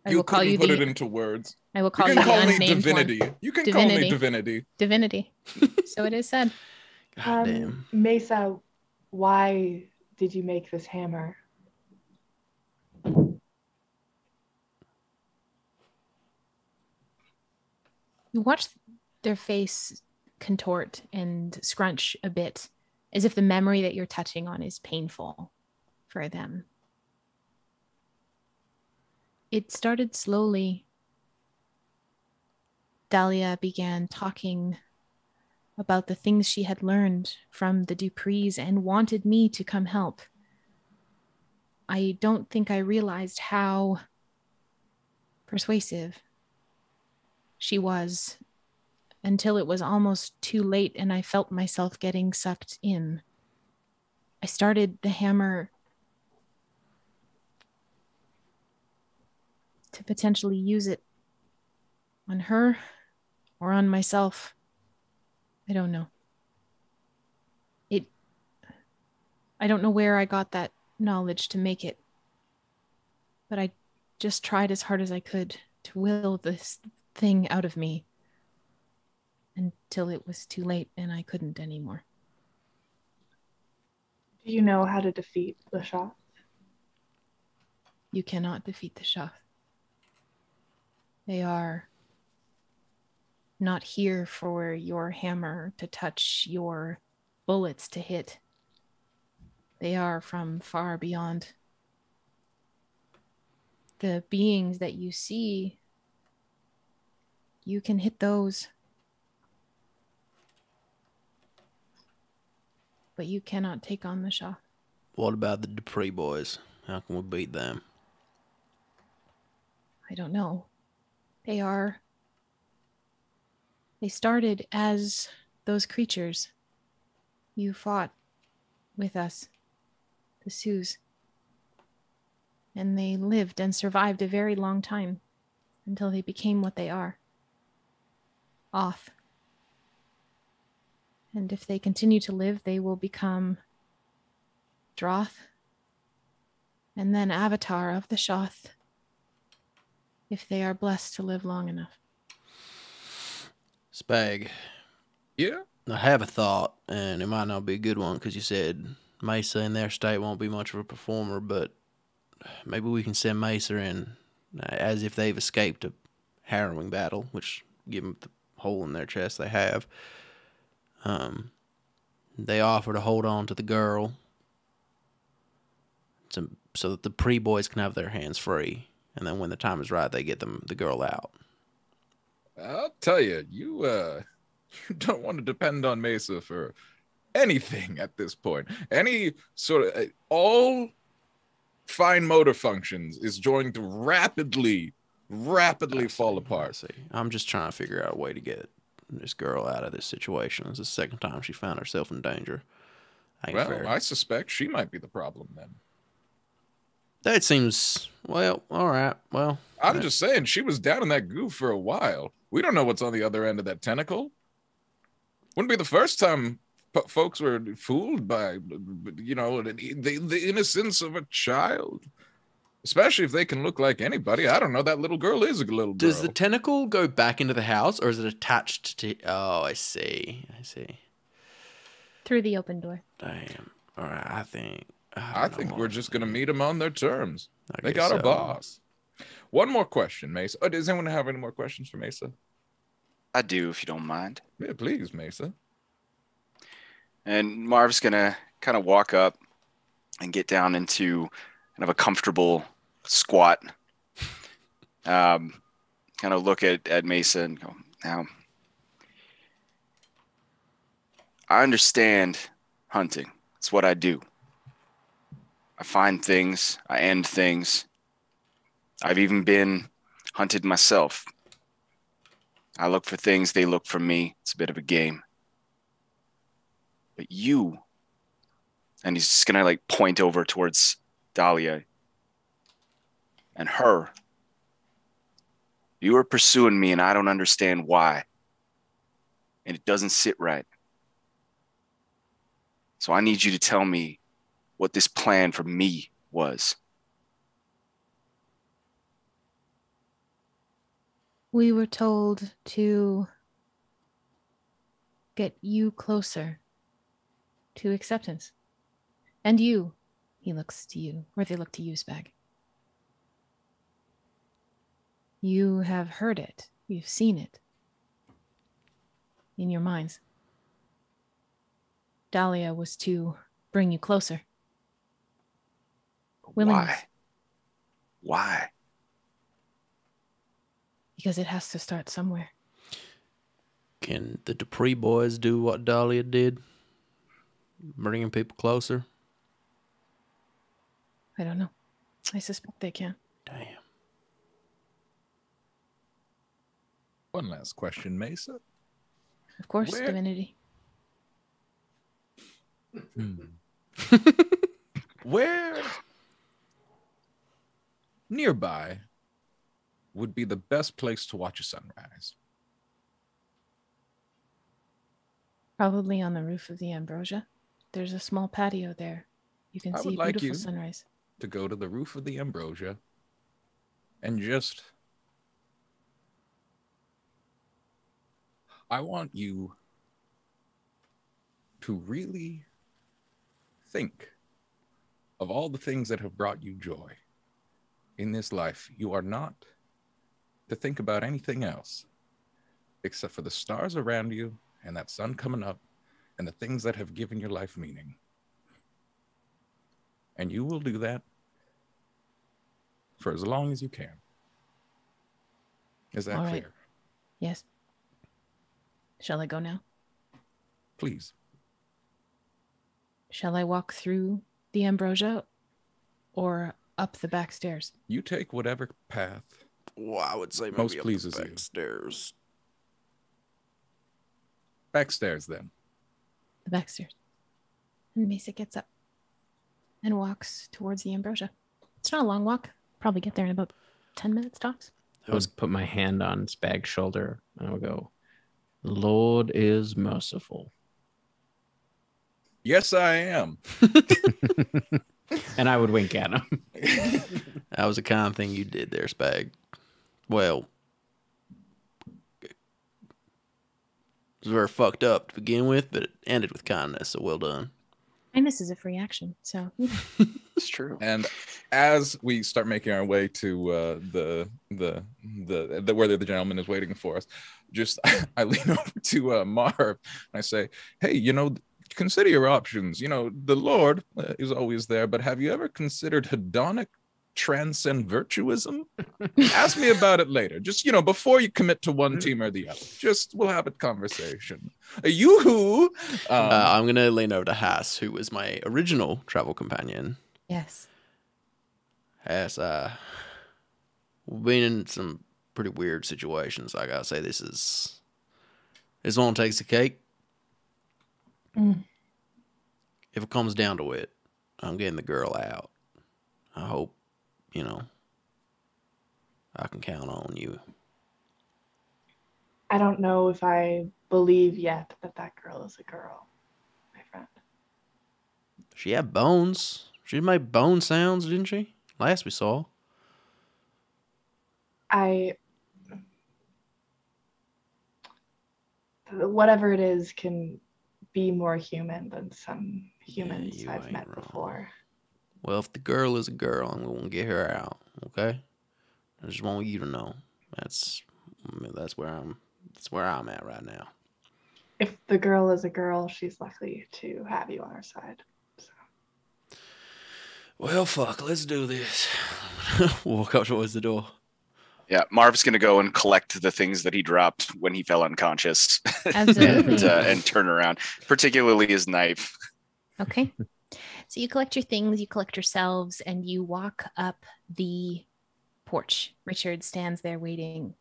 I You will call you couldn't put the. it into words. I will You call can you call the me unnamed divinity. one. You can call me divinity. Divinity. So it is said. God damn. Mesa, why did you make this hammer? You watch their face contort and scrunch a bit, as if the memory that you're touching on is painful for them. It started slowly. Dahlia began talking about the things she had learned from the Duprees and wanted me to come help. I don't think I realized how persuasive she was until it was almost too late and I felt myself getting sucked in. I started the hammer to potentially use it on her or on myself. I don't know. I don't know where I got that knowledge to make it, but I just tried as hard as I could to will this thing out of me until it was too late and I couldn't anymore. Do you know how to defeat the Shoth? You cannot defeat the Shoth. They are not here for your hammer to touch, your bullets to hit. They are from far beyond. The beings that you see, you can hit those. But you cannot take on the Shoth. What about the Dupree boys? How can we beat them? I don't know. They started as those creatures. You fought with us, the Sioux. And they lived and survived a very long time until they became what they are. Oth. And if they continue to live, they will become Droth and then Avatar of the Shoth, if they are blessed to live long enough. Spagg. Yeah? I have a thought, and it might not be a good one because you said Mesa in their state won't be much of a performer, but maybe we can send Mesa in as if they've escaped a harrowing battle, which give them hole in their chest they have. They offer to hold on to the girl so that the pre-boys can have their hands free. And then when the time is right, they get the girl out. I'll tell you, you don't want to depend on Mesa for anything at this point. Any sort of all fine motor functions is going to rapidly fall apart. See, I'm just trying to figure out a way to get this girl out of this situation. It's the second time she found herself in danger. Well, fair. I suspect she might be the problem then. That seems, well, all right. Well, I'm just saying, she was down in that goo for a while. We don't know what's on the other end of that tentacle. Wouldn't be the first time folks were fooled by, you know, the innocence of a child. Especially if they can look like anybody. I don't know. That little girl is a little girl. Does the tentacle go back into the house, or is it attached to... Oh, I see. Through the open door. Damn. All right, I think we're just going to meet them on their terms. They got a boss. One more question, Mesa. Oh, does anyone have any more questions for Mesa? I do, if you don't mind. Yeah, please, Mesa. And Marv's going to kind of walk up and get down into kind of a comfortable squat. Kind of look at Mesa and go, now, I understand hunting. It's what I do. I find things. I end things. I've even been hunted myself. I look for things. They look for me. It's a bit of a game. But you, and he's just going to like point over towards Dahlia and her. You are pursuing me and I don't understand why. And it doesn't sit right. So I need you to tell me what this plan for me was. We were told to get you closer to acceptance. And you, he looks to you, or they look to you, Spagg. You have heard it. You've seen it. In your minds. Dahlia was to bring you closer. Willingness. Why? Because it has to start somewhere. Can the Dupree boys do what Dahlia did? Bringing people closer? I don't know. I suspect they can. Damn. One last question, Mesa. Of course, divinity. Where nearby would be the best place to watch a sunrise? Probably on the roof of the Ambrosia. There's a small patio there. You can see a beautiful sunrise. To go to the roof of the Ambrosia and just... I want you to really think of all the things that have brought you joy in this life. You are not to think about anything else except for the stars around you and that sun coming up and the things that have given your life meaning. And you will do that for as long as you can. Is that all clear? Right. Yes. Shall I go now? Please. Shall I walk through the Ambrosia or up the back stairs? You take whatever path Well, I would say maybe most up pleases the you. back stairs. Back stairs, then. The back stairs. And Mesa gets up and walks towards the Ambrosia. It's not a long walk. Probably get there in about 10 minutes tops. I would put my hand on Spagg's shoulder and I would go, "The Lord is merciful." Yes, I am. And I would wink at him. That was the kind of thing you did there, Spagg. Well, it was very fucked up to begin with, but it ended with kindness, so well done. Kindness is a free action, so It's true. And as we start making our way to the where the gentleman is waiting for us, I lean over to Marv and I say, "Hey, consider your options. The Lord is always there, but have you ever considered hedonic transcend virtuism? Ask me about it later. Just before you commit to one team or the other. We'll have a conversation. You I'm gonna lean over to Hass, who was my original travel companion. yes. Hass, we've been in some pretty weird situations. I gotta say, this one takes the cake. If it comes down to it, I'm getting the girl out. I hope, I can count on you. I don't know if I believe yet that girl is a girl, my friend. She had bones. She made bone sounds, didn't she? Last we saw. Whatever it is can be more human than some humans Yeah, I've met wrong. before. Well, if the girl is a girl, I'm gonna get her out. Okay. I just want you to know that's where I'm at right now. If the girl is a girl, she's lucky to have you on her side. So. Well, fuck, let's do this. Walk up towards the door. Yeah, Marv's going to go and collect the things that he dropped when he fell unconscious. Absolutely. and turn around, particularly his knife. Okay. So you collect your things, you collect yourselves, and you walk up the porch. Richard stands there waiting,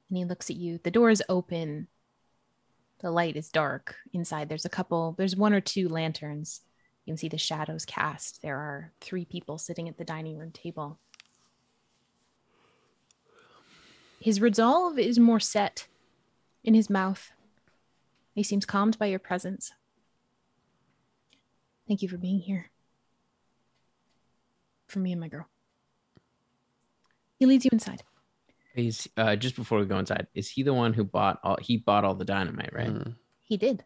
and he looks at you. The door is open. The light is dark. Inside, there's one or two lanterns. You can see the shadows cast. There are 3 people sitting at the dining room table. His resolve is more set in his mouth. He seems calmed by your presence. Thank you for being here. For me and my girl. He leads you inside. He's just before we go inside, is he the one who bought all the dynamite, right? He did.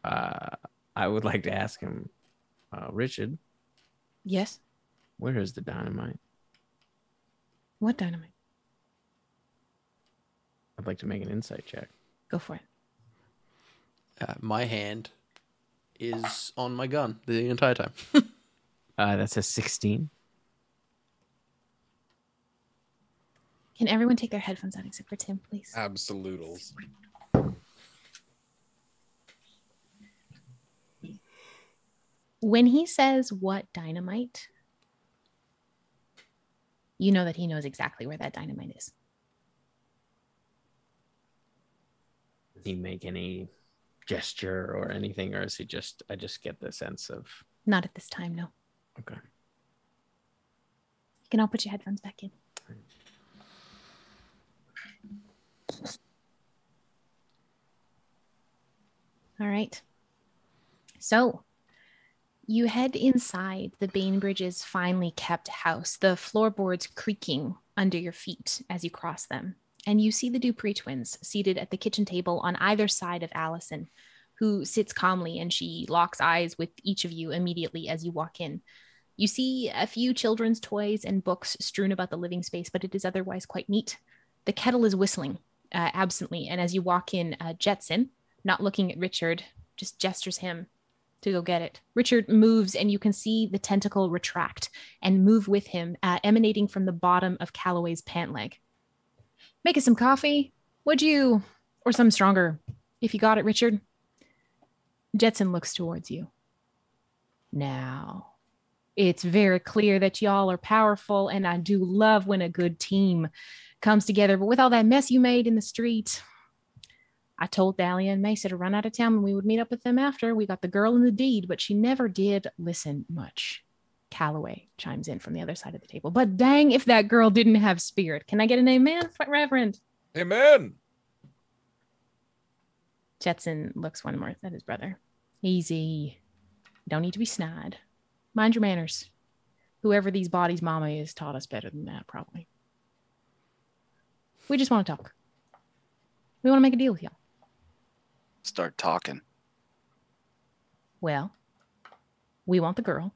I would like to ask him, Richard, Yes. where is the dynamite? What dynamite? I'd like to make an insight check. Go for it. My hand is on my gun the entire time. That's a 16. Can everyone take their headphones out except for Tim, please? Absolutals. When he says what dynamite, you know that he knows exactly where that dynamite is. Does he make any gesture or anything, or is he I just get the sense of... Not at this time, no. Okay. You can all put your headphones back in. All right. So you head inside the Bainbridge's finely kept house, the floorboards creaking under your feet as you cross them. And you see the Dupree twins seated at the kitchen table on either side of Allison, who sits calmly, and she locks eyes with each of you immediately as you walk in. You see a few children's toys and books strewn about the living space, but it is otherwise quite neat. The kettle is whistling absently, and as you walk in, Jetson, not looking at Richard, just gestures him to go get it. Richard moves, and you can see the tentacle retract and move with him, emanating from the bottom of Calloway's pant leg. Make us some coffee, would you? Or some stronger, if you got it, Richard. Jetson looks towards you. Now, it's very clear that y'all are powerful, and I do love when a good team comes together. But with all that mess you made in the street, I told Dahlia and Mesa to run out of town and we would meet up with them after. We got the girl in the deed, but she never did listen much. Calloway chimes in from the other side of the table. But dang if that girl didn't have spirit. Can I get an amen, Reverend? Amen. Jetson looks one more at his brother. Easy. Don't need to be snide. Mind your manners. Whoever these bodies' mama is taught us better than that, probably. We just want to talk. We want to make a deal with y'all. Start talking. Well, We want the girl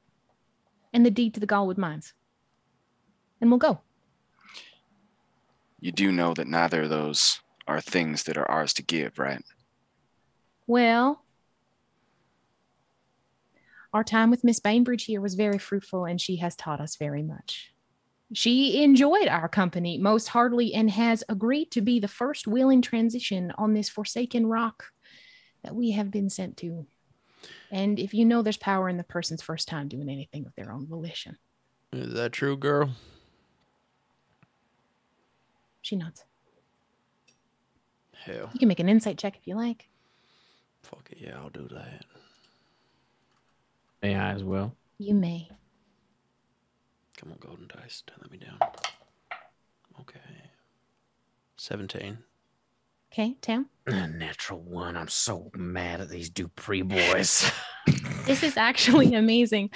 and the deed to the Galwood mines. And we'll go. You do know that neither of those are things that are ours to give, right? Well, our time with Miss Bainbridge here was very fruitful, and she has taught us very much. She enjoyed our company most heartily and has agreed to be the first willing transition on this forsaken rock that we have been sent to. And if you know there's power in the person's first time doing anything of their own volition. Is that true, girl? She nods. Hell. You can make an insight check if you like. Fuck it, yeah, I'll do that. May I as well? You may. Come on, golden dice. Don't let me down. Okay. 17. Okay, Tam? A natural 1. I'm so mad at these Dupree boys. This is actually amazing.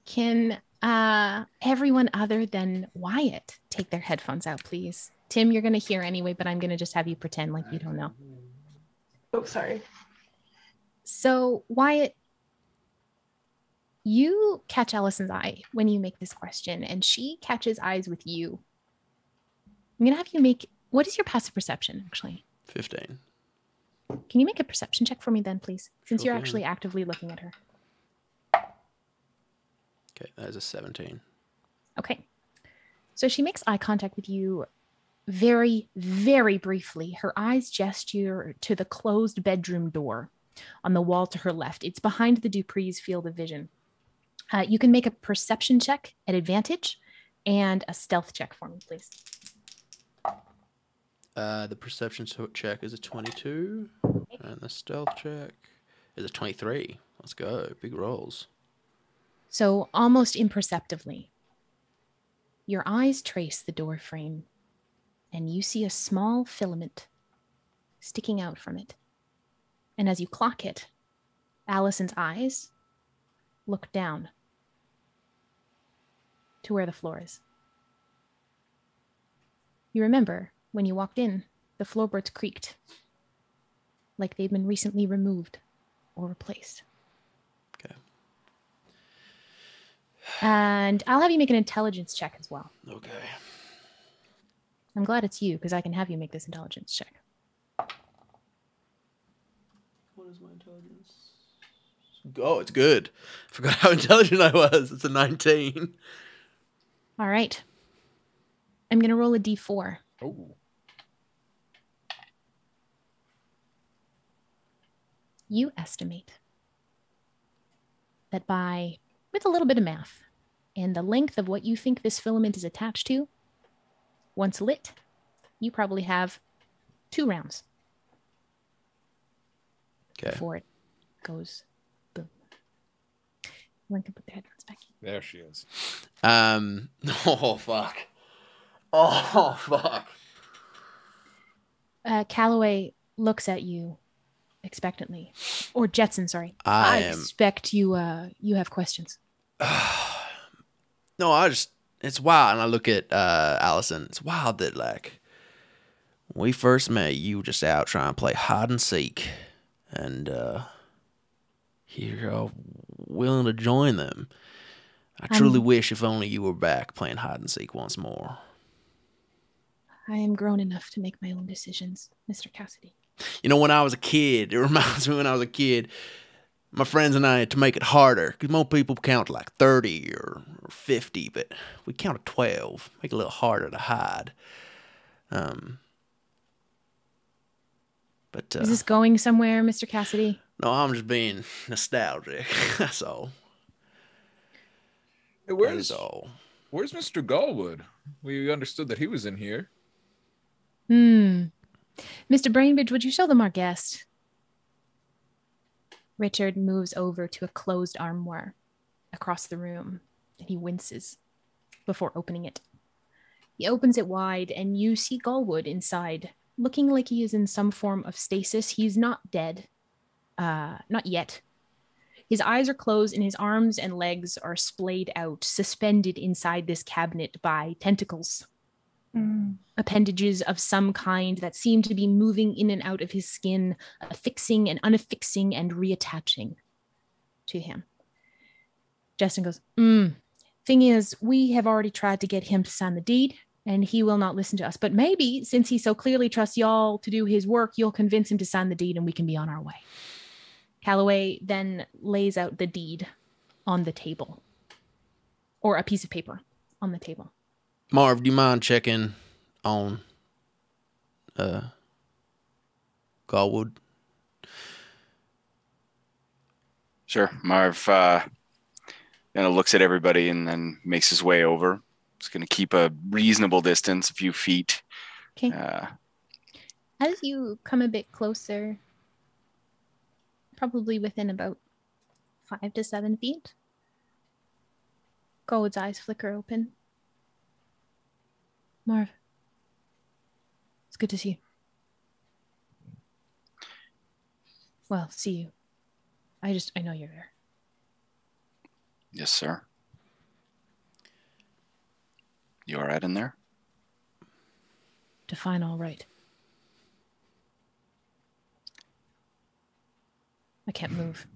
Can everyone other than Wyatt take their headphones out, please? Tim, you're going to hear anyway, but I'm going to just have you pretend like you don't know. Oh, sorry. So, Wyatt, you catch Allison's eye when you make this question, and she catches eyes with you. I'm going to have you make... What is your passive perception, actually? 15. Can you make a perception check for me then, please? Since Sure you're can. actually actively looking at her. Okay, that is a 17. Okay. So she makes eye contact with you very, very briefly. Her eyes gesture to the closed bedroom door on the wall to her left. It's behind the Duprees' field of vision. You can make a perception check at advantage and a stealth check for me, please. The perception check is a 22, and the stealth check is a 23. Let's go. Big rolls. So almost imperceptibly, your eyes trace the door frame, and you see a small filament sticking out from it. And as you clock it, Allison's eyes look down to where the floor is. You remember when you walked in, the floorboards creaked like they'd been recently removed or replaced. Okay. And I'll have you make an intelligence check as well. Okay. I'm glad it's you, because I can have you make this intelligence check. What is my intelligence? Oh, it's good. Forgot how intelligent I was. It's a 19. All right. I'm going to roll a d4. Oh. You estimate that with a little bit of math and the length of what you think this filament is attached to, once lit, you probably have 2 rounds. Okay. Before it goes boom. Everyone can put their headphones back in. There she is. Oh, fuck. Oh, fuck. Calloway looks at you expectantly. Or Jetson, sorry. I expect you have questions. No, it's wild. And I look at Allison. It's wild that, like, when we first met, you were just out trying to play hide and seek. And you're willing to join them. I truly wish if only you were back playing hide and seek once more. I am grown enough to make my own decisions, Mr. Cassidy. You know, when I was a kid, it reminds me when I was a kid, my friends and I, to make it harder, because most people count like 30 or 50, but we count to 12, make it a little harder to hide. But is this going somewhere, Mr. Cassidy? No, I'm just being nostalgic. That's all. Hey, Where's Mr. Galwood? We understood that he was in here. Mr. Brainbridge, would you show them our guest? Richard moves over to a closed armoire across the room, and he winces before opening it. He opens it wide, and you see Galwood inside, looking like he is in some form of stasis. He's not dead. Not yet. His eyes are closed, and his arms and legs are splayed out, suspended inside this cabinet by tentacles. Appendages of some kind that seem to be moving in and out of his skin, affixing and unaffixing and reattaching to him. Justin goes, thing is, we have already tried to get him to sign the deed, and he will not listen to us. But maybe, since he so clearly trusts y'all to do his work, you'll convince him to sign the deed and we can be on our way. Calloway then lays out the deed on the table, or a piece of paper on the table. Marv, do you mind checking on Galwood? Sure. Marv looks at everybody and then makes his way over. He's going to keep a reasonable distance, a few feet. Okay. As you come a bit closer, probably within about 5 to 7 feet, Galwood's eyes flicker open. Marv, it's good to see you. Well, see you. I know you're there. Yes, sir. You all right in there? Define all right. I can't move.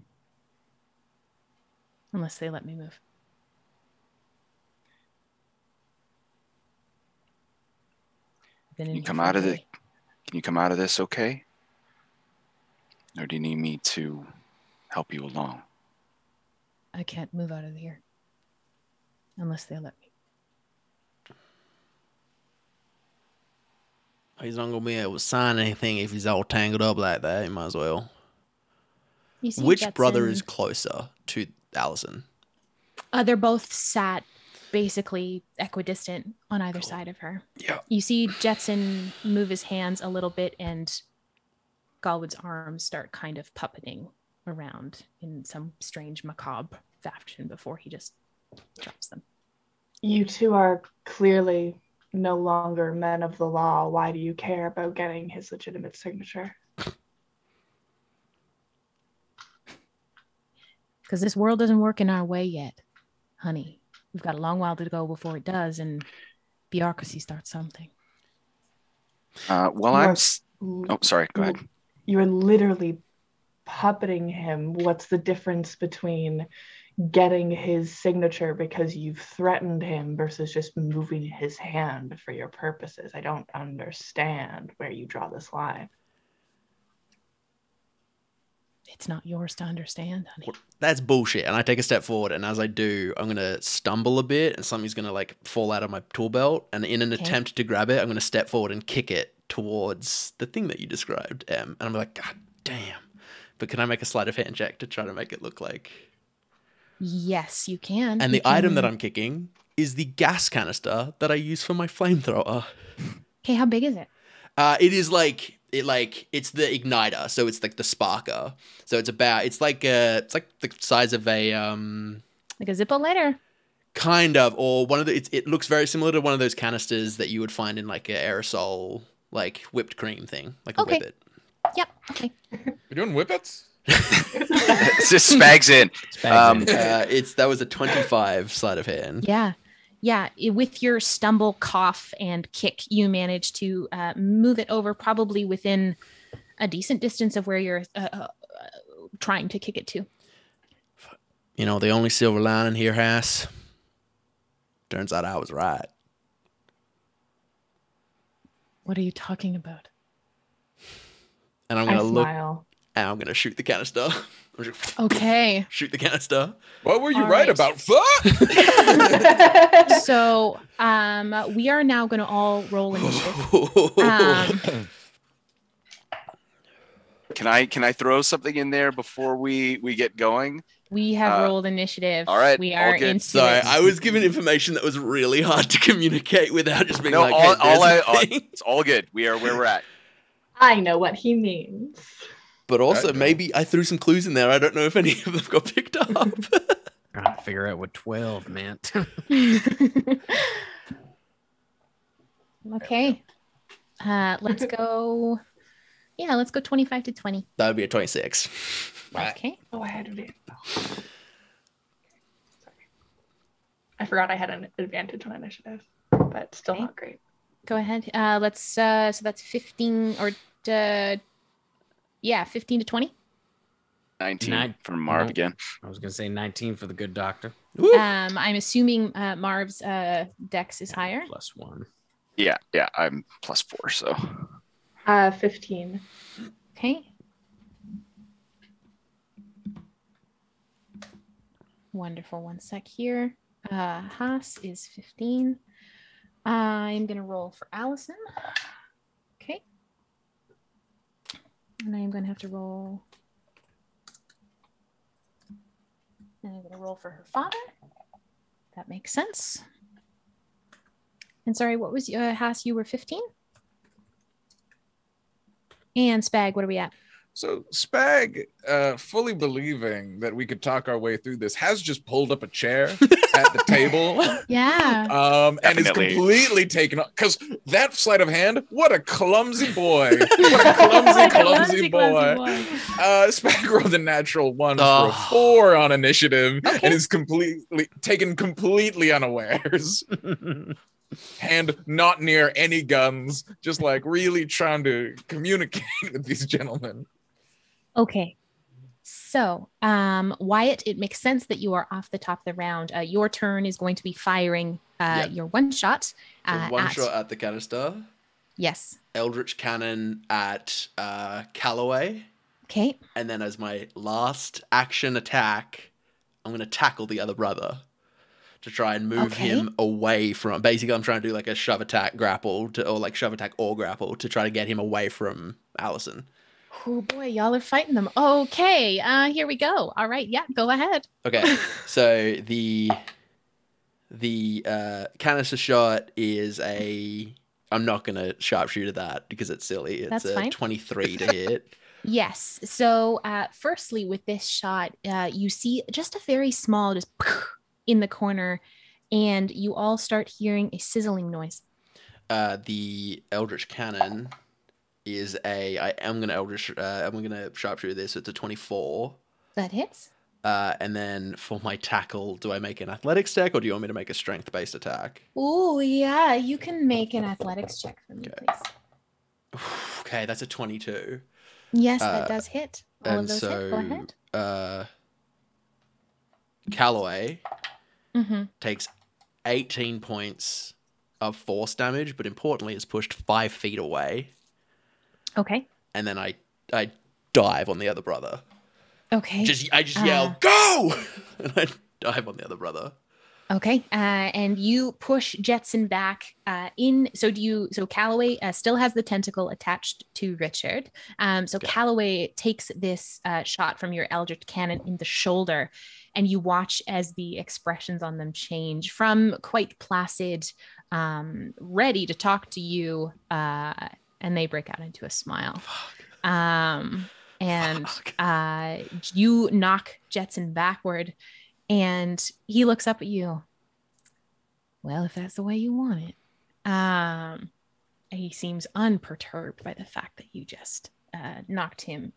Unless they let me move. Can you come out of this okay? Or do you need me to help you along? I can't move out of here. Unless they let me. He's not going to be able to sign anything if he's all tangled up like that. He might as well. Which brother is closer to Allison? They're both sat basically equidistant on either side of her. Yeah. You see Jetson move his hands a little bit, and Galwood's arms start kind of puppeting around in some strange macabre fashion before he just drops them. You two are clearly no longer men of the law. Why do you care about getting his legitimate signature? Because this world doesn't work in our way yet, honey. We've got a long while to go before it does, and bureaucracy starts something. Sorry, go ahead. You are literally puppeting him. What's the difference between getting his signature because you've threatened him versus just moving his hand for your purposes? I don't understand where you draw this line. It's not yours to understand, honey. That's bullshit. And I take a step forward, and as I do, I'm going to stumble a bit, and something's going to fall out of my tool belt. And in an attempt to grab it, I'm going to step forward and kick it towards the thing that you described, Em. And I'm like, God damn. But can I make a sleight of hand check to try to make it look like... Yes, you can. And the item that I'm kicking is the gas canister that I use for my flamethrower. Okay, how big is it? It is it's the igniter, so it's like the sparker. So it's like the size of a like a Zippo lighter. Kind of, or one of the. It looks very similar to one of those canisters that you would find in like an aerosol, like whipped cream thing, like a whippet. Yep. Okay. You're doing whippets? It's just Spagg's in. That was a 25 sleight of hand. Yeah. With your stumble, cough, and kick, you manage to move it over probably within a decent distance of where you're trying to kick it to. You know, the only silver lining here, Hass. Turns out I was right. What are you talking about? And I'm going to look. Smile. And I'm going to shoot the canister. Okay. Shoot the canister. What were you right about? Fuck! So we are now going to all roll initiative. Can I throw something in there before we get going? We have rolled initiative. All right. We are into Sorry, I was given information that was really hard to communicate without just being it's all good. We are where we're at. I know what he means. But also, maybe I threw some clues in there. I don't know if any of them got picked up. Trying to figure out what 12 meant. Okay. Let's go. Yeah, let's go 25 to 20. That would be a 26. Okay. Oh, I had it. Sorry. I forgot I had an advantage on initiative, but still not great. Go ahead. Let's. So that's 15 or 15 to 20. 19 for Marv again. I was gonna say 19 for the good doctor. I'm assuming Marv's dex is higher. +1. Yeah, I'm +4, so. 15. Okay. Wonderful. One sec here. Haas is 15. I'm going to roll for Allison. Okay. And I'm going to have to roll. And I'm going to roll for her father. That makes sense. And sorry, what was Haas? You were 15? And Spagg, what are we at? So Spagg, fully believing that we could talk our way through this, has just pulled up a chair at the table. Yeah. And is completely taken off. Because that sleight of hand, what a clumsy boy. What a clumsy boy. Spagg rolled a natural 1 for a 4 on initiative and is taken completely unawares. Hand not near any guns, just like really trying to communicate with these gentlemen. Okay. So, Wyatt, it makes sense that you are off the top of the round. Your turn is going to be firing your one shot. Shot at the canister. Yes. Eldritch cannon at Calloway. Okay. And then as my last action attack, I'm going to tackle the other brother to try and move him away from. Basically, I'm trying to do like a shove attack grapple or shove attack or grapple to try to get him away from Allison. Oh boy, y'all are fighting them. Okay, here we go. All right, yeah, go ahead. Okay, so the canister shot is I'm not gonna sharpshooter that because it's silly. It's That's fine. 23 to hit. Yes. So, firstly, with this shot, you see just a very small, just in the corner, and you all start hearing a sizzling noise. The Eldritch cannon is I'm gonna sharpshooter this. So it's a 24. That hits. And then for my tackle, do I make an athletics check or do you want me to make a strength-based attack? Oh yeah, you can make an athletics check for me, please. Okay, that's a 22. Yes, that does hit. All of those so, hit. Go ahead. Calloway takes 18 points of force damage, but importantly is pushed 5 feet away. Okay. And then I dive on the other brother. Okay. I just yell, go! And I dive on the other brother. Okay. And you push Jetson back in. So Calloway still has the tentacle attached to Richard. Calloway takes this shot from your Eldritch cannon in the shoulder, and you watch as the expressions on them change from quite placid, ready to talk to you, and they break out into a smile. You knock Jetson backward, and he looks up at you. Well, if that's the way you want it. He seems unperturbed by the fact that you just knocked him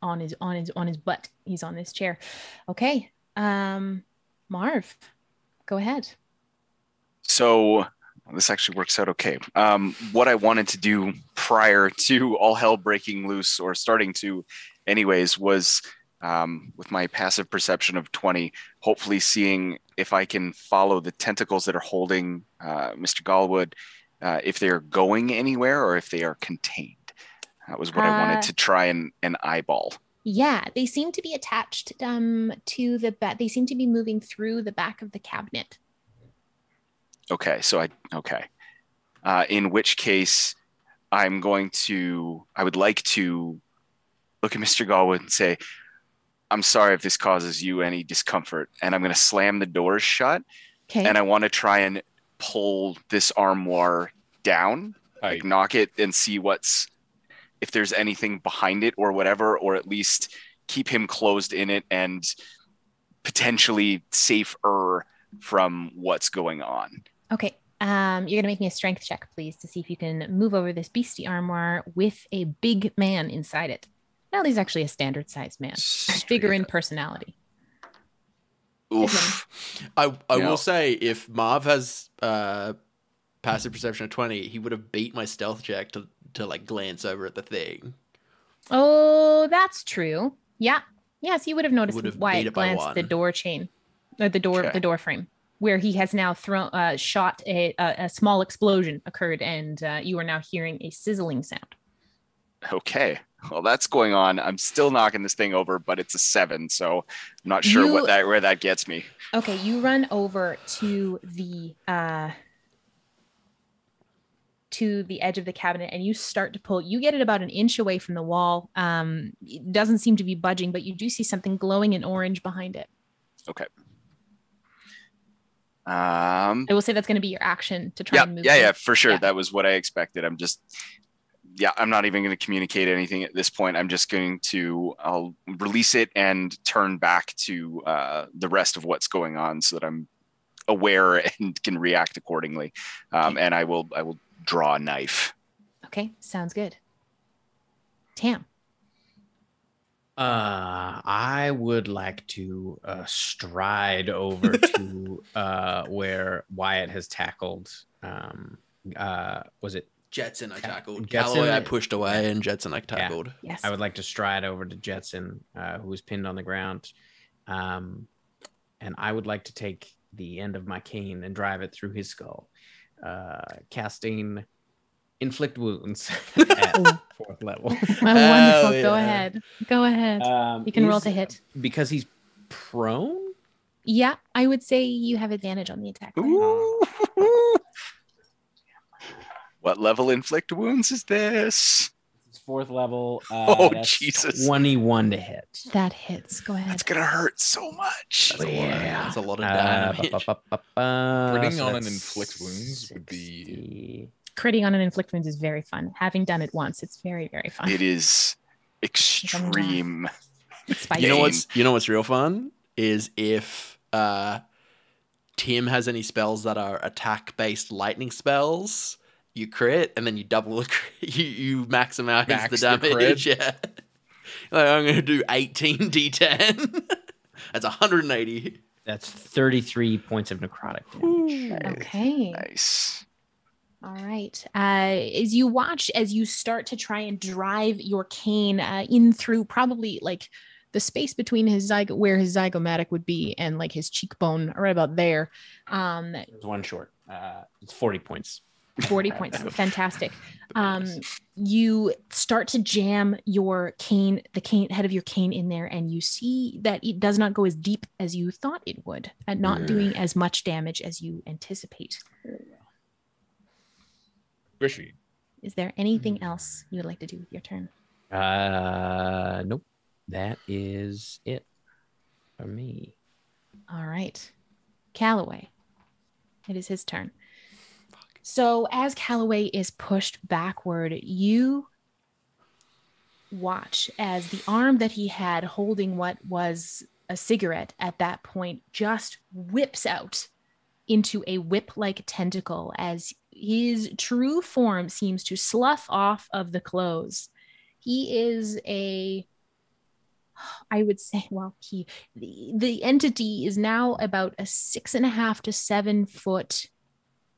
on his butt. He's on this chair. Okay. Marv, go ahead. So this actually works out okay. What I wanted to do prior to all hell breaking loose, or starting to anyways, was with my passive perception of 20, hopefully seeing if I can follow the tentacles that are holding Mr. Galwood, if they're going anywhere or if they are contained. That was what I wanted to try and eyeball. Yeah, they seem to be attached to the back. They seem to be moving through the back of the cabinet. Okay, so in which case I would like to look at Mr. Galwood and say, I'm sorry if this causes you any discomfort. And I'm going to slam the doors shut. Okay. And I want to try and pull this armoire down, like knock it and see if there's anything behind it or whatever, or at least keep him closed in it and potentially safer from what's going on. Okay. You're going to make me a strength check, please, to see if you can move over this beastie armoire with a big man inside it. Well, he's actually a standard sized man, bigger in personality. Oof. I will say, if Marv has passive perception of 20, he would have beat my stealth check to like glance over at the thing. Oh, that's true. Yeah. Yes, you would have noticed why it glanced at the door chain. The door frame, where he has now thrown shot a small explosion occurred, and you are now hearing a sizzling sound. Okay. Well, that's going on. I'm still knocking this thing over, but it's a 7, so I'm not sure where that gets me. Okay, you run over to the edge of the cabinet and you start to pull. You get it about an inch away from the wall. It doesn't seem to be budging, but you do see something glowing in orange behind it. Okay. I will say that's going to be your action to try and move. Yeah, for sure. Yeah. That was what I expected. I'm not even going to communicate anything at this point. I'm just going to, I'll release it and turn back to the rest of what's going on so that I'm aware and can react accordingly. And I will draw a knife. Okay, sounds good. Tam. I would like to stride over to where Wyatt has tackled. Was it Jetson? I tackled. Calloway I pushed away, and Jetson I tackled. Yeah. Yes. I would like to stride over to Jetson, who was pinned on the ground, and I would like to take the end of my cane and drive it through his skull, casting inflict wounds at 4th level. Wonderful. Yeah. Go ahead. You can roll to hit. Because he's prone? Yeah, I would say you have advantage on the attack. What level inflict wounds is this? It's 4th level. Jesus. 21 to hit. That hits. Go ahead. That's going to hurt so much. That's a lot of damage. Critting on an inflict wounds would be... Critting on an inflict wounds is very fun. Having done it once, it's very, very fun. It is extreme. It's spicy. You know what's real fun is if Tim has any spells that are attack-based lightning spells. You crit, and then you double the crit. You max them out as the damage. Yeah. Like, I'm going to do 18 D10. That's 180. That's 33 points of necrotic damage. Okay. Nice. All right. As you watch, as you start to try and drive your cane in through probably like the space between where his zygomatic would be and like his cheekbone, right about there. There's one short. It's 40 points. 40 points. Fantastic. You start to jam your cane, the head of your cane in there, and you see that it does not go as deep as you thought it would, and not doing as much damage as you anticipate. Squishy. Is there anything else you would like to do with your turn? Nope. That is it for me. All right. Calloway. It is his turn. So as Calloway is pushed backward, you watch as the arm that he had holding what was a cigarette at that point just whips out into a whip-like tentacle as his true form seems to slough off of the clothes. He is I would say, the entity is now about a 6.5 to 7 foot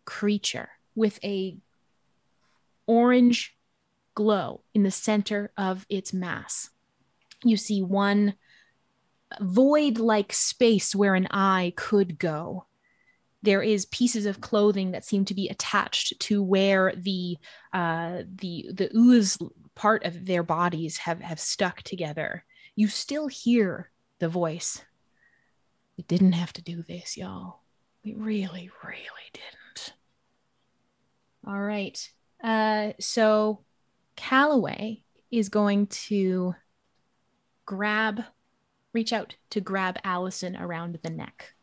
creature with a orange glow in the center of its mass. You see one void-like space where an eye could go. There is pieces of clothing that seem to be attached to where the ooze part of their bodies have stuck together. You still hear the voice. We didn't have to do this, y'all. We really, really didn't. All right. So Calloway is going to reach out to grab Allison around the neck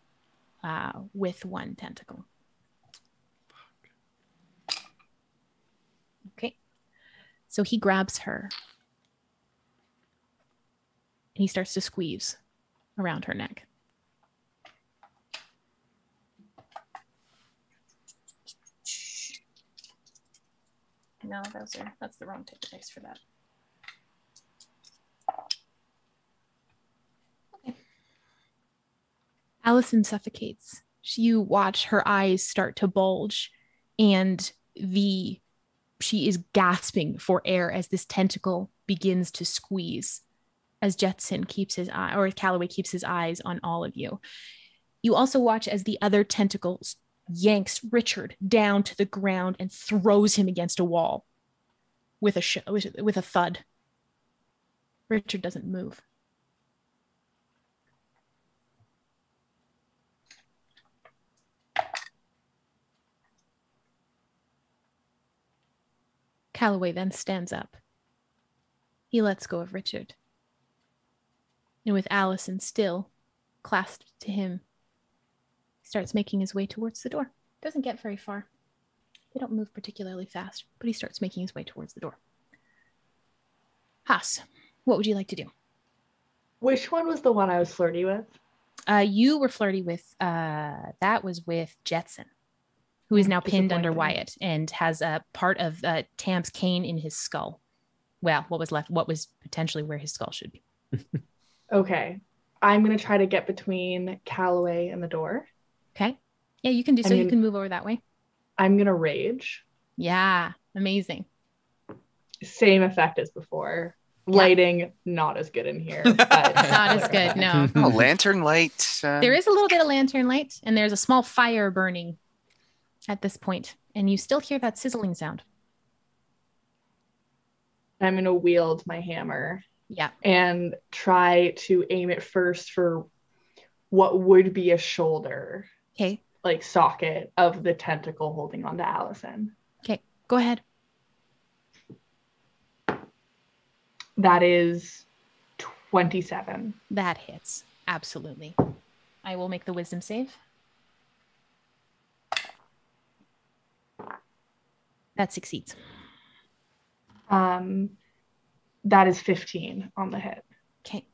with one tentacle. Okay. So he grabs her. And he starts to squeeze around her neck. No, that's the wrong type of dice for that. Okay. Allison suffocates. You watch her eyes start to bulge, and she is gasping for air as this tentacle begins to squeeze. As Jetson keeps his eye, or Calloway keeps his eyes on all of you. You also watch as the other tentacle yanks Richard down to the ground and throws him against a wall with a thud. Richard doesn't move. Calloway then stands up. He lets go of Richard. And with Allison still clasped to him, he starts making his way towards the door. Doesn't get very far. They don't move particularly fast, but he starts making his way towards the door. Hass, what would you like to do? Which one was the one I was flirty with? You were flirty with, that was with Jetson, who is now pinned under Wyatt and has a part of Tam's cane in his skull. Well, what was left, what was potentially where his skull should be. Okay. I'm going to try to get between Calloway and the door. Okay. Yeah, you can do so. You can move over that way. I'm going to rage. Yeah, amazing. Same effect as before. Yeah. Lighting, not as good in here. But not as good, no. Oh, lantern light. There is a little bit of lantern light, and there's a small fire burning at this point, and you still hear that sizzling sound. I'm going to wield my hammer. Yeah. And try to aim it first for what would be a shoulder. Okay. Like socket of the tentacle holding onto Allison. Okay, go ahead. That is 27. That hits. Absolutely. I will make the wisdom save. That succeeds. That is 15 on the hit. Okay.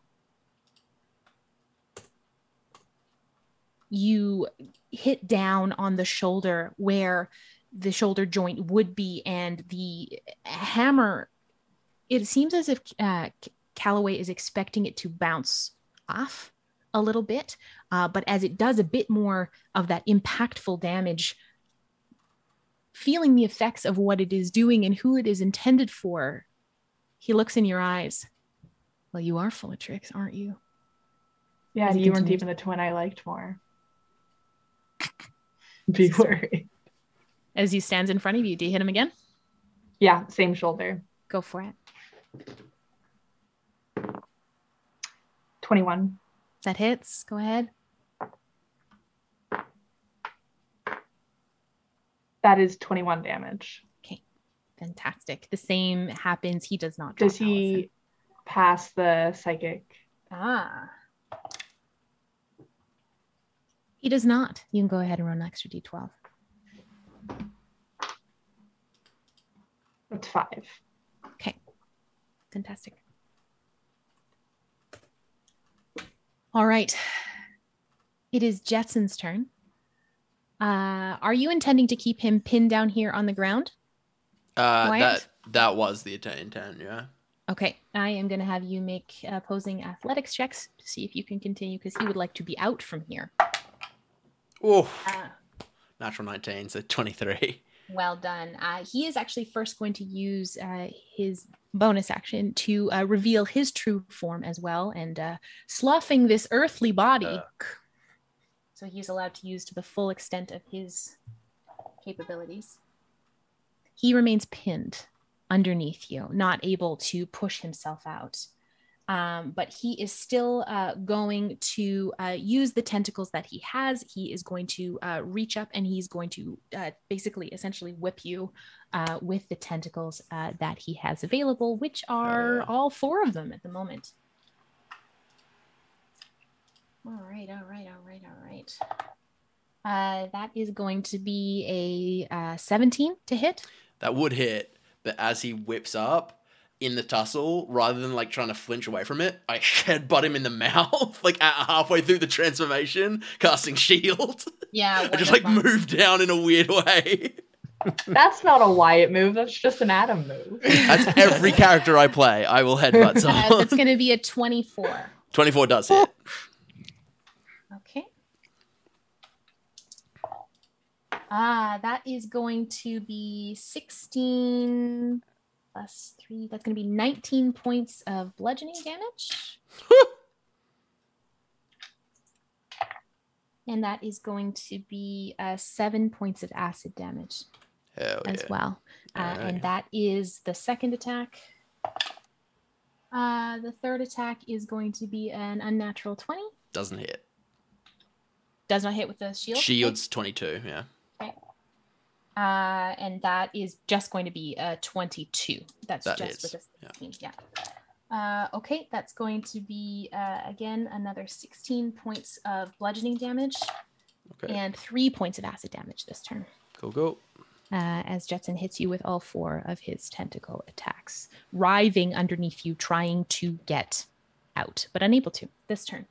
You hit down on the shoulder where the shoulder joint would be, and the hammer, it seems as if Calloway is expecting it to bounce off a little bit, but as it does a bit more of that impactful damage, feeling the effects of what it is doing and who it is intended for, he looks in your eyes. Well, you are full of tricks, aren't you? Yeah, and you weren't even the twin I liked more. Be worried. As he stands in front of you, do you hit him again? Yeah, same shoulder. Go for it. 21. That hits. Go ahead. That is 21 damage. Okay. Fantastic. The same happens. He does not. Does he pass the psychic? He does not. You can go ahead and roll an extra d12. That's 5. Okay. Fantastic. All right. It is Jetson's turn. Are you intending to keep him pinned down here on the ground? That was the intent, yeah. Okay, I am going to have you make opposing athletics checks to see if you can continue, because he would like to be out from here. Oh, natural 19, so 23. Well done. He is actually first going to use his bonus action to reveal his true form as well, and sloughing this earthly body. So he's allowed to use to the full extent of his capabilities. He remains pinned underneath you, not able to push himself out. But he is still going to use the tentacles that he has. He is going to reach up, and he's going to basically essentially whip you with the tentacles that he has available, which are all 4 of them at the moment. All right. That is going to be a 17 to hit. That would hit, but as he whips up in the tussle, rather than like trying to flinch away from it, I headbutt him in the mouth, like halfway through the transformation, casting shield. Yeah, I just like move down in a weird way. That's not a Wyatt move. That's just an Adam move. That's every character I play. I will headbutt someone. That's going to be a 24. 24 does hit. Okay. That is going to be 16 plus 3. That's going to be 19 points of bludgeoning damage. And that is going to be 7 points of acid damage as well. And that is the second attack. The third attack is going to be an unnatural 20. Doesn't hit. Does not hit with the shield? Shield's 22, yeah. Okay. And that is just going to be a 22. That just hits. With a 16. Yeah. Okay, that's going to be, again, another 16 points of bludgeoning damage. Okay. And 3 points of acid damage this turn. Go. As Jetson hits you with all 4 of his tentacle attacks, writhing underneath you, trying to get out, but unable to this turn.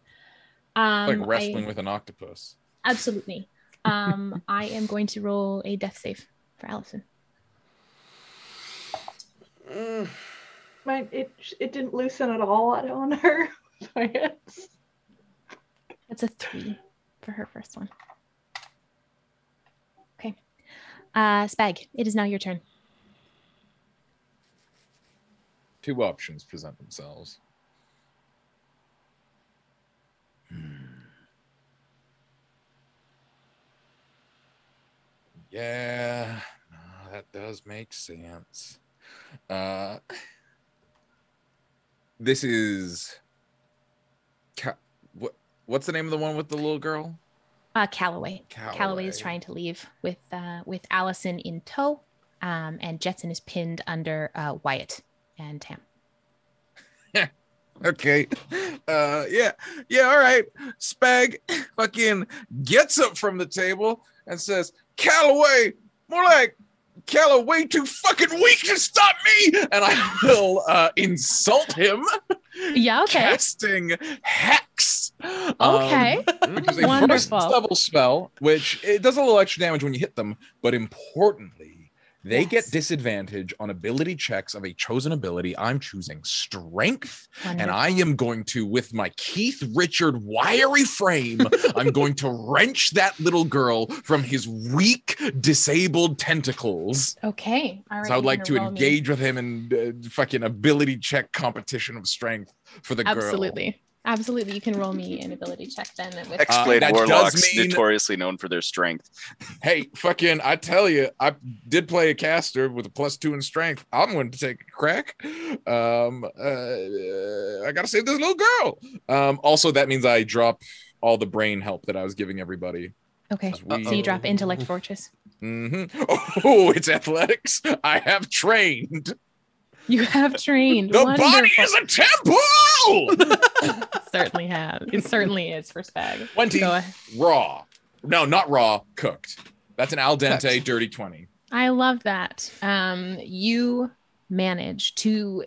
Like wrestling with an octopus. Absolutely. I am going to roll a death save for Allison. It didn't loosen at all on her. That's a 3 for her first one. Okay. Spagg, it is now your turn. 2 options present themselves. Yeah, no, that does make sense. This is what's the name of the one with the little girl? Calloway. Calloway is trying to leave with Allison in tow, and Jetson is pinned under Wyatt and Tam. Okay. Yeah, all right. Spagg fucking gets up from the table and says, Calloway, more like Calloway too fucking weak to stop me. And I will insult him. Yeah, okay. Casting Hex. Okay. Which is a first level spell, which it does a little extra damage when you hit them, but importantly, they get disadvantage on ability checks of a chosen ability. I'm choosing Strength. Wonderful. And I am going to, with my Keith Richard wiry frame, I'm going to wrench that little girl from his weak, disabled tentacles. Okay. All right. So I would like to engage with him in fucking ability check competition of Strength for the girl. Absolutely. You can roll me an ability check then. Hexblade warlocks, notoriously known for their strength. Hey, fucking, I tell you, I did play a caster with a +2 in strength. I'm going to take a crack. I got to save this little girl. Also, that means I drop all the brain help that I was giving everybody. Okay, so you drop Intellect Fortress. Mm-hmm. Oh, it's athletics. I have trained. You have trained. The body is a temple! It certainly is for Spagg. 20 raw. No, not raw, cooked. That's an al dente dirty 20. I love that. You manage to,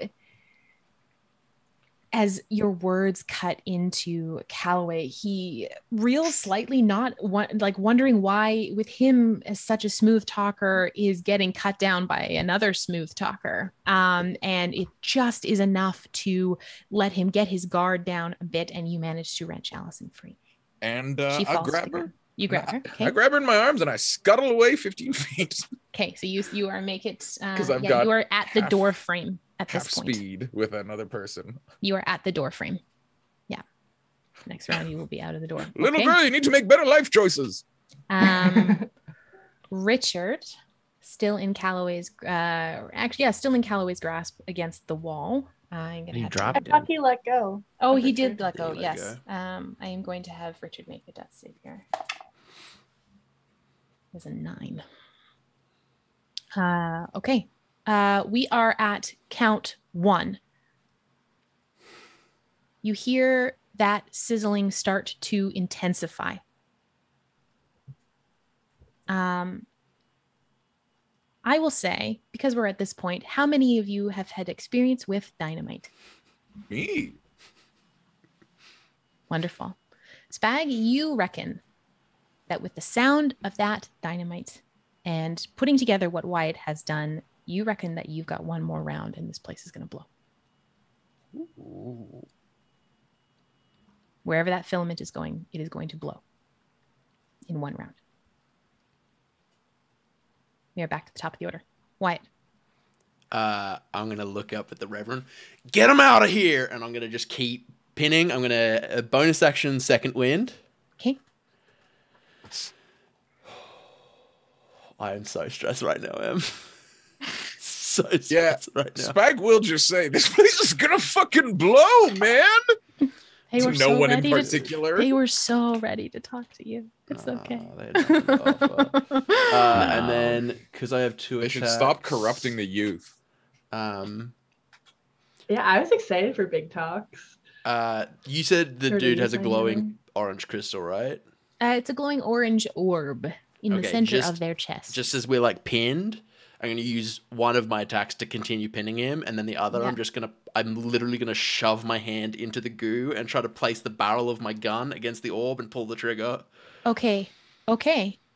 as your words cut into Calloway, he reels slightly, wondering why with him as such a smooth talker is getting cut down by another smooth talker. And it just is enough to let him get his guard down a bit, and you manage to wrench Allison free. And I grab her. You grab her. Okay. I grab her in my arms and I scuttle away 15 feet. Okay, so you are you are at the door frame. At this point, speed with another person. You are at the door frame. Yeah. Next round, you will be out of the door. Little girl, you need to make better life choices. Richard, still in Calloway's, still in Calloway's grasp against the wall. I'm gonna have I thought he let go. Oh, he did let go. Yes. I am going to have Richard make a death save here. It's a 9. Okay. We are at count 1. You hear that sizzling start to intensify. I will say, because we're at this point, how many of you have had experience with dynamite? Me. Wonderful. Spagg, you reckon that with the sound of that dynamite and putting together what Wyatt has done, you reckon that you've got one more round and this place is going to blow. Ooh. Wherever that filament is going, it is going to blow in one round. We are back to the top of the order. Wyatt. I'm going to look up at the Reverend. Get him out of here! And I'm going to just keep pinning. I'm going to bonus action second wind. Okay. I am so stressed right now, Em. So stressed right now. Spagg will just say, this place is gonna fucking blow, man. They were no so one in ready particular. They were so ready to talk to you. It's okay. They had nothing to offer. And then, because I have 2 They attacks, should stop corrupting the youth. Yeah, I was excited for big talks. You said the Or dude did has a you say glowing orange crystal, right? It's a glowing orange orb in the center of their chest. Just as we're like pinned, I'm going to use one of my attacks to continue pinning him, and then the other, I'm literally going to shove my hand into the goo and try to place the barrel of my gun against the orb and pull the trigger. Okay.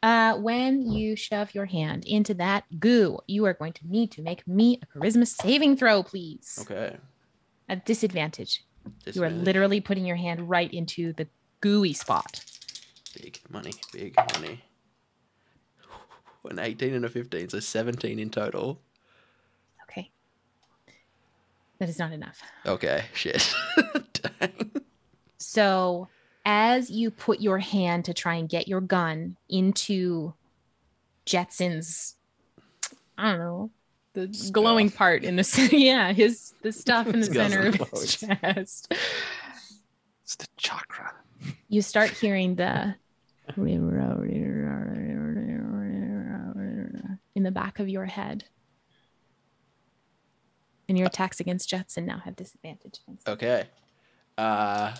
When you shove your hand into that goo, you are going to need to make me a charisma saving throw, please. Okay. At disadvantage. You are literally putting your hand right into the gooey spot. Big money. An 18 and a 15, so 17 in total. Okay. That is not enough. Okay, shit. Dang. So as you put your hand to try and get your gun into Jetson's, I don't know, the glowing part in the the stuff in the center of his chest. It's the chakra. You start hearing the in the back of your head. And your attacks against Jetson now have disadvantage. Okay. I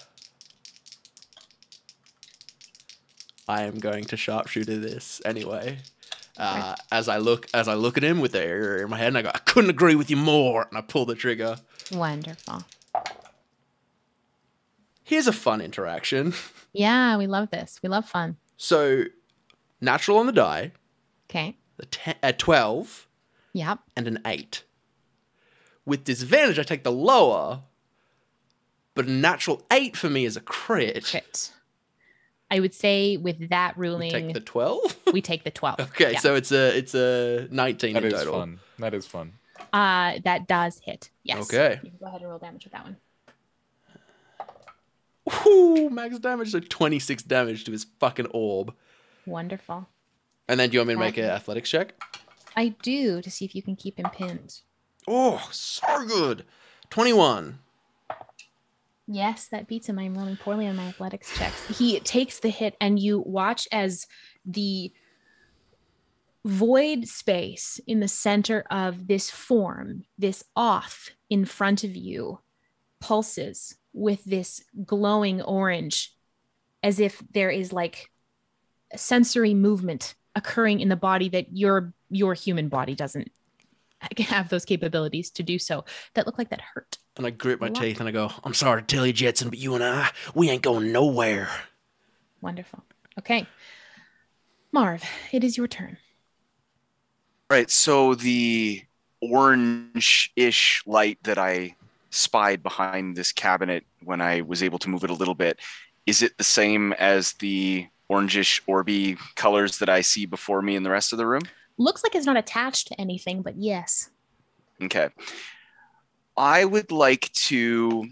am going to sharpshooter this anyway. As I look at him with the arrow in my head, and I go, I couldn't agree with you more, and I pull the trigger. Wonderful. Here's a fun interaction. Yeah, we love this. We love fun. So, natural on the die. Okay. A 12. Yep. And an 8. With disadvantage, I take the lower, but a natural 8 for me is a crit. I would say with that ruling, we take the 12. We take the 12. Okay, so it's a 19 in total. That is fun. That does hit. Yes. Okay. You can go ahead and roll damage with that one. Ooh, max damage, so 26 damage to his fucking orb. Wonderful. And then do you want me to make an athletics check? I do, to see if you can keep him pinned. Oh, so good. 21. Yes, that beats him. I'm rolling poorly on my athletics checks. He takes the hit, and you watch as the void space in the center of this form, this off in front of you, pulses with this glowing orange, as if there is like a sensory movement occurring in the body that your human body doesn't have those capabilities to do so, that look like that hurt. And I grit my teeth and I go, I'm sorry to tell you, Jetson, but you and we ain't going nowhere. Wonderful. Okay. Marv, it is your turn. Right, so the orange-ish light that I spied behind this cabinet when I was able to move it a little bit, is it the same as the orangish orby colors that I see before me in the rest of the room? Looks like it's not attached to anything, but yes. Okay. I would like to,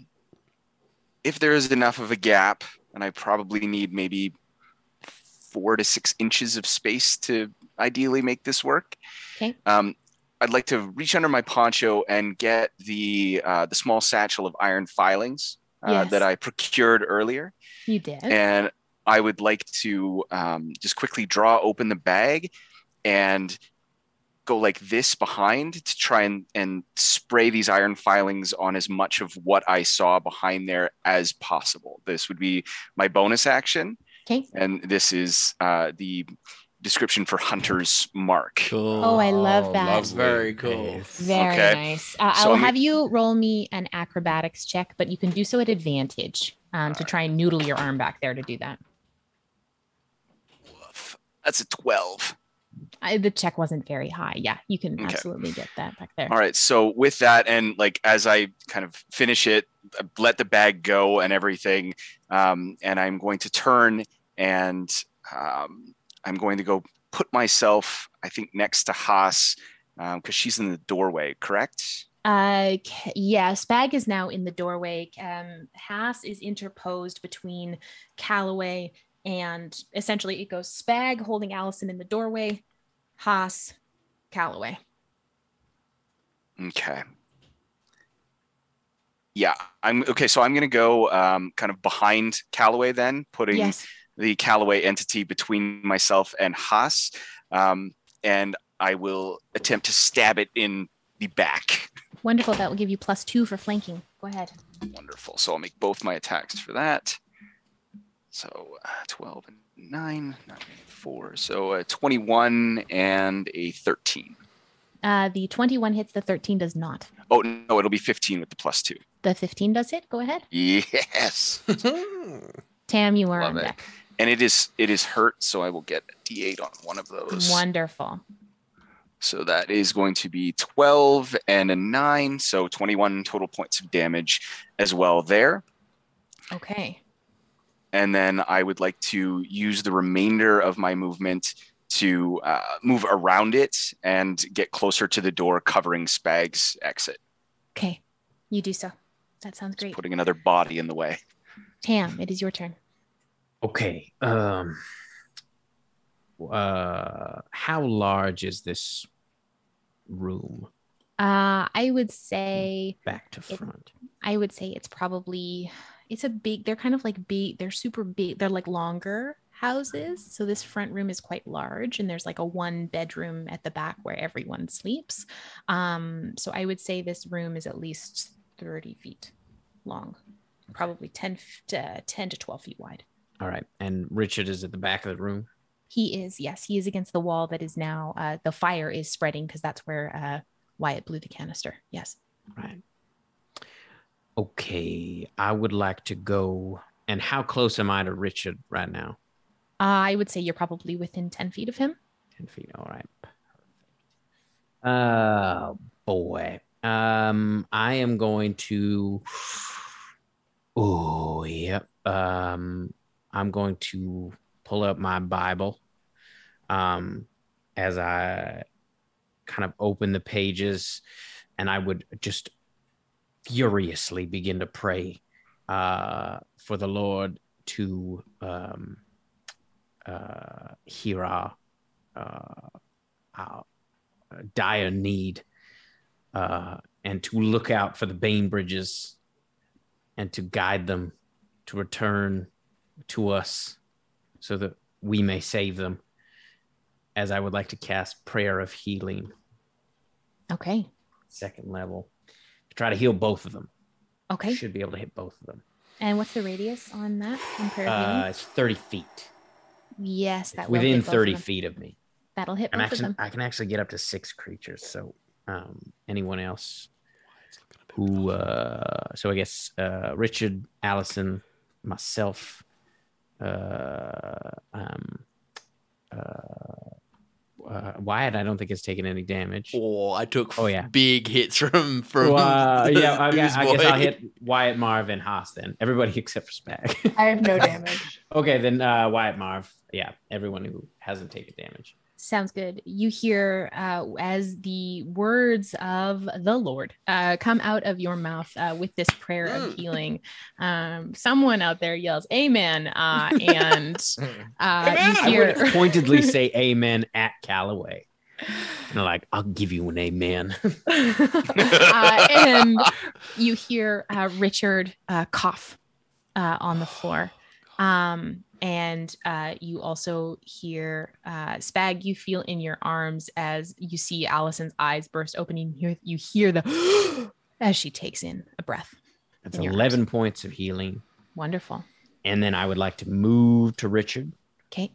if there is enough of a gap, and I probably need maybe 4 to 6 inches of space to ideally make this work. Okay. I'd like to reach under my poncho and get the small satchel of iron filings that I procured earlier. You did. And I would like to just quickly draw open the bag and go like this behind to try and spray these iron filings on as much of what I saw behind there as possible. This would be my bonus action. Okay. And this is the description for Hunter's Mark. Cool. Oh, I love that. That's very cool. Very nice. I will have you roll me an acrobatics check, but you can do so at advantage to try and noodle your arm back there to do that. That's a 12. The check wasn't very high. Yeah, you can absolutely get that back there. All right. So with that, and like as I kind of finish it, let the bag go and everything, and I'm going to turn and I'm going to go put myself, I think, next to Hass because she's in the doorway, correct? Yeah, Spagg is now in the doorway. Hass is interposed between Calloway And essentially it goes Spagg holding Allison in the doorway, Haas, Calloway. Okay. Yeah, so I'm going to go kind of behind Calloway then, putting the Calloway entity between myself and Haas. And I will attempt to stab it in the back. Wonderful. That will give you +2 for flanking. Go ahead. Wonderful. So I'll make both my attacks for that. So 12 and 9, 4. So 21 and a 13. The 21 hits, the 13 does not. Oh, no, it'll be 15 with the +2. The 15 does hit. Go ahead. Yes. Tam, you are on deck. And it is hurt, so I will get a D8 on one of those. Wonderful. So that is going to be 12 and a 9, so 21 total points of damage as well there. Okay. And then I would like to use the remainder of my movement to move around it and get closer to the door, covering Spagg's exit. Okay, you do so. That sounds great. Just putting another body in the way. Tam, it is your turn. Okay. How large is this room? I would say back to front. I would say it's a big, they're kind of like big, they're super big, they're like longer houses. So this front room is quite large, and there's like a 1 bedroom at the back where everyone sleeps. So I would say this room is at least 30 feet long, probably 10 to 12 feet wide. All right. And Richard is at the back of the room? He is, yes. He is against the wall that is now, the fire is spreading because that's where Wyatt blew the canister. Yes. Right. Okay. I would like to go. And how close am I to Richard right now? I would say you're probably within 10 feet of him. 10 feet. All right. Perfect. Oh, boy. I am going to. Oh, yep. I'm going to pull up my Bible as I kind of open the pages, and I would just furiously begin to pray for the Lord to hear our dire need, and to look out for the Bainbridges and to guide them to return to us so that we may save them, as I would like to cast Prayer of Healing. Okay. 2nd level. To try to heal both of them. Okay. Should be able to hit both of them. And what's the radius on that? On Prayer of Healing? It's 30 feet. Yes, that it's will within hit both 30 of them. feet of me. That'll hit both of them. I can actually get up to 6 creatures. So anyone else who so I guess Richard, Allison, myself, Wyatt, I don't think has taken any damage. Oh, I took big hits from I guess I'll hit Wyatt, Marv, and Haas then. Everybody except for Spagg. I have no damage. Okay, then Wyatt, Marv. Yeah, everyone who hasn't taken damage. Sounds good. You hear as the words of the Lord come out of your mouth with this prayer of healing. Someone out there yells, "Amen!" And you hear I would pointedly say "Amen" at Calloway. And they're like, "I'll give you an amen." And you hear Richard cough on the floor. And you also hear Spagg, you feel in your arms as you see Allison's eyes burst open. You hear the as she takes in a breath. That's 11 points of healing. Wonderful. And then I would like to move to Richard. Okay.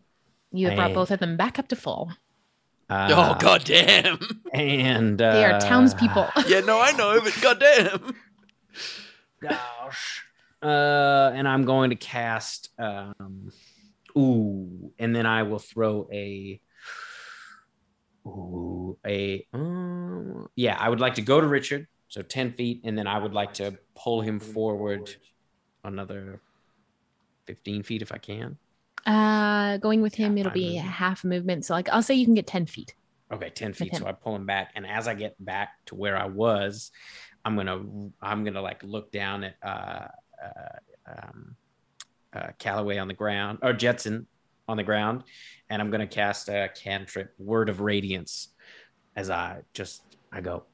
You have brought both of them back up to full. Oh, goddamn. And they are townspeople. Yeah, no, I know, but goddamn. Gosh. And I'm going to cast and then I will throw I would like to go to Richard, so 10 feet, and then I would like to pull him forward another 15 feet if I can. Going with him, it'll be half movement. So I'll say you can get 10 feet. Okay, 10 feet. So I pull him back, and as I get back to where I was, I'm gonna like look down at Calloway on the ground, or Jetson on the ground, and I'm going to cast a cantrip, Word of Radiance, as I go,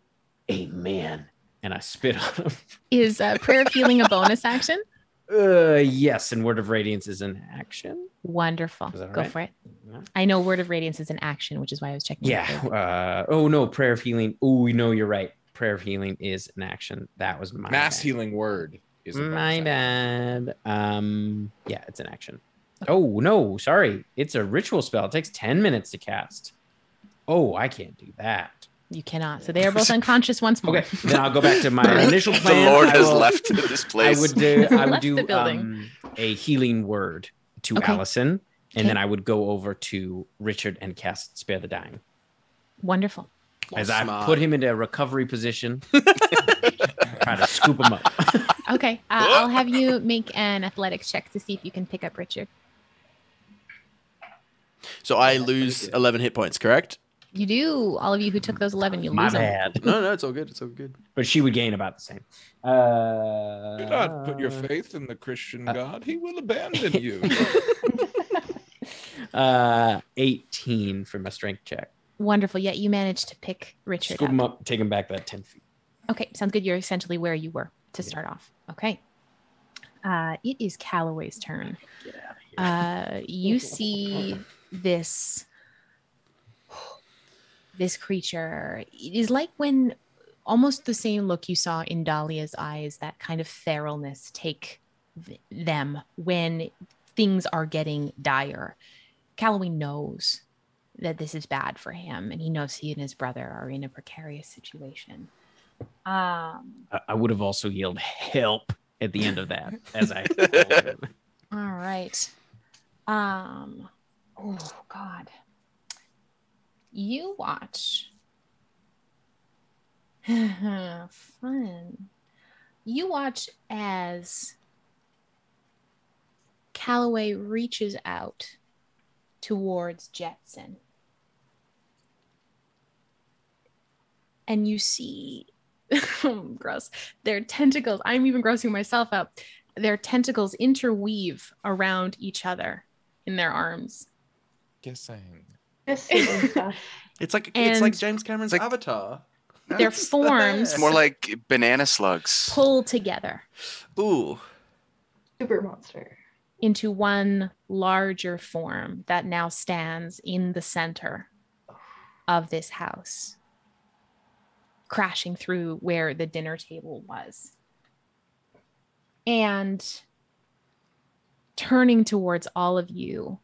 Amen, and I spit on him. Is Prayer of Healing a bonus action? Yes, and Word of Radiance is an action. Wonderful. Go right? for it. Yeah. I know Word of Radiance is an action, which is why I was checking. Yeah. Oh no, Prayer of Healing. Oh, no, you're right. Prayer of Healing is an action. That was my Mass bad. Healing Word is a my bonus bad. Yeah, it's an action. Oh no, sorry. It's a ritual spell. It takes 10 minutes to cast. Oh, I can't do that. You cannot. So they are both unconscious once more. Okay, then I'll go back to my initial plan. The Lord has left this place. I would do a healing word to Allison, and then I would go over to Richard and cast Spare the Dying. Wonderful. As I put him into a recovery position, try to scoop him up. Okay, I'll have you make an athletics check to see if you can pick up Richard. So I lose 11 hit points, correct? You do. All of you who took those 11, you My lose them. bad. No, it's all good. It's all good. But she would gain about the same. Do not put your faith in the Christian God. He will abandon you. 18 for my strength check. Wonderful. Yeah, you managed to pick Richard Scoop up. him up, take him back that 10 feet. Okay, sounds good. You're essentially where you were to start off. Okay. It is Calloway's turn. Get out of here. You see this creature. It is like when almost the same look you saw in Dahlia's eyes, that kind of feralness take them when things are getting dire. Calloway knows that this is bad for him, and he knows he and his brother are in a precarious situation. I would have also yelled help at the end of that as I all right. Oh God. You watch. Fun. You watch as Calloway reaches out towards Jetson. And you see, gross, their tentacles, I'm even grossing myself out. Their tentacles interweave around each other in their arms. Kissing. It's like James Cameron's Avatar. Their forms It's more like banana slugs. pull together. Ooh. Super monster. Into one larger form that now stands in the center of this house, crashing through where the dinner table was. And turning towards all of you,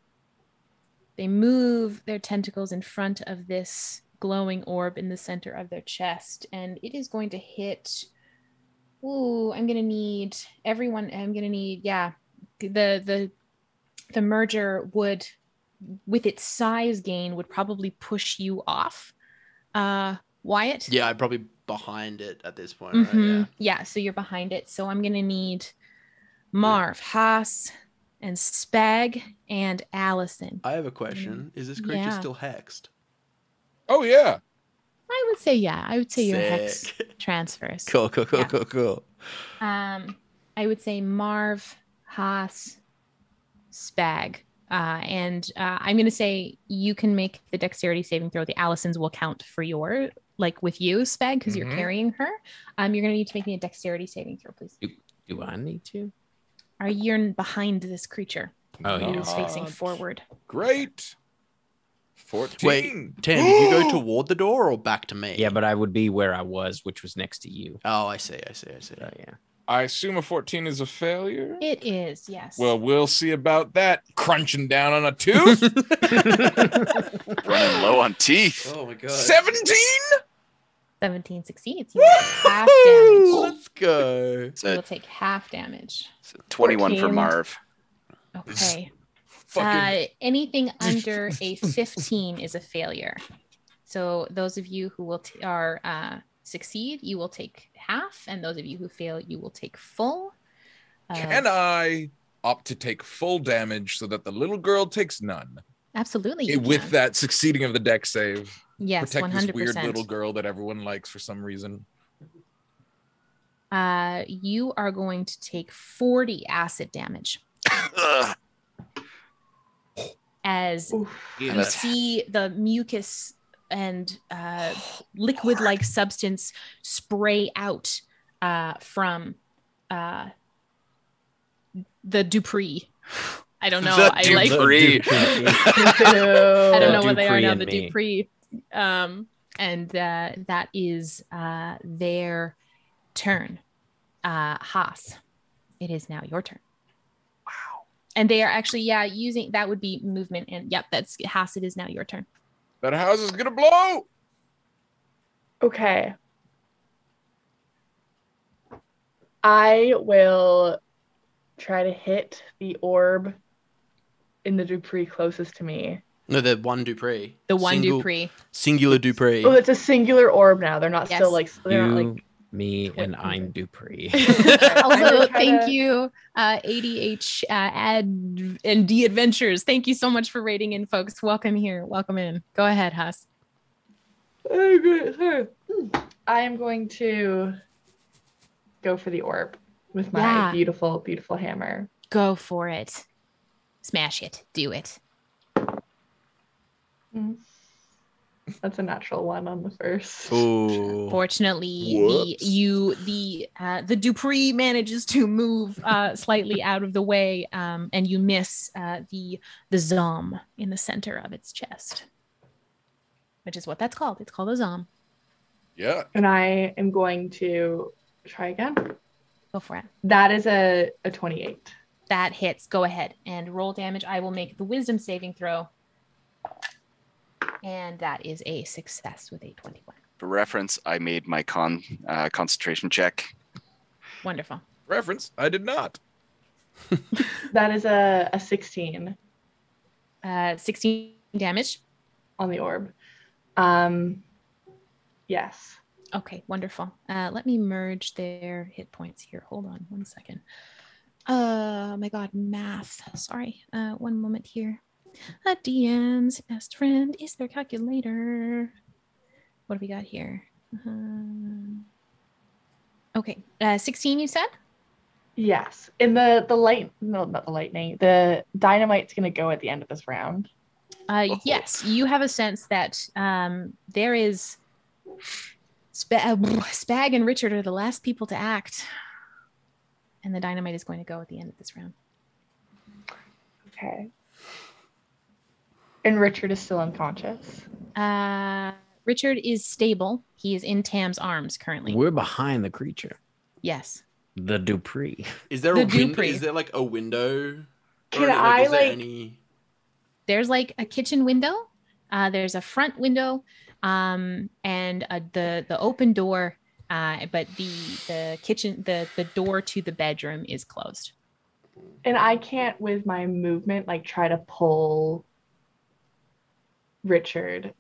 they move their tentacles in front of this glowing orb in the center of their chest, and it is going to hit. Ooh, I'm going to need everyone. I'm going to need, the merger would, with its size gain, would probably push you off. Wyatt? Yeah, I'm probably behind it at this point. Mm-hmm. Right? Yeah, so you're behind it. So I'm going to need Marv, Hass, and Spagg, and Allison. I have a question. Is this creature still hexed? Oh, yeah. I would say, I would say your Sick. hex transfers. Cool. I would say Marv, Hass, Spagg. And I'm going to say you can make the dexterity saving throw. The Allisons will count for your, like with you, Spagg, because you're carrying her. You're going to need to make me a dexterity saving throw, please. Do I need to? Are you behind this creature? Oh, yeah. Who's facing forward? Great. 14. Wait, Tam, did you go toward the door or back to me? Yeah, but I would be where I was, which was next to you. Oh, I see. Oh, yeah. I assume a 14 is a failure? It is, yes. Well, we'll see about that. Crunching down on a tooth. Running low on teeth. Oh my god. 17? 17 succeeds. You will take half damage. Let's go. You will take half damage. 21 for 14. Marv. Okay. Fucking Anything under a 15 is a failure. So those of you who will succeed, you will take half, and those of you who fail, you will take full. Can I opt to take full damage so that the little girl takes none? Absolutely. you With can. that succeeding of the dex save. Yes, Protect 100%. this weird little girl that everyone likes for some reason. You are going to take 40 acid damage. As you that's- see the mucus and liquid-like substance spray out from the Dupree. I don't know. The I like. Dupree. I don't know what they are Dupree now. and The me. Dupree, and that is their turn. Haas, it is now your turn. Wow. And they are actually, using that would be movement. And yep, that's Haas. It is now your turn. That house is gonna blow. Okay. I will try to hit the orb in the Dupree closest to me. No, the one Dupree. The one Dupree. Singular Dupree. Oh, it's a singular orb now. They're not Yes. still like they're not You, like me, twin- and I'm Dupree. I'm Also, gonna try thank to- you, ADH Ad and D Adventures. Thank you so much for rating in, folks. Welcome here. Welcome in. Go ahead, Haas. I am going to go for the orb with my Yeah. beautiful, beautiful hammer. Go for it. Smash it. Do it. That's a natural one on the first. Ooh. Fortunately, Whoops. the Dupree manages to move slightly out of the way, and you miss the zom in the center of its chest, which is what that's called. It's called a zom. Yeah. And I am going to try again. Go for it. That is a 28. That hits. Go ahead and roll damage. I will make the wisdom saving throw. And that is a success with a 21. For reference, I made my concentration check. Wonderful. Reference. I did not. That is a 16 16 damage. on the orb. Yes. Okay, wonderful. Let me merge their hit points here. Hold on 1 second. My God, math. Sorry. 1 moment here. A DM's best friend is their calculator. What do we got here? Okay, 16 you said? Yes. And the light, no, not the lightning. The dynamite's going to go at the end of this round. Yes, you have a sense that there is Spagg and Richard are the last people to act. And the dynamite is going to go at the end of this round. Okay. And Richard is still unconscious. Richard is stable. He is in Tam's arms currently. We're behind the creature, Yes. the Dupree. Is there The a window? Dupree. Is there like a window? Can I, is there like- any? There's like a kitchen window. There's a front window, and the open door. But the kitchen, the door to the bedroom is closed. And I can't, with my movement, like try to pull Richard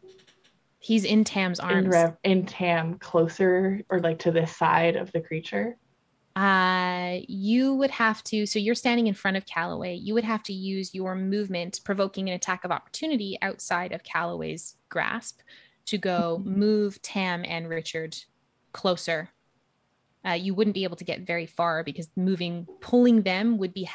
He's in Tam's arms. in Tam closer or like to this side of the creature. You would have to, so you're standing in front of Calloway. You would have to use your movement, provoking an attack of opportunity outside of Calloway's grasp to go move Tam and Richard closer. You wouldn't be able to get very far because pulling them would be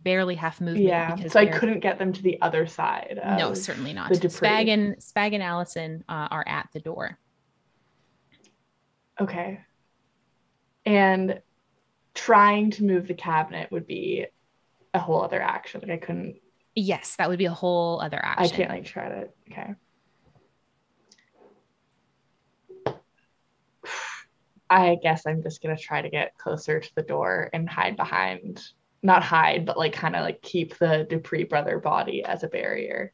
barely half movement. Yeah. Because So I couldn't get them to the other side. No, of certainly not. the Dupree. Spagg and Allison are at the door. Okay. And trying to move the cabinet would be a whole other action. Like I couldn't. Yes, that would be a whole other action. I can't like try to. Okay. I guess I'm just gonna try to get closer to the door and hide behind. Not hide, but like kind of like keep the Dupree brother body as a barrier.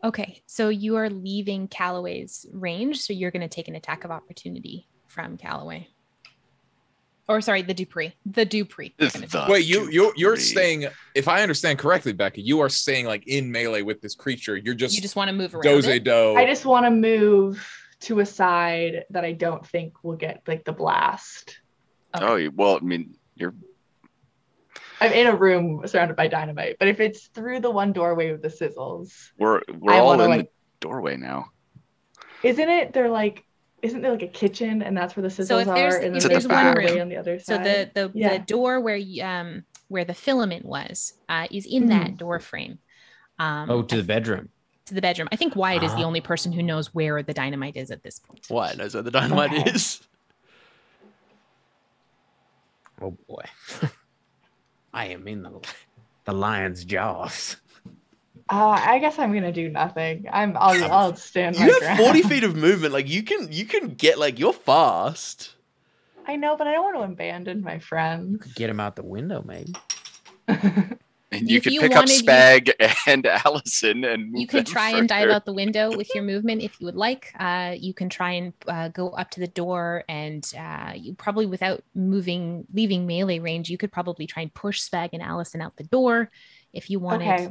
Okay, so you are leaving Calloway's range, so you're going to take an attack of opportunity from Calloway. Or sorry, the Dupree. The Dupree. You're gonna take- Wait, you're Dupree. staying. If I understand correctly, Becca, you are staying like in melee with this creature. You're just You just want to move around doze it? do. I just want to move to a side that I don't think will get like the blast. Oh, well, I mean, you're I'm in a room surrounded by dynamite, but if it's through the one doorway with the sizzles, we're I all wanna, in like- the doorway now. isn't there like a kitchen and that's where the So sizzles if there's- are? And if then there's the one doorway room- on the other So side. the Yeah. door where where the filament was, is in that door frame. To the bedroom. To the bedroom. I think Wyatt is the only person who knows where the dynamite is at this point. Wyatt knows where the dynamite is. Oh boy. I am in the lion's jaws. I guess I'm gonna do nothing. I'll stand my You have ground. 40 feet of movement. Like you can get like you're fast. I know, but I don't want to abandon my friends. Get him out the window, maybe. And you If could you pick up wanted, Spagg and Allison and move you could them try and dive further. out the window with your movement if you would like. You can try and go up to the door, and you probably, without leaving melee range, you could probably try and push Spagg and Allison out the door if you wanted. Okay.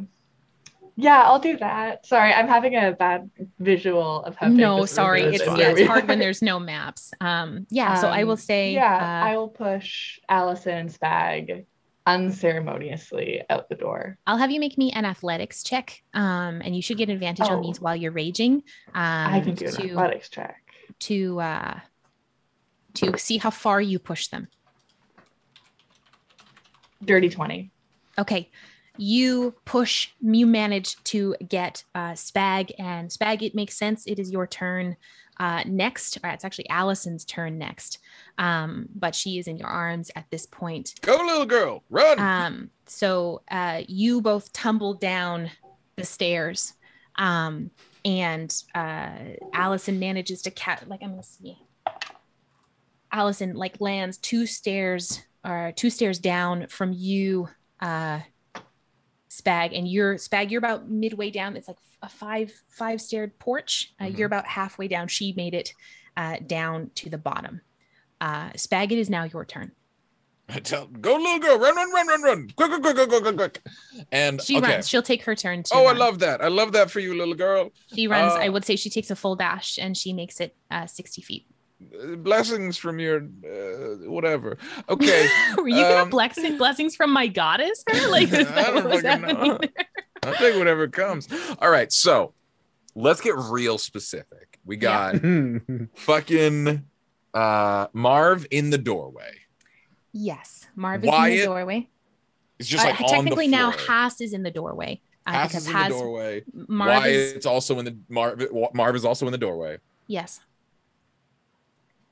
Yeah, I'll do that. Sorry, I'm having a bad visual of how big No, this room sorry, is. it's hard when there's no maps. So I will say, I will push Allison and Spagg unceremoniously out the door. I'll have you make me an athletics check, and you should get advantage on these while you're raging. I can do an athletics check to see how far you push them. Dirty 20. Okay. You manage to get Spagg, and Spagg, it makes sense. It is your turn next. It's actually Allison's turn next. But she is in your arms at this point. Go, little girl, run. So you both tumble down the stairs. And Allison manages to catch, I'm going to see. Allison lands two stairs down from you, Spagg, and you're about midway down. It's like a five-staired porch. You're about halfway down. She made it down to the bottom. Spagg, it is now your turn. Go, little girl, run, quick. And she runs. She'll take her turn too. I love that for you, little girl. She runs. I would say she takes a full dash, and she makes it 60 feet. Blessings from your whatever. Okay. Were you gonna blessings from my goddess? I don't fucking know. I'll take whatever comes. All right, so let's get real specific. We got fucking Marv in the doorway. Yes, Marv is in the doorway. It's just on technically the now floor. Hass is in the doorway. Hass is in the doorway. Marv is also in the Marv is also in the doorway. Yes.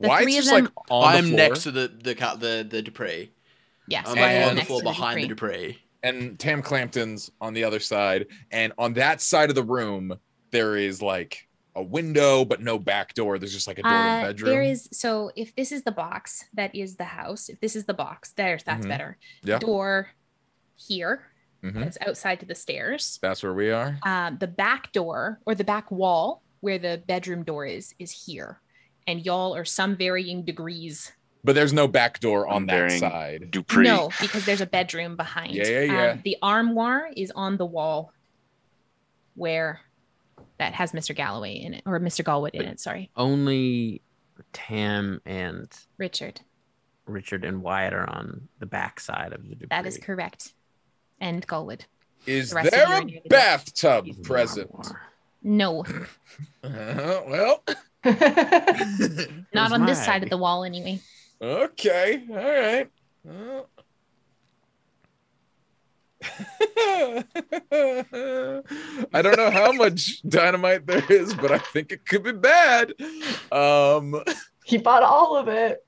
Why it's just on I'm the floor? next to the Dupree. Yes, I'm on the floor behind the Dupree. And Tam Clampton's on the other side. And on that side of the room, there is a window, but no back door. There's just a door to the bedroom. There is. So if this is the box, that is the house. If this is the box, that's better. Yeah. Door here. That's outside to the stairs. That's where we are. The back door or the back wall where the bedroom door is here. And y'all are some varying degrees. But there's no back door on that side. Dupree. No, because there's a bedroom behind. Yeah. The armoire is on the wall where that has Mr. Galloway in it, or Mr. Galwood in it, sorry. Only Tam and Richard and Wyatt are on the back side of the Dupree. That is correct. And Galwood. Is there a bathtub present? No. Well... Not on this side of the wall anyway. Okay, all right. I don't know how much dynamite there is, but I think it could be bad. He bought all of it.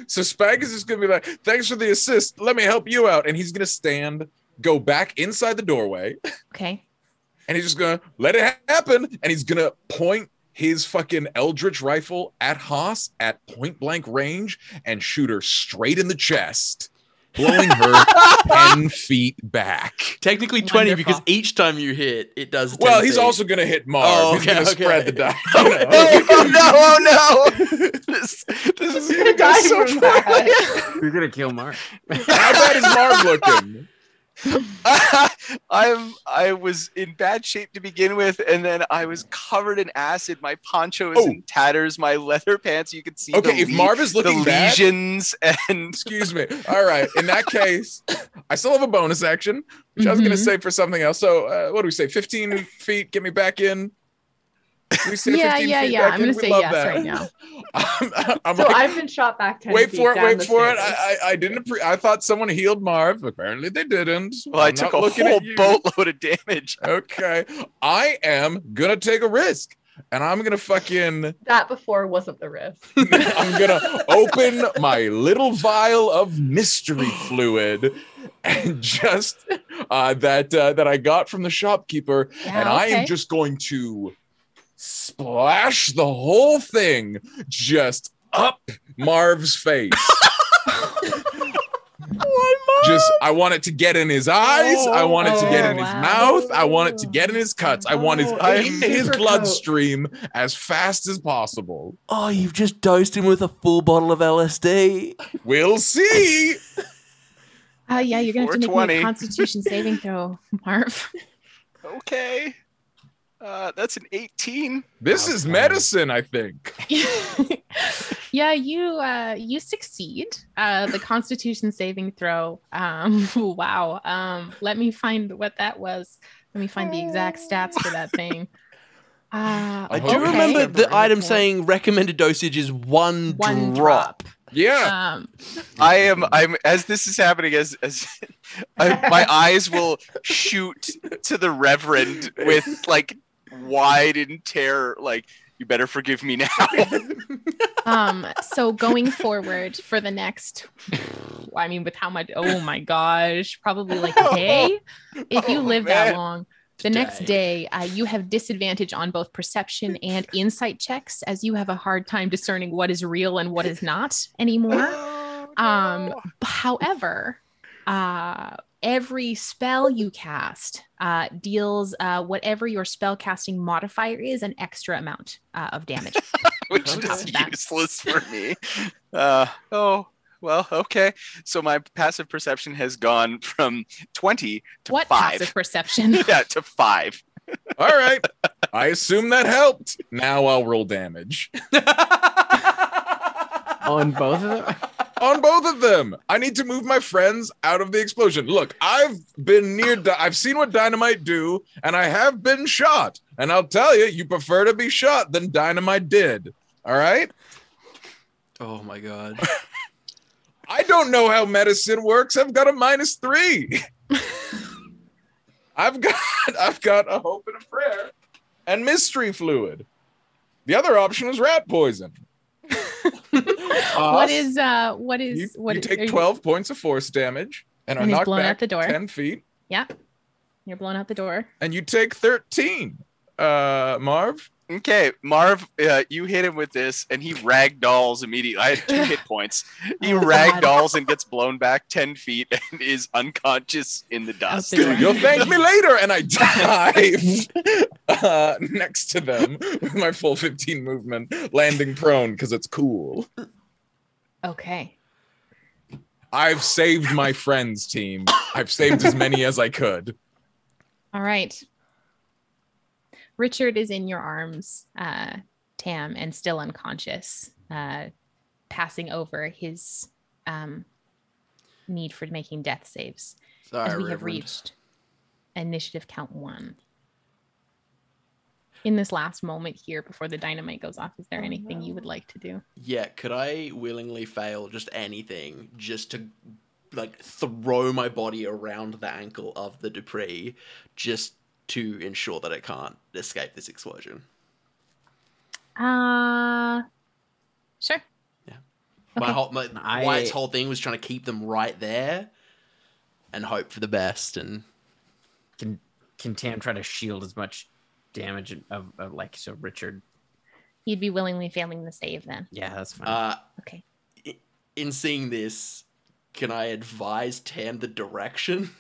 So Spagg is just gonna be like, thanks for the assist, let me help you out. And he's gonna go back inside the doorway. Okay. And he's just gonna let it happen, and he's gonna point his fucking eldritch rifle at Hass at point blank range and shoot her straight in the chest, blowing her 10 feet back. Technically 20 because each time you hit, it does 10 Well, he's feet. also gonna hit Marv. He's gonna spread the die. Oh no! This is gonna die so poorly. You're gonna kill Marv. How bad is Marv looking? I was in bad shape to begin with, and then I was covered in acid. My poncho is in tatters. My leather pants, you can see. Okay, if Marv is looking bad, lesions and excuse me. All right, in that case, I still have a bonus action, which I was going to say for something else. So, what do we say? 15 feet. Get me back in. We say Yeah, 15 yeah, feet yeah. back I'm in? gonna We say love yes that. right now. I'm So like, I've been shot back 10 wait feet for it, down wait the for it. stairs. I didn't. I thought someone healed Marv. Apparently they didn't. Well, I I'm took not a looking whole at you. boatload of damage. Okay, I am gonna take a risk, and I'm gonna fucking. That before wasn't the risk. I'm gonna open my little vial of mystery fluid, and just that I got from the shopkeeper, Yeah, and I am okay. just going to splash the whole thing just up Marv's face. Just, I want it to get in his eyes. I want it to get in his wow. mouth. I want it to get in his cuts. I want his Oh, his super bloodstream as fast as possible. Oh, you've just dosed him with a full bottle of LSD. We'll see. Yeah, you're gonna have to make me a 420. Constitution saving throw, Marv. Okay. That's an 18. This is medicine, I think. Yeah, you succeed. The Constitution saving throw. Wow. Let me find what that was. Let me find the exact stats for that thing. I do remember the item saying recommended dosage is one drop. Yeah. I'm as this is happening, as my eyes will shoot to the Reverend with like wide and terror, like, you better forgive me now. So going forward for the next, I mean, with how much, oh my gosh, probably like a day, if you live that long. The next day, you have disadvantage on both perception and insight checks, as you have a hard time discerning what is real and what is not anymore. However, every spell you cast deals whatever your spell casting modifier is an extra amount of damage. Which is useless for me. Well, okay. So my passive perception has gone from 20 to What 5. passive perception? Yeah, to 5. All right. I assume that helped. Now I'll roll damage. On both of them? On both of them. I need to move my friends out of the explosion. Look, I've been I've seen what dynamite do, and I have been shot. And I'll tell you, you prefer to be shot than dynamite did. All right? Oh my god. I don't know how medicine works. I've got a -3. I've got a hope and a prayer and mystery fluid. The other option was rat poison. You take 12 points of force damage and are knocked blown back out the door. 10 feet. Yeah. You're blown out the door. And you take 13. Marv? Okay, Marv, you hit him with this, and he ragdolls immediately. I had 2 hit points. He ragdolls and gets blown back 10 feet and is unconscious in the dust. You'll thank me later. And I dive next to them with my full 15 movement, landing prone because it's cool. Okay. I've saved my friends, team. I've saved as many as I could. All right. Richard is in your arms, Tam, and still unconscious, passing over his need for making death saves. Sorry, as we have reached initiative count 1. In this last moment here before the dynamite goes off, is there anything you would like to do? Yeah, could I willingly fail just anything just to like throw my body around the ankle of the Dupree just to ensure that it can't escape this explosion? Sure. Yeah. Okay. Wyatt's whole thing was trying to keep them right there and hope for the best. And can Tam try to shield as much damage of like, so Richard? You'd be willingly failing the save then. Yeah, that's fine. Okay. In seeing this, can I advise Tam the direction?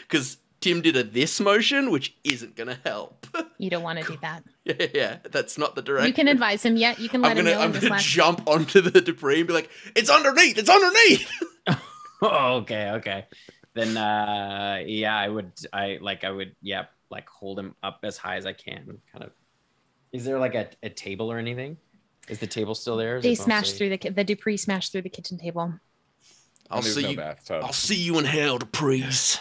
Because Tim did this motion, which isn't going to help. You don't want to do that. Yeah, that's not the direction. You can advise him. Yeah, you can let him know. I'm going to jump onto the debris and be like, it's underneath! Oh, okay. Then, yeah, I would hold him up as high as I can. Kind of. Is there like a table or anything? Is the table still there? They smashed through the Dupree smashed through the kitchen table. I'll see you in hell, Duprees.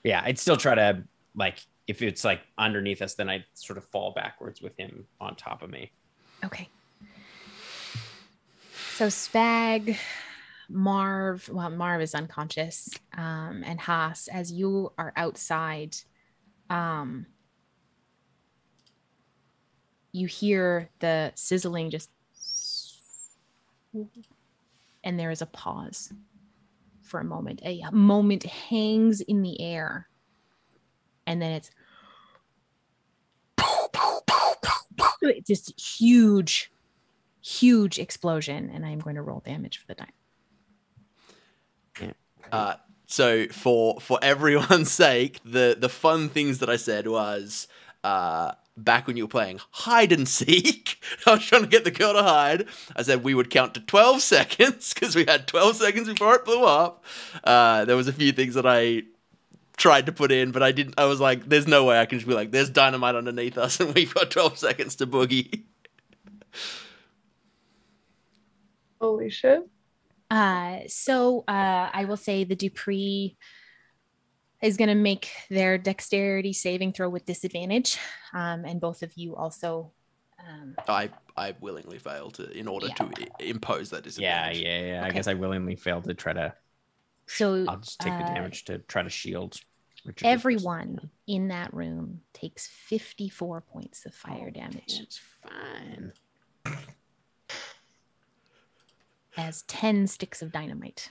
Yeah, I'd still try to like if it's like underneath us, then I sort of fall backwards with him on top of me. Okay. So Spagg, Marv is unconscious, and Haas, as you are outside, you hear the sizzling just, and there is a pause for a moment. A moment hangs in the air, and then it's just huge explosion, and I'm going to roll damage for the time. So for everyone's sake, the fun things that I said was back when you were playing hide and seek, I was trying to get the girl to hide. I said we would count to 12 seconds because we had 12 seconds before it blew up. There was a few things that I tried to put in, but I didn't. I was like, there's no way I can just be like, there's dynamite underneath us and we've got 12 seconds to boogie. Holy shit. So I will say the Dupree is going to make their dexterity saving throw with disadvantage. And both of you also. I willingly failed in order to impose that disadvantage. Yeah. Okay. I guess I willingly failed to try to. So I'll just take the damage to try to shield Richard. Everyone in that room takes 54 points of fire damage. It's fine. As 10 sticks of dynamite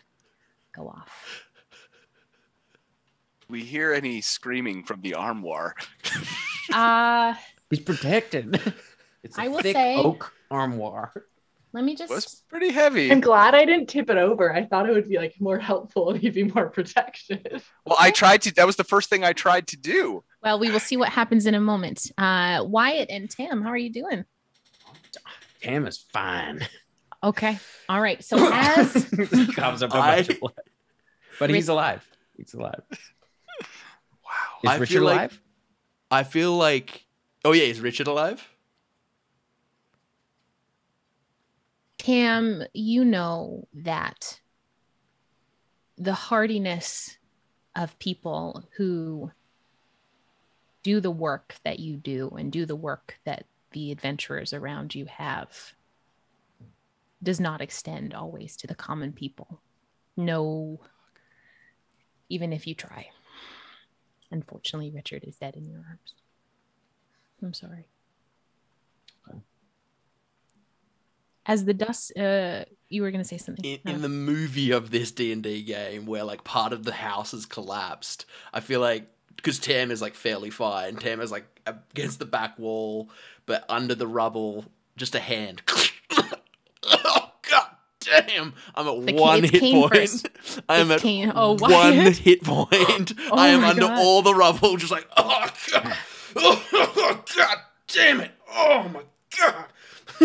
go off. We hear any screaming from the armoire? He's protected. It's a I will thick say- oak armoire. Let me just. Was pretty heavy. I'm glad I didn't tip it over. I thought it would be like more helpful and give you more protection. Well, I tried to. That was the first thing I tried to do. Well, we will see what happens in a moment. Wyatt and Tam, how are you doing? Tam is fine. Okay. All right. So as He comes up a bunch of blood. But he's alive. He's alive. Wow. Is Richard alive? I feel like. Oh yeah, is Richard alive? Tam, you know that the hardiness of people who do the work that you do and do the work that the adventurers around you have does not extend always to the common people. No, even if you try. Unfortunately, Richard is dead in your arms. I'm sorry. As the dust, you were going to say something. In the movie of this D&D game where like part of the house has collapsed, I feel like, because Tam is like fairly fine, Tam is like against the back wall, but under the rubble, just a hand. Oh, God damn. I'm at one hit point. I am at one hit point. I am under all the rubble, just like, oh, God. Oh, God damn it. Oh, my God.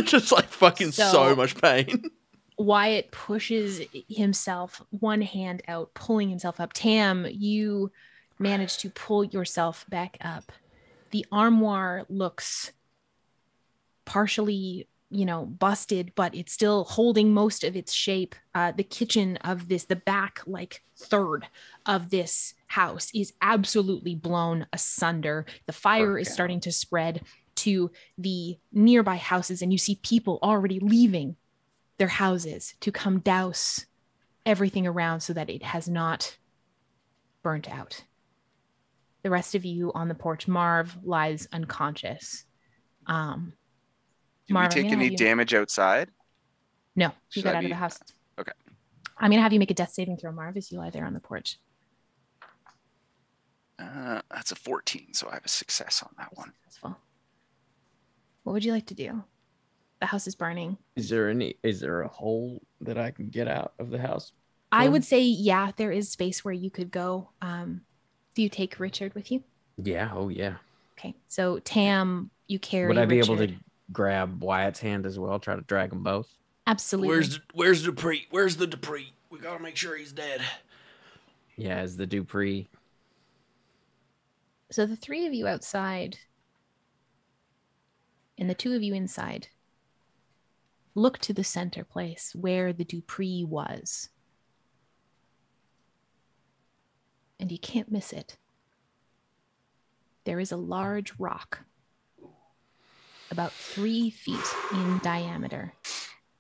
Just like fucking so much pain. Wyatt pushes himself, one hand out, pulling himself up. Tam, you manage to pull yourself back up. The armoire looks partially, busted, but it's still holding most of its shape. The kitchen of the back like third of this house is absolutely blown asunder. The fire is starting to spread to the nearby houses, and you see people already leaving their houses to come douse everything around so that it has not burnt out. The rest of you on the porch, Marv lies unconscious. Did Marv, we take any damage outside? No, you got out of the house. Okay. I'm going to have you make a death saving throw, Marv, as you lie there on the porch. That's a 14, so I have a success on that one. Successful. What would you like to do? The house is burning. Is there a hole that I can get out of the house? I would say, yeah, there is space where you could go. Do you take Richard with you? Yeah. Oh, yeah. Okay. So Tam, you carry Would I be Richard. able to grab Wyatt's hand as well? Try to drag them both? Absolutely. Where's Dupree? Where's the Dupree? We gotta make sure he's dead. Yeah, as the Dupree. So the three of you outside and the two of you inside look to the center place where the Dupree was. And you can't miss it. there is a large rock about 3 feet in diameter.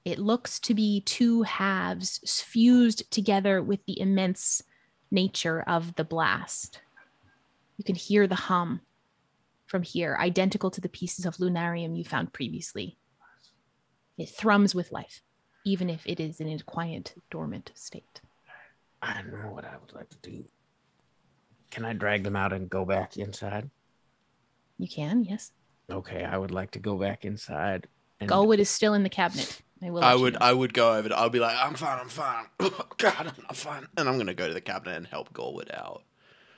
It looks to be 2 halves fused together with the immense nature of the blast. You can hear the hum from here, identical to the pieces of lunarium you found previously. It thrums with life, even if it is in a quiet, dormant state. I know what I would like to do. Can I drag them out and go back inside? You can, yes. Okay, I would like to go back inside. And Galwood is still in the cabinet. I would go over. I'll be like, I'm fine. Oh, God, I'm fine. And I'm gonna go to the cabinet and help Galwood out.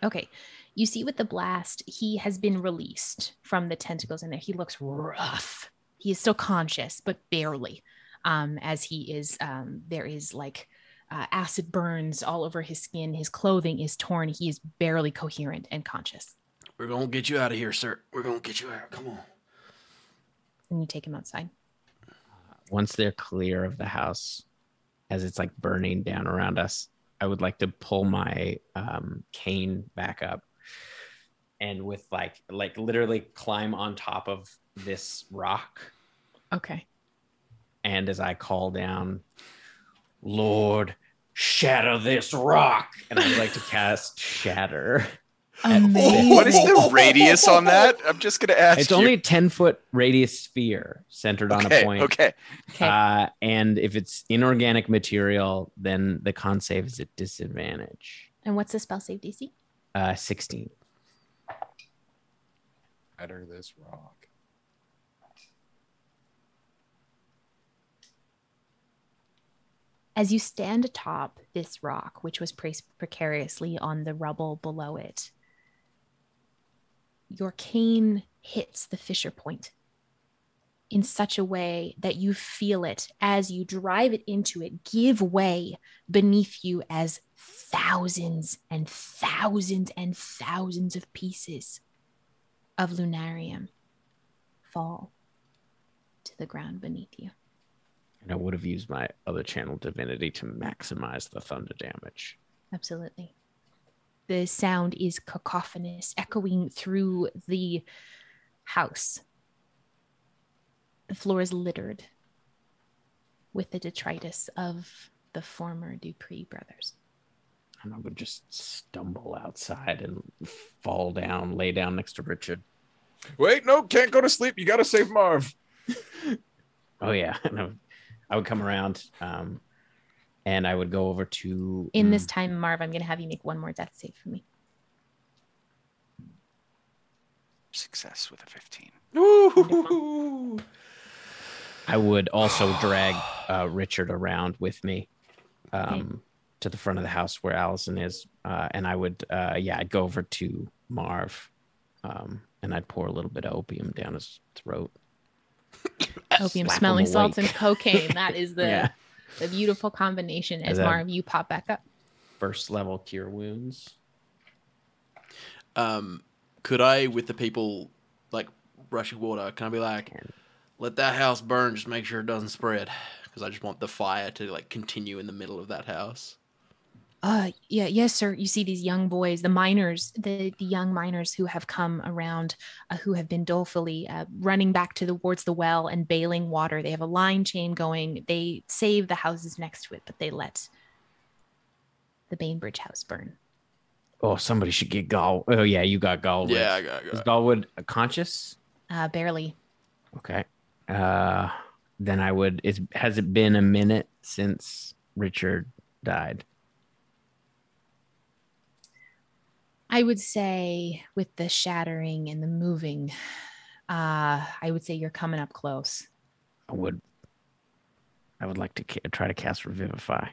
Okay. You see with the blast, he has been released from the tentacles in there. He looks rough. He is still conscious, but barely. As he is, there is like acid burns all over his skin. His clothing is torn. He is barely coherent and conscious. We're gonna get you out of here, sir. We're gonna get you out. Come on. And you take him outside. Once they're clear of the house, as it's like burning down around us, I would like to pull my cane back up and with like literally climb on top of this rock. Okay. And as I call down, Lord, shatter this rock. And I'd like to cast Shatter. Amazing. What is the radius on that? I'm just going to ask. It's only a 10-foot radius sphere centered on a point. Okay. And if it's inorganic material, then the con save is at disadvantage. And what's the spell save DC? 16. Shatter this rock. As you stand atop this rock, which was placed precariously on the rubble below it, your cane hits the fissure point in such a way that you feel it as you drive it into it give way beneath you as thousands and thousands and thousands of pieces of lunarium fall to the ground beneath you. And I would have used my other channel divinity to maximize the thunder damage. Absolutely. The sound is cacophonous, echoing through the house. The floor is littered with the detritus of the former Dupree brothers. And I would just stumble outside and fall down, lay down next to Richard. Wait, no, can't go to sleep. You got to save Marv. Oh, yeah. I would come around and I would go over to... In this time, Marv, I'm going to have you make one more death save for me. Success with a 15. Ooh. I would also drag Richard around with me to the front of the house where Allison is. And I would, I'd go over to Marv and I'd pour a little bit of opium down his throat. Opium, smelling salts, and cocaine. That is the beautiful combination. As Marv, you pop back up. First level cure wounds. Could I, with the people like rushing water, can I be like, let that house burn, just make sure it doesn't spread? Because I just want the fire to like continue in the middle of that house. Yes, sir. You see these young boys, the miners, the young miners who have come around, who have been dolefully running back towards the well and bailing water. They have a line chain going. They save the houses next to it, but they let the Bainbridge house burn. Oh, somebody should get Gall. Oh, yeah, you got Gallwood. Yeah, I got Is Gallwood conscious? Barely. Okay. Then I would... Has it been a minute since Richard died? I would say with the shattering and the moving, I would say you're coming up close. I would like to try to cast Revivify.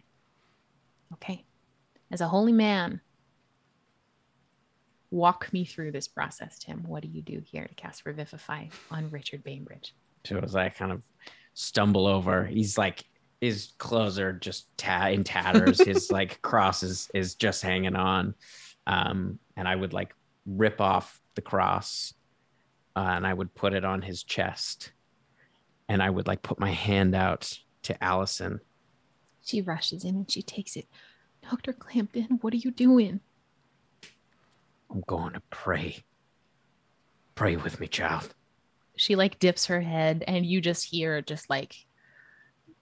Okay. As a holy man, walk me through this process, Tim. What do you do here to cast Revivify on Richard Bainbridge? So as I kind of stumble over, he's like, his clothes are just in tatters. His like cross is just hanging on. And I would like rip off the cross and I would put it on his chest and I would like put my hand out to Allison. She rushes in and she takes it. Dr. Clampton, what are you doing? I'm going to pray Pray with me, child. She like dips her head, and you just hear just like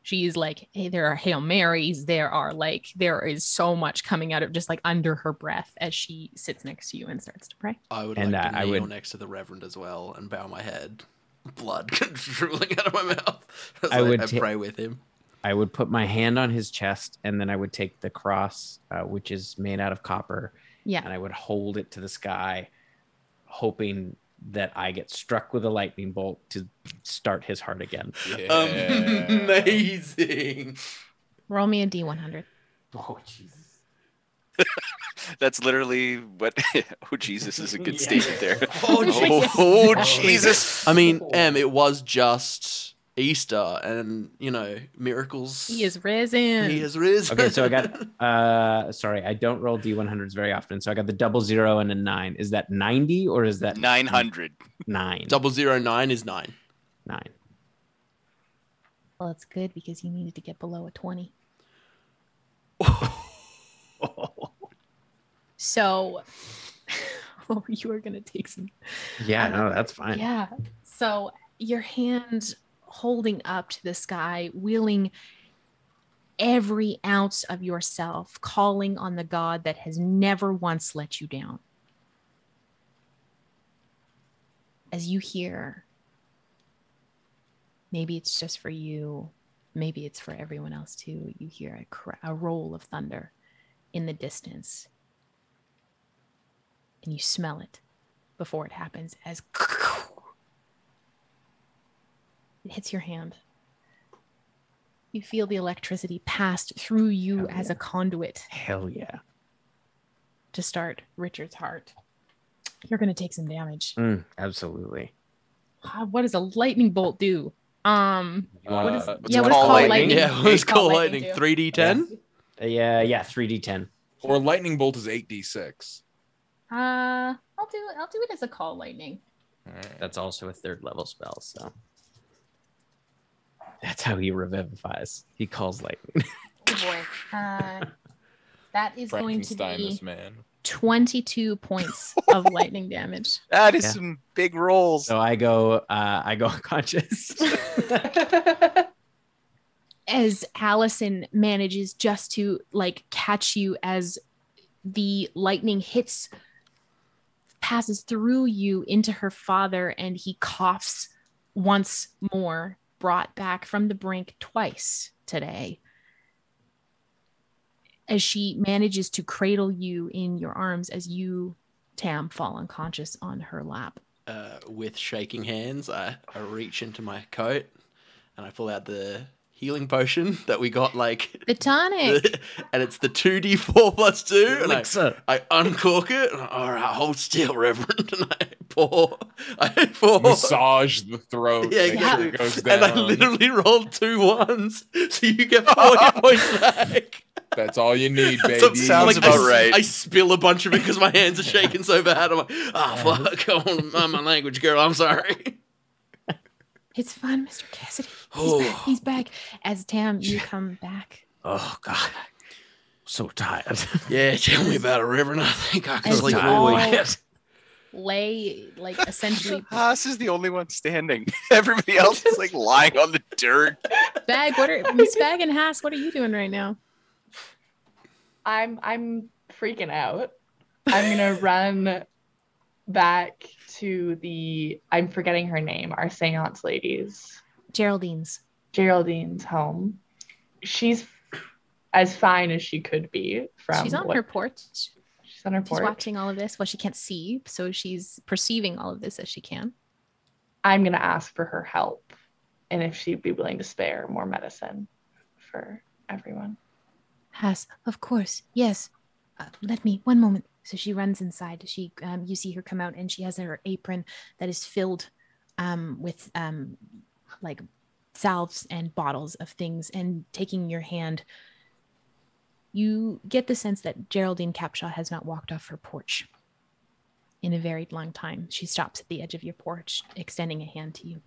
she's like, hey, there are Hail Marys. There is so much coming out of just like under her breath as she sits next to you and starts to pray. I would like to kneel next to the Reverend as well and bow my head. Blood drooling out of my mouth. I would pray with him. I would put my hand on his chest, and then I would take the cross, which is made out of copper. Yeah. And I would hold it to the sky, hoping that I get struck with a lightning bolt to start his heart again. Yeah. Amazing. Roll me a D100. Oh, Jesus. That's literally what. Oh, Jesus is a good statement there. Oh, Jesus. I mean, it was just Easter, and miracles. He is risen. He is risen. Okay, so I got. Sorry, I don't roll D100s very often, so I got the 00 and a 9. Is that 90 or is that 900? 9. 009 is 9. 9. Well, it's good because you needed to get below a 20. So, you are gonna take some. Yeah, no, that's fine. Yeah. So your hand holding up to the sky, willing every ounce of yourself, calling on the God that has never once let you down. As you hear, maybe it's just for you, maybe it's for everyone else too. You hear a roll of thunder in the distance, and you smell it before it happens as it hits your hand. You feel the electricity passed through you as a conduit. Hell yeah. To start Richard's heart. You're going to take some damage. Absolutely. What does a lightning bolt do? What is call lightning? Yeah, what is call lightning? 3d10? Yeah, 3d10. Or lightning bolt is 8d6. I'll do it as a call lightning. Right. That's also a 3rd level spell, so that's how he revivifies. He calls lightning. Oh boy. That is going to be this man. 22 points of lightning damage. That is some big rolls. So I go unconscious. As Allison manages just to catch you as the lightning passes through you into her father, and he coughs once more, brought back from the brink twice today. As she manages to cradle you in your arms as you, Tam, fall unconscious on her lap. With shaking hands, I reach into my coat and I pull out the healing potion that we got, the tonic, and it's the 2d4 plus 2, and I uncork it. And all right, hold still, Reverend, and I pour. Massage the throat. Yeah, sure it goes down. And I literally rolled 2 1s, so you get 4 hit points back. That's all you need, baby. So sounds about right. I spill a bunch of it because my hands are shaking so bad. I'm like, fuck, on my language, girl. I'm sorry. It's fine, Mr. Cassidy. Oh. He's back. As Tam, you come back. Oh, God. I'm so tired. Yeah, tell me about it, Reverend. I think I can As sleep you all all week. lay, essentially. Haas is the only one standing. Everybody else is, lying on the dirt. Spagg and Hass, what are you doing right now? I'm freaking out. I'm gonna run back to I'm forgetting her name, our seance ladies. Geraldine's home. She's as fine as she could be. She's on her porch. She's on her porch. She's watching all of this. Well, she can't see, so she's perceiving all of this as she can. I'm gonna ask for her help, and if she'd be willing to spare more medicine for everyone. Hass, of course, yes. Let me, one moment. So she runs inside. You see her come out, and she has her apron that is filled with salves and bottles of things. And taking your hand, you get the sense that Geraldine Capshaw has not walked off her porch in a very long time. She stops at the edge of your porch, extending a hand to you.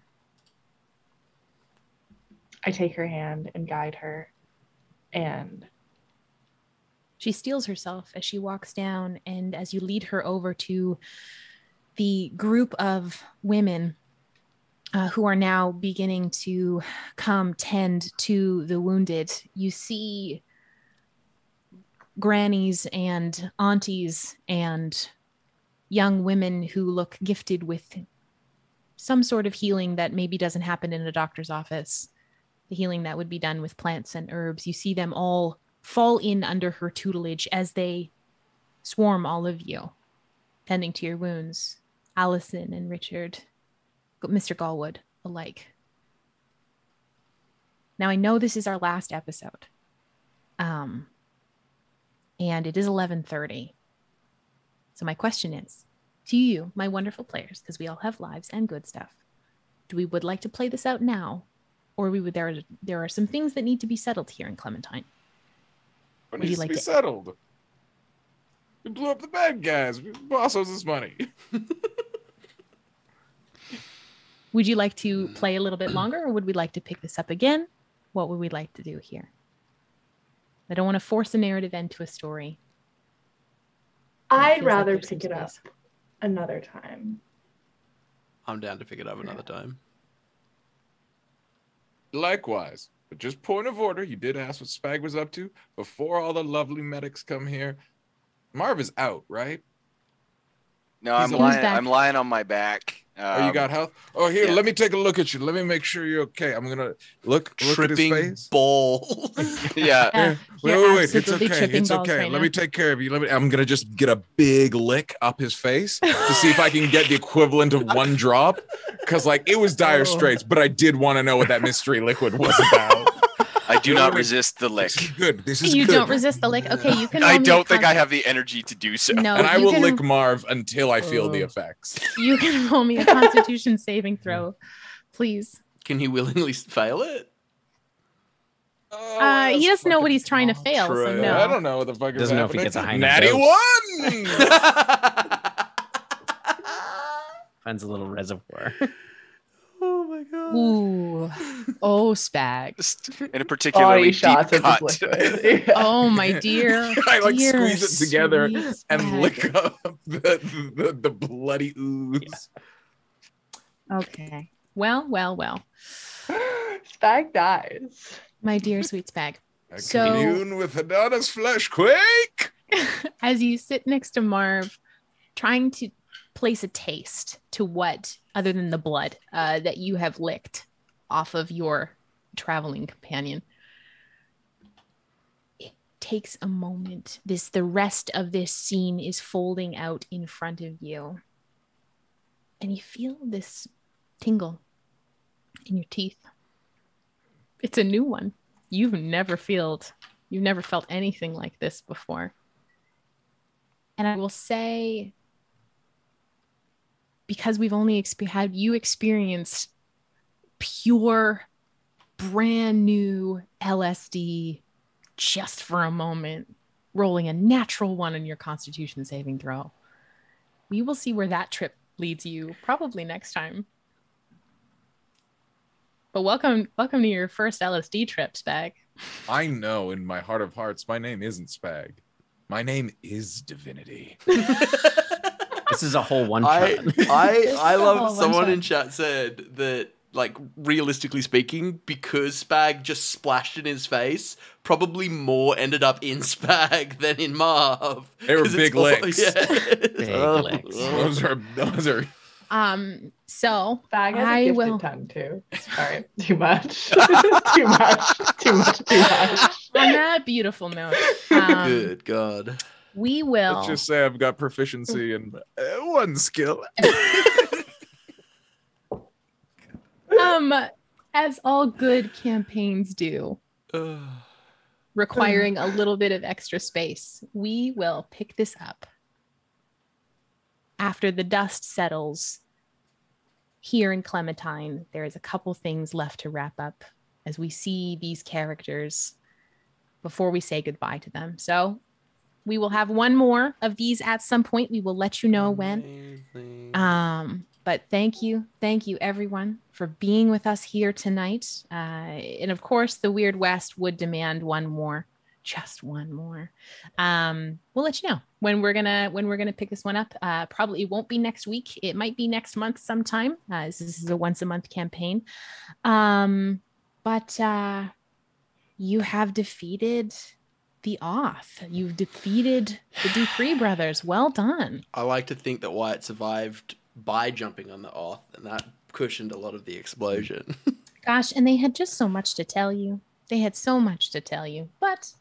I take her hand and guide her, and she steels herself as she walks down, and as you lead her over to the group of women who are now beginning to come tend to the wounded, you see grannies and aunties and young women who look gifted with some sort of healing that maybe doesn't happen in a doctor's office, the healing that would be done with plants and herbs. You see them all fall in under her tutelage as they swarm all of you, tending to your wounds, Allison and Richard, Mr. Galwood alike. Now, I know this is our last episode, and it is 11:30. So my question is, to you, my wonderful players, because we all have lives and good stuff, would like to play this out now, or there are some things that need to be settled here in Clementine? What needs to be settled? We blew up the bad guys. Boss owes us money. Would you like to play a little bit longer, or would we like to pick this up again? What would we like to do here? I don't want to force a narrative end to a story. I'd rather pick it up another time. I'm down to pick it up another time. Likewise. But just point of order, you did ask what Spagg was up to before all the lovely medics come here. Marv is out, right? No, I'm lying on my back. Oh, you got health? Oh, here, let me take a look at you. Let me make sure you're okay. I'm gonna look at his face. Balls. Yeah. Wait. It's okay. Right let me take care of you. I'm gonna just get a big lick up his face to see if I can get the equivalent of one drop. Because it was dire straits, but I did want to know what that mystery liquid was about. I do not resist the lick. This is you good. Don't resist the lick. Okay, you can. I don't think I have the energy to do so. No, and I will lick Marv until I feel the effects. You can roll me a Constitution saving throw, please. Can he willingly fail it? He doesn't know what he's trying to fail, so no. I don't know what the fuck is Doesn't happening. know if he gets a high Natty dose. 1! Finds a little reservoir. Oh my god. Ooh. Oh, Spagg. In a particularly shots deep of cut. this liquid. Yeah. Oh my dear. I dear, squeeze it together and Spagg. lick up the bloody ooze. Yeah. Okay. Well. Spagg dies. My dear sweet Spagg. I So- commune with Hadana's flesh quake. As you sit next to Marv, trying to place a taste to what, other than the blood that you have licked off of your traveling companion, it takes a moment. The rest of this scene is folding out in front of you, and you feel this tingle in your teeth. It's a new one. You've never felt anything like this before. And I will say, because we've only had you experience pure, brand new LSD just for a moment, rolling a natural one in your Constitution saving throw. We will see where that trip leads you probably next time. But welcome to your first LSD trip, Spagg. I know in my heart of hearts, my name isn't Spagg. My name is Divinity. This is a whole one shot. I love someone one-shot. in chat said that, realistically speaking, because Spagg just splashed in his face, probably more ended up in Spagg than in Marv. They were 'Cause big it's licks. Big licks. Those are So Spagg has I a gifted will. tongue too. Sorry, too much. too much. On that beautiful note, Good God. we will. Let's just say I've got proficiency in one skill. As all good campaigns do, requiring a little bit of extra space, we will pick this up after the dust settles here in Clementine. There is a couple things left to wrap up as we see these characters before we say goodbye to them. So we will have one more of these at some point. We will let you know when. But thank you everyone for being with us here tonight. And of course, the Weird West would demand one more just one more. We'll let you know when we're gonna pick this one up. Probably it won't be next week. It might be next month sometime. This is a once a month campaign. But you have defeated the Oth. You've defeated the Duprees brothers. Well done. I like to think that Wyatt survived by jumping on the Oth, and that cushioned a lot of the explosion. Gosh, and they had just so much to tell you. They had so much to tell you, but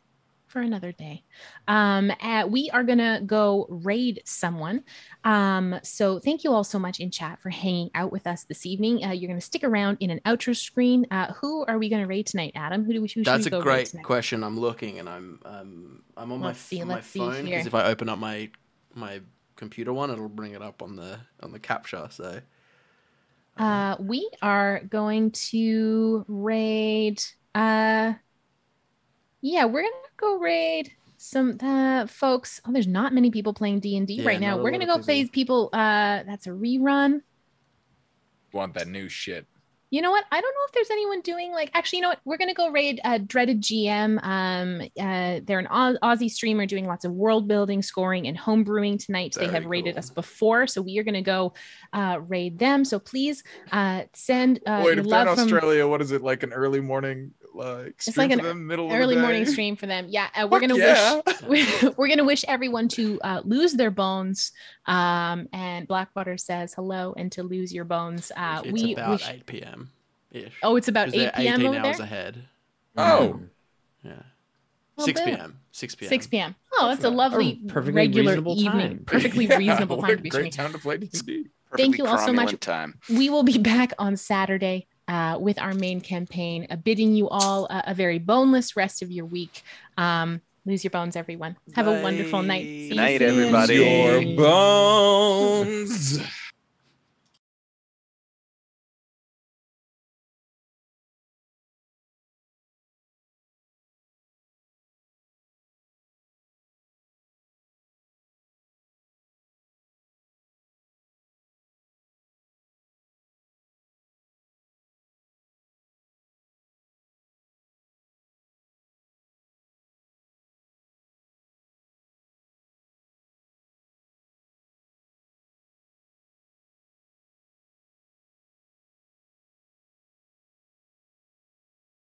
for another day. We are going to go raid someone. So thank you all so much in chat for hanging out with us this evening. You're going to stick around in an outro screen. Who are we going to raid tonight, Adam? Who That's a great question. I'm looking and I'm on my phone, because if I open up my computer one, it'll bring it up on the capture. So we are going to raid we're gonna go raid some folks. Oh, there's not many people playing D&D right now. We're gonna go play people. That's a rerun. Want that new shit. You know what? I don't know if there's anyone doing actually, you know what? We're going to go raid Dreaded GM. They're an Aussie streamer doing lots of world building, scoring, and home brewing tonight. They have raided us before. So we are going to go raid them. So please send Wait, if they're in Australia, what is it, like an early morning stream it's like for an them, middle early of the morning day? stream for them. Yeah, we're going to we're going to wish everyone to lose their bones. And Blackwater says hello, and to lose your bones. It's about 8 p.m. -ish. Oh, it's about 8 p.m. 18 over hours there? ahead. Oh. Yeah. Well, 6 good. p.m. 6 p.m. 6 p.m. Oh, that's a lovely, perfectly regular reasonable evening. time. Perfectly reasonable What time a to be great streaming. time to play D&D. Thank you all so much. Time. We will be back on Saturday with our main campaign, bidding you all a very boneless rest of your week. Lose your bones, everyone. Have a wonderful night. See Good you night, soon. everybody. Your bones.